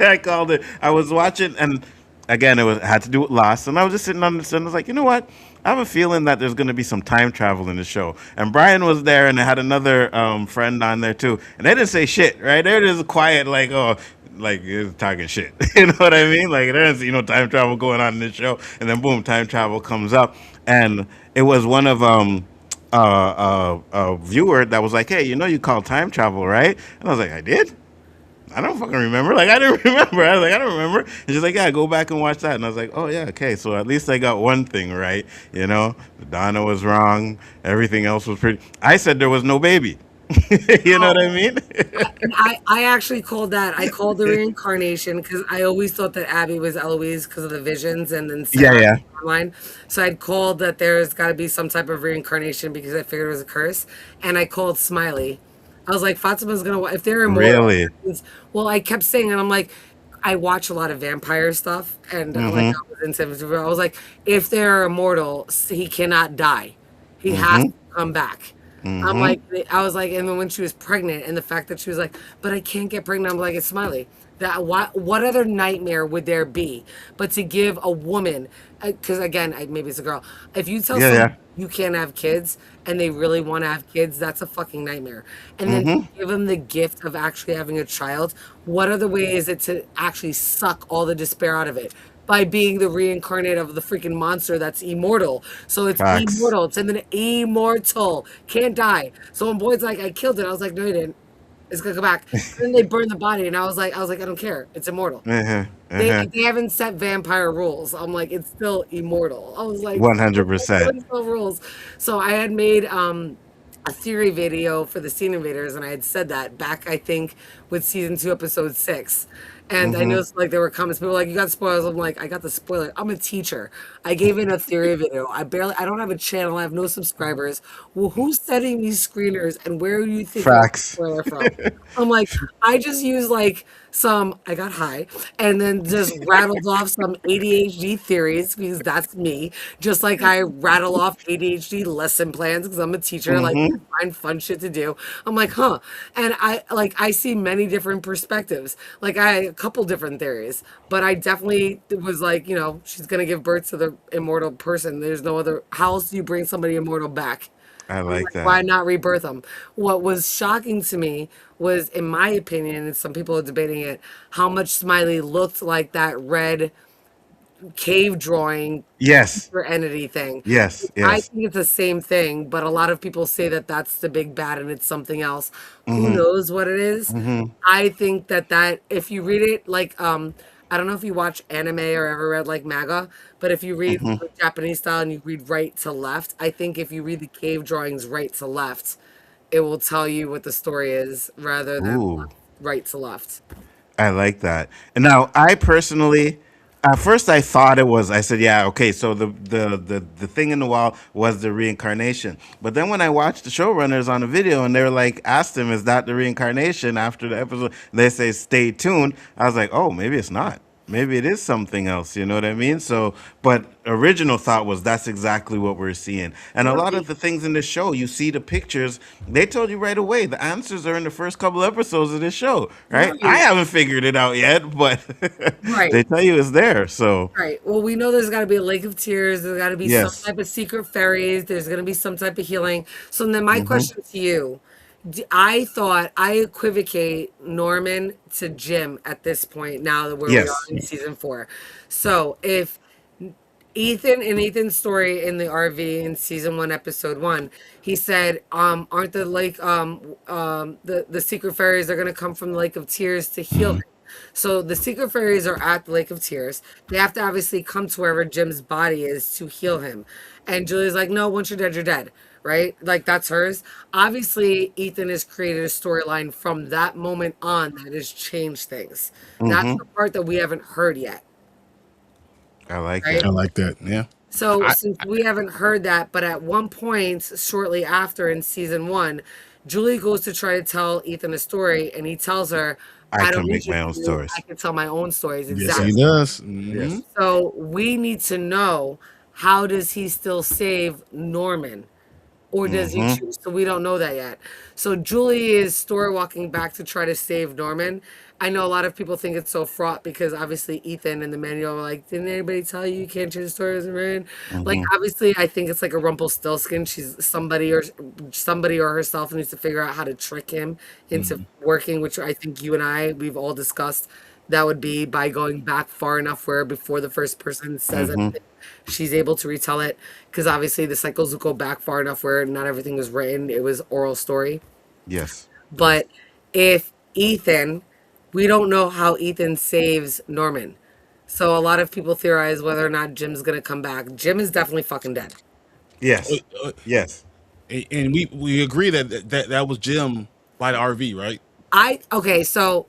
I called it. I was watching, and again, had to do with Lost, and I was just sitting on the set. I was like, you know what? I have a feeling that there's going to be some time travel in the show. And Brian was there, and I had another friend on there too, and they didn't say shit, right? They're just quiet, like, oh, like it's talking shit. You know what I mean? Like there's time travel going on in this show, and then boom, time travel comes up, and it was one of a viewer that was like, hey, you called time travel, right? And I was like, I did. I don't fucking remember. Like, I didn't remember. I was like, I don't remember. And she's like, yeah, go back and watch that. And I was like, oh, yeah, okay. So at least I got one thing right. Donna was wrong. Everything else was pretty. I said there was no baby. You know what I mean? And I actually called that. I called the reincarnation because I always thought that Abby was Eloise because of the visions and then Yeah, Sarah yeah. online. So I'd called that there's got to be some type of reincarnation because I figured it was a curse. And I called Smiley. I was like, Fatima's gonna. If they're immortal, Really? well, I kept saying, and I'm like, I watch a lot of vampire stuff, and like I was into. I was like, if they're immortal, he cannot die. He has to come back. I'm like, I was like, and then when she was pregnant, and the fact that she was like, but I can't get pregnant, I'm like, it's Smiley. That what other nightmare would there be but to give a woman? Because again, maybe it's a girl. If you tell Yeah, someone yeah. you can't have kids and they really want to have kids, that's a fucking nightmare. And then to give them the gift of actually having a child. What other way is it to actually suck all the despair out of it? by being the reincarnate of the freaking monster that's immortal. So it's Facts. immortal. It's an immortal. Can't die. So when Boyd's like, I killed it, I was like, no, you didn't. It's gonna come back. And then they burned the body, and I was like, I don't care. It's immortal. Uh-huh. They Uh-huh. they haven't set vampire rules. I'm like, it's still immortal. I was like, 100%. what no rules? So I had made a theory video for the Scene Invaders, and I had said that back, I think, with season 2, episode 6. And I noticed like there were comments, people were like, you got spoilers. I'm like, I got the spoiler. I'm a teacher. I gave in a theory video. I don't have a channel. I have no subscribers. Well, who's setting these screeners, and where do you think I got the Facts. spoiler from? I'm like, I just use like I got high and then just rattled off some ADHD theories because that's me. Just like I rattle off ADHD lesson plans because I'm a teacher, like find fun shit to do. I'm like, huh. And I see many different perspectives. Like I had a couple different theories, but I definitely was like, she's gonna give birth to the immortal person. There's no other, how else do you bring somebody immortal back? I I'm like like, why that. not rebirth them? What was shocking to me was, in my opinion, and some people are debating it, how much Smiley looked like that red cave drawing Yes. or entity thing. Yes. I Yes. think it's the same thing, but a lot of people say that that's the big bad and it's something else. Who Mm-hmm. knows what it is? Mm-hmm. I think that if you read it like I don't know if you watch anime or ever read like manga, but if you read Mm-hmm. the Japanese style and you read right to left, I think if you read the cave drawings right to left, it will tell you what the story is rather than Ooh. right to left. I like that. And now, I personally, at first, I thought it was. I said, "Yeah, okay." So the thing in the wall was the reincarnation. But then when I watched the showrunners on the video, and they were like, asked him, "Is that the reincarnation?" After the episode, they say, "Stay tuned." I was like, "Oh, maybe it's not. Maybe it is something else." You know what I mean? So, but original thought was that's exactly what we're seeing. And a lot of Right. the things in the show, you see the pictures, they told you right away. The answers are in the first couple episodes of this show, right? I Right. haven't figured it out yet, but they Right. tell you it's there. So, Right. Well, we know there's got to be a lake of tears. There's got to be some yes. type of secret fairies. There's going to be some type of healing. So then, my Hmm. question to you: I thought I equivocate Norman to Jim at this point. Now that where we are Yes. in season 4, so if Ethan and Ethan's story in the RV in season 1, episode 1, he said, aren't the lake the secret fairies are gonna come from the Lake of Tears to heal him. So the secret fairies are at the Lake of Tears. They have to obviously come to wherever Jim's body is to heal him. And Julia's like, no, once you're dead, you're dead. Right? Like that's hers. Obviously, Ethan has created a storyline from that moment on that has changed things. That's Hmm. the part that we haven't heard yet. I like Right? it. I like that. Yeah. So I, since we haven't heard that, but at one point shortly after in season 1, Julie goes to try to tell Ethan a story, and he tells her, I "I don't can need make you my own to. I stories. can tell my own stories." yes, he Yes. Exactly. does. Yes. So we need to know, how does he still save Norman? Or does he Hmm. choose? So we don't know that yet. So Julie is story walking back to try to save Norman. I know a lot of people think it's so fraught because obviously Ethan and the manual were like, didn't anybody tell you can't change the story as a man? Like Hmm. obviously I think it's like a Rumpelstiltskin. She's somebody or herself needs to figure out how to trick him into working, which I think we've all discussed. That would be by going back far enough where before the first person says Hmm. anything, she's able to retell it. Because obviously the cycles will go back far enough where not everything was written, it was oral story. Yes. Yes. But if Ethan, we don't know how Ethan saves Norman. So a lot of people theorize whether or not Jim's gonna come back. Jim is definitely fucking dead. Uh, Yes. uh, Yes. and we agree that was Jim by the RV, right? Okay, so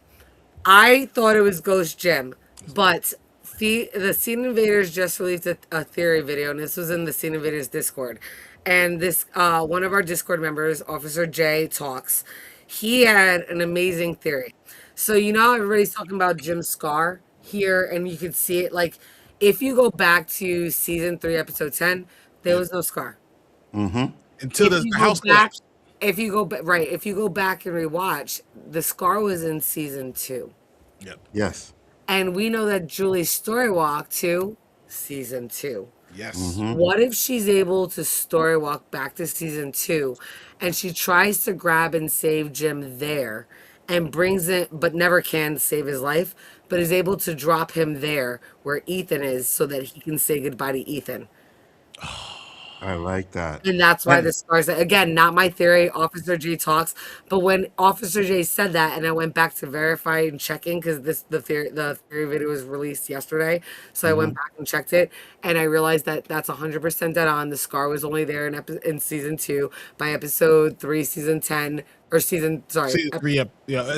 I thought it was Ghost Jim, but the Scene Invaders just released a theory video, and this was in the Scene Invaders Discord. And this one of our Discord members, Officer J, talks. He had an amazing theory. So how everybody's talking about Jim's scar here, and you could see it. Like if you go back to season 3, episode 10, there Yeah. was no scar. Hmm. Until If the you go house back, collapsed. if you go back and rewatch, the scar was in season 2. Yep. Yes. And we know that Julie's story walk to season 2. Yes. Hmm. What if she's able to story walk back to season 2 and she tries to grab and save Jim there? and brings it, but never can save his life, but is able to drop him there where Ethan is so that he can say goodbye to Ethan. I like that. And that's why And the scars, again, not my theory. Officer J talks, but when Officer J said that, and I went back to verify and checking because the theory video was released yesterday, so I went back and checked it, and I realized that that's 100% dead on. The scar was only there in season 2. By episode 3, season 10, or season sorry, Season 3,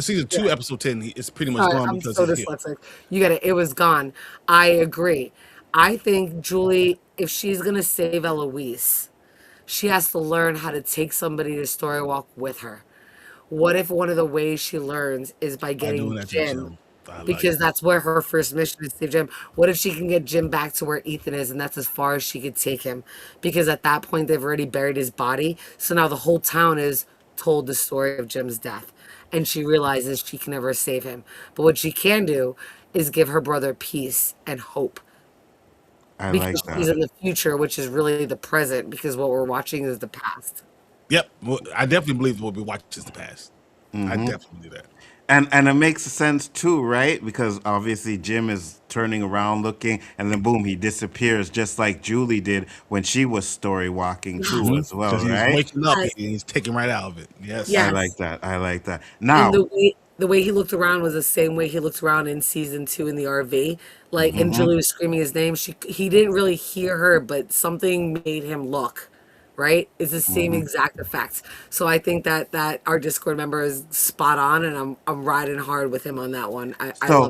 season 2, episode 10. It's pretty much sorry, gone I'm because so he's here. dyslexic. You get it. It was gone. I agree. I think Julie, if she's gonna save Eloise, she has to learn how to take somebody to story walk with her. What if one of the ways she learns is by By getting doing that to Jim? Jim. I like Because that. that's where her first mission is to save Jim. What if she can get Jim back to where Ethan is, and that's as far as she could take him? Because at that point, they've already buried his body. So now the whole town is told the story of Jim's death. And she realizes she can never save him. But what she can do is give her brother peace and hope I like because she's that. in the future, which is really the present, because what we're watching is the past. Yep. Well, I definitely believe what we watch is the past. I definitely believe that. And it makes sense too, right? Because obviously Jim is turning around looking, and then boom, he disappears, just like Julie did when she was story walking too, as well, Because he's right? waking up and Yes. he's taken right out of it. Yes. I Yes. like that. I like that. And Now, the way he looked around was the same way he looked around in season 2 in the RV. Like, and Julie was screaming his name. He didn't really hear her, but something made him look. Right? It's the same exact effect. So I think that our Discord member is spot on, and I'm riding hard with him on that one. I love so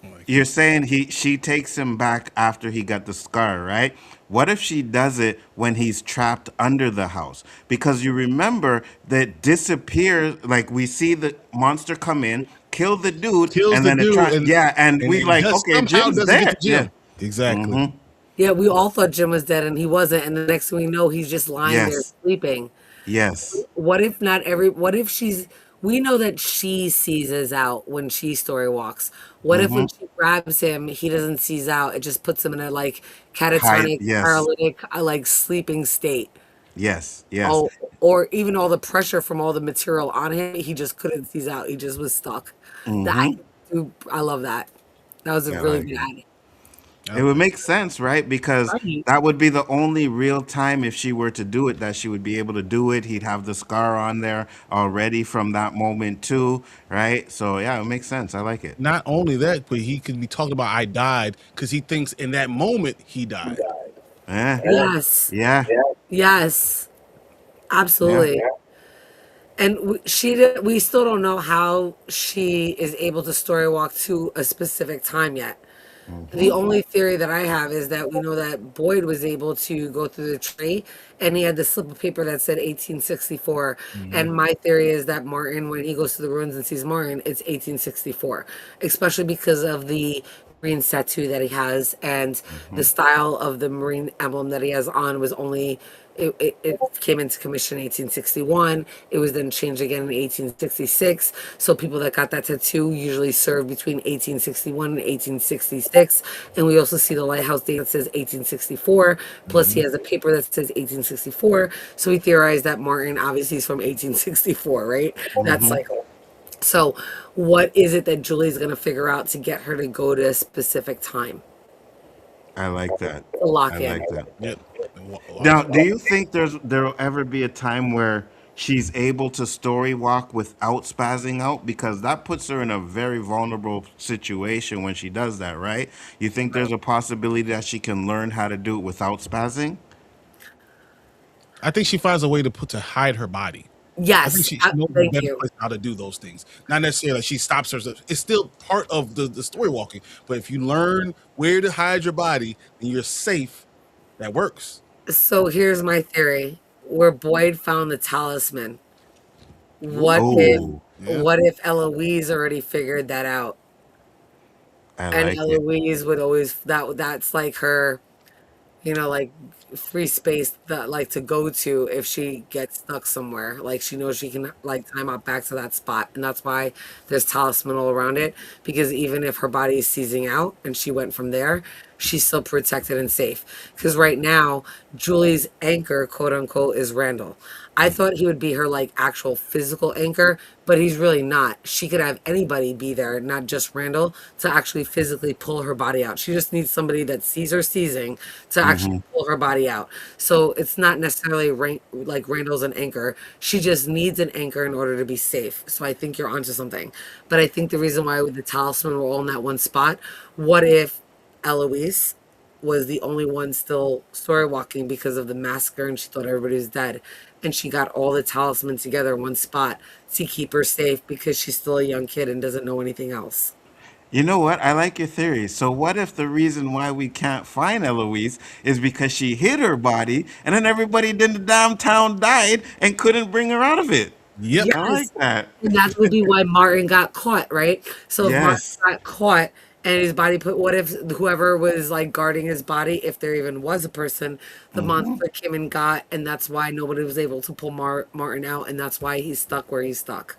it. you're saying she takes him back after he got the scar, right? What if she does it when he's trapped under the house? Because you remember that disappears, like we see the monster come in, kill the dude, Kills and the then it dude yeah, and and we it like, just okay, somehow Jim's doesn't get there. to Yeah. Jim. Exactly. Yeah, we all thought Jim was dead, and he wasn't. And the next thing we know, he's just lying there Yes. sleeping. Yes. What if not every, what if we know that she seizes out when she story walks. What if when she grabs him, he doesn't seize out? It just puts him in a like Hide. catatonic, Yes. paralytic, like sleeping state. Yes. Yes. Oh, or even all the pressure from all the material on him, he just couldn't seize out. He just was stuck. I love that. That was a Yeah, I really like good it. ad. It would make sense, right? Because Right. that would be the only real time if she were to do it that she would be able to do it. He'd have the scar on there already from that moment too, right? So yeah, it makes sense. I like it. Not only that, but he could be talking about I died because he thinks in that moment he died. Yeah. Yes. Yeah. Yes. Yeah. Absolutely. And we still don't know how she is able to story walk to a specific time yet. The only theory that I have is that we know that Boyd was able to go through the tree and he had the slip of paper that said 1864. And my theory is that Martin, when he goes to the ruins and sees Martin, it's 1864, especially because of the Marine tattoo that he has and the style of the Marine emblem that he has on was only. It came into commission in 1861. It was then changed again in 1866. So people that got that tattoo usually served between 1861 and 1866. And we also see the lighthouse date that says 1864. Plus, he has a paper that says 1864. So we theorize that Martin obviously is from 1864, right? That cycle. So, what is it that Julie's going to figure out to get her to go to a specific time I like that. to lock I in? like that. Yep. Now, do you think there'll ever be a time where she's able to story walk without spazzing out? Because that puts her in a very vulnerable situation when she does that, right? You think there's a possibility that she can learn how to do it without spazzing? I think she finds a way to hide her body. I think Yes. she knows a Thank better you. place how to do those things. Not necessarily she stops herself. It's still part of the story walking. But if you learn where to hide your body and you're safe, that works. So here's my theory. Where Boyd found the talisman. What if Oh, Yeah. what if Eloise already figured that out? I And like it. Eloise would always that's like her, like free space that like to go to if she gets stuck somewhere. Like she knows she can like time out back to that spot. And that's why there's talisman all around it. Because even if her body is seizing out and she went from there, she's still protected and safe. Because right now, Julie's anchor, quote unquote, is Randall. I thought he would be her like actual physical anchor, but he's really not. She could have anybody be there, not just Randall, to actually physically pull her body out. She just needs somebody that sees her seizing to actually pull her body out. So it's not necessarily like Randall's an anchor. She just needs an anchor in order to be safe. So I think you're onto something. But I think the reason why the talisman were all in that one spot, what if Eloise was the only one still story walking because of the massacre and she thought everybody was dead, and she got all the talismans together in one spot to keep her safe because she's still a young kid and doesn't know anything else. You know what? I like your theory. So what if the reason why we can't find Eloise is because she hid her body and then everybody in the damn town died and couldn't bring her out of it? Yep. I like that. And that would be why Martin got caught, right? So if Martin Yes. got caught and his body put, what if whoever was like guarding his body, if there even was a person, the monster came and got, and that's why nobody was able to pull Martin out, and that's why he's stuck where he's stuck.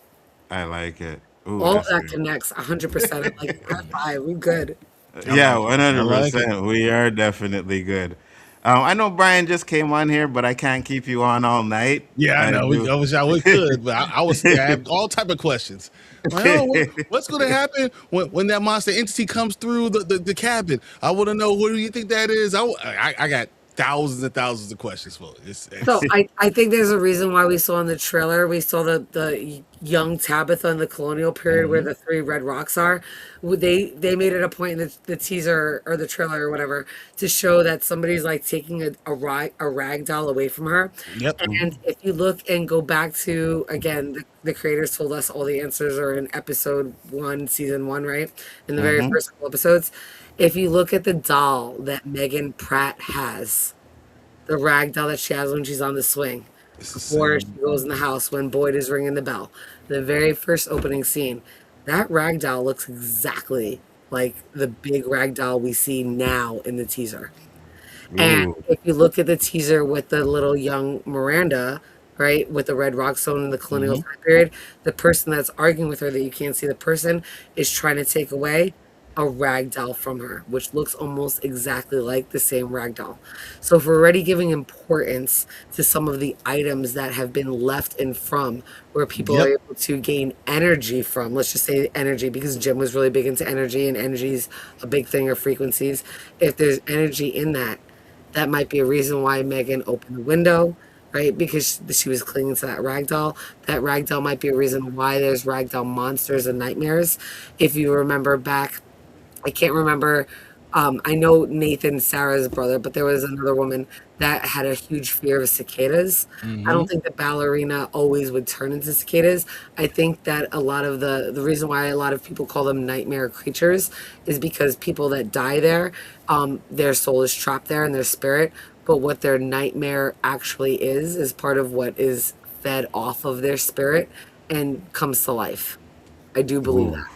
I like it. Ooh, All of that's that good. connects 100%. I'm like, high five, we good. Yeah, I like 100%. We are definitely good. I know Brian just came on here, but I can't keep you on all night. Yeah, I know. do. I wish we could, but I have all type of questions. Like, oh, what's going to happen when that monster entity comes through the cabin? I want to know, who do you think that is? I got thousands and thousands of questions for it. So I think there's a reason why we saw in the trailer, we saw the young Tabitha in the colonial period where the three red rocks are. They made it a point in the teaser or the trailer or whatever to show that somebody's like taking a rag doll away from her. Yep. And if you look and go back to, again, the creators told us all the answers are in episode 1, season 1, right? In the very first couple episodes. If you look at the doll that Megan Pratt has, the rag doll that she has when she's on the swing, before she goes in the house when Boyd is ringing the bell, the very first opening scene, that rag doll looks exactly like the big rag doll we see now in the teaser. And Ooh. if you look at the teaser with the little young Miranda, right, with the red rock stone in the colonial time period, the person that's arguing with her that you can't see the person is trying to take away a rag doll from her, which looks almost exactly like the same rag doll. So if we're already giving importance to some of the items that have been left and from where people are Yep. able to gain energy from, let's just say energy, because Jim was really big into energy and energy's a big thing, or frequencies. If there's energy in that, that might be a reason why Megan opened the window, right? Because she was clinging to that rag doll. That rag doll might be a reason why there's rag doll monsters and nightmares. If you remember back, I can't remember. I know Nathan Sarah's brother, but there was another woman that had a huge fear of cicadas. I don't think the ballerina always would turn into cicadas. I think that a lot of the reason why a lot of people call them nightmare creatures is because people that die there, their soul is trapped there and their spirit. But what their nightmare actually is part of what is fed off of their spirit and comes to life. I do believe that,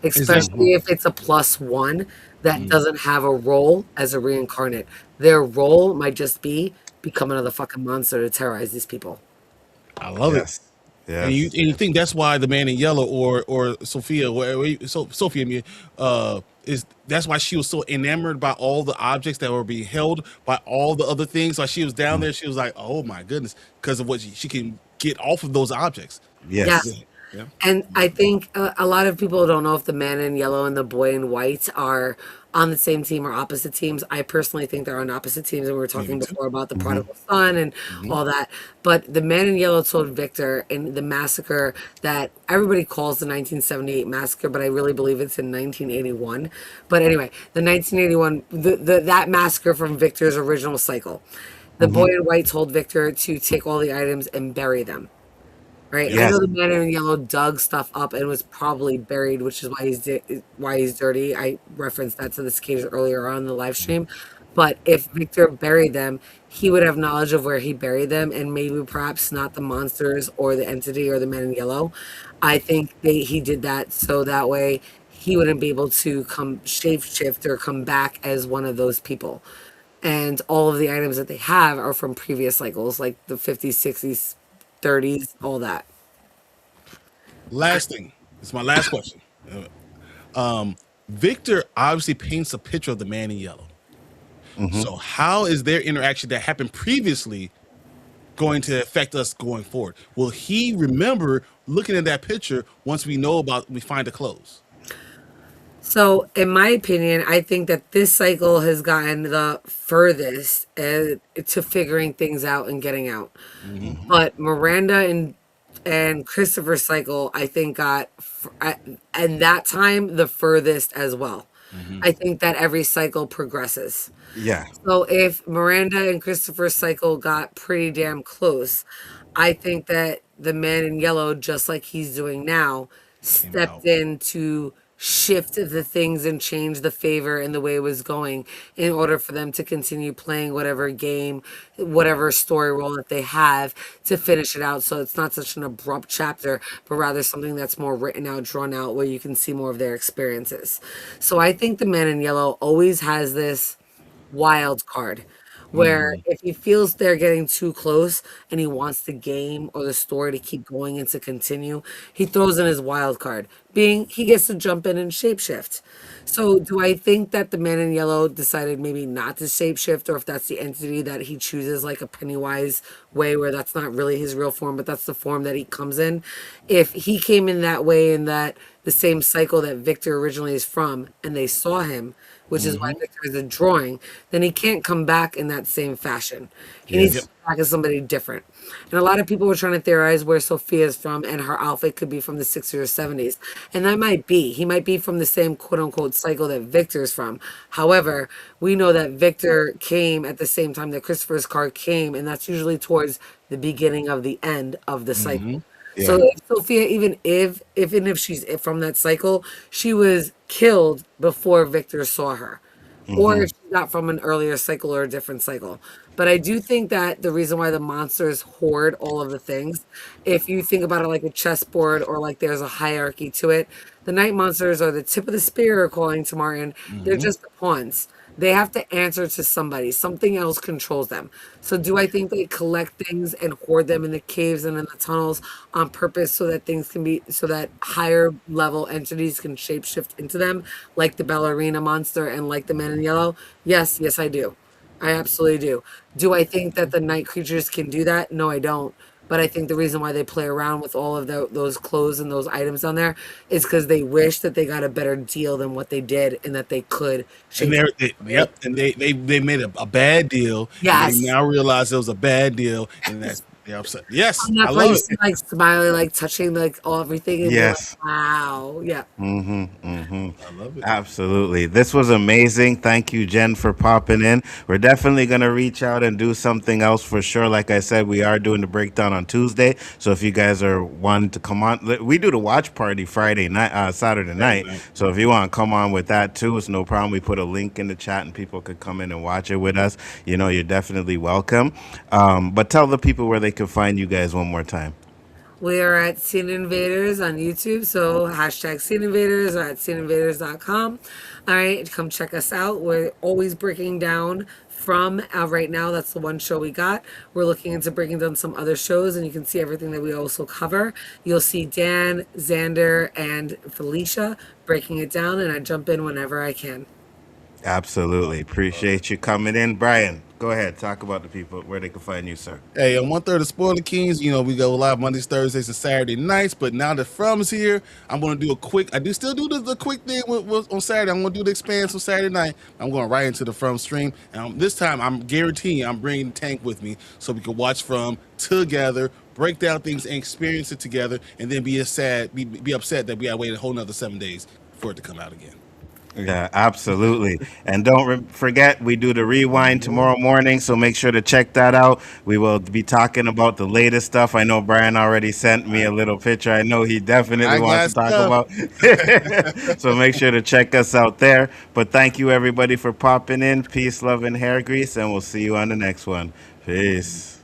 Is that especially if it's a +1 that doesn't have a role as a reincarnate. Their role might just be become another fucking monster to terrorize these people. I love it. Yes. And you think that's why the man in yellow or Sophia, Sophia, I mean, is that's why she was so enamored by all the objects that were being held by all the other things. Like she was down there, she was like, oh my goodness, because of what she can get off of those objects. Yes. Yes. Yeah. And I think a lot of people don't know if the man in yellow and the boy in white are on the same team or opposite teams. I personally think they're on opposite teams, and we were talking Me too. before about the prodigal son and all that. But the man in yellow told Victor in the massacre that everybody calls the 1978 massacre, but I really believe it's in 1981. But anyway, the 1981, that massacre from Victor's original cycle. The boy in white told Victor to take all the items and bury them. Right. I Yes. know the man in yellow dug stuff up and was probably buried, which is why he's dirty. I referenced that to the skaters earlier on in the live stream. But if Victor buried them, he would have knowledge of where he buried them, and maybe perhaps not the monsters or the entity or the man in yellow. I think he did that so that way he wouldn't be able to come shift or come back as one of those people. And all of the items that they have are from previous cycles, like the 50s, 60s, 30s, all that. Last thing. It's my last question. Victor obviously paints a picture of the man in yellow. So how is their interaction that happened previously going to affect us going forward? Will he remember looking at that picture once we find the clothes? So, in my opinion, I think that this cycle has gotten the furthest to figuring things out and getting out. But Miranda and Christopher's cycle, I think, and that time the furthest as well. I think that every cycle progresses. Yeah. So if Miranda and Christopher's cycle got pretty damn close, I think that the man in yellow, just like he's doing now, stepped in to shift the things and change the favor in the way it was going in order for them to continue playing whatever game, whatever story role that they have to finish it out. So it's not such an abrupt chapter, but rather something that's more written out, drawn out, where you can see more of their experiences. So I think the man in yellow always has this wild card where if he feels they're getting too close and he wants the game or the story to keep going and to continue, he throws in his wild card, being he gets to jump in and shapeshift. So do I think that the man in yellow decided maybe not to shapeshift, or if that's the entity that he chooses, like a Pennywise way where that's not really his real form, but that's the form that he comes in? If he came in that way, in that the same cycle that Victor originally is from, and they saw him, which is why Victor is a drawing, then he can't come back in that same fashion. He needs to come back as somebody different. And a lot of people were trying to theorize where Sophia's from, and her outfit could be from the 60s or 70s. And that might be. He might be from the same quote-unquote cycle that Victor's from. However, we know that Victor came at the same time that Christopher's card came, and that's usually towards the beginning of the end of the cycle. So if Sophia, even if she's from that cycle, she was killed before Victor saw her, or if she got from an earlier cycle or a different cycle. But I do think that the reason why the monsters hoard all of the things, if you think about it like a chessboard or like there's a hierarchy to it, the night monsters are the tip of the spear, according to Martin. They're just the pawns. They have to answer to somebody. Something else controls them. So do I think they collect things and hoard them in the caves and in the tunnels on purpose so that so that higher level entities can shapeshift into them, like the ballerina monster and like the man in yellow? Yes, I do. I absolutely do. Do I think that the night creatures can do that? No, I don't. But I think the reason why they play around with all of those clothes and those items on there is because they wish that they got a better deal than what they did, and that they could. And they made a bad deal. Yes. And they now realize it was a bad deal, and they're upset. Yes, And that's I why love you it. see, like, smiling, like touching, like everything. And you're Yes. like, wow. Yeah. I love it. Absolutely. This was amazing. Thank you, Jen, for popping in. We're definitely going to reach out and do something else for sure. Like I said, we are doing the breakdown on Tuesday. So if you guys are wanting to come on, we do the watch party Friday night, Saturday night. So if you want to come on with that too, it's no problem. We put a link in the chat and people could come in and watch it with us. You know, you're definitely welcome. But tell the people where they can find you guys one more time. We are at Scene Invaders on YouTube. So hashtag Scene Invaders or at sceneinvaders.com. All right, come check us out. We're always breaking down from right now. That's the one show we got. We're looking into breaking down some other shows, and you can see everything that we also cover. You'll see Dan, Xander, and Felicia breaking it down, and I jump in whenever I can. Absolutely. Appreciate you coming in. Brian, go ahead. Talk about the people, where they can find you, sir. Hey, on 1/3 of Spoiler Kings, you know, we go live Mondays, Thursdays, and Saturday nights. But now that From's here, I'm going to do I do still do the quick thing on Saturday. I'm going to do the Expanse on Saturday night. I'm going right into the From stream. And this time, I'm guaranteeing I'm bringing Tank with me so we can watch From together, break down things, and experience it together, and then be upset that we got to wait a whole nother 7 days for it to come out again. Yeah, absolutely. And don't forget, we do the rewind tomorrow morning, so make sure to check that out. We will be talking about the latest stuff. I know Brian already sent me a little picture. I know he definitely wants to talk about. So make sure to check us out there. But thank you, everybody, for popping in. Peace, love, and hair grease, and we'll see you on the next one. Peace.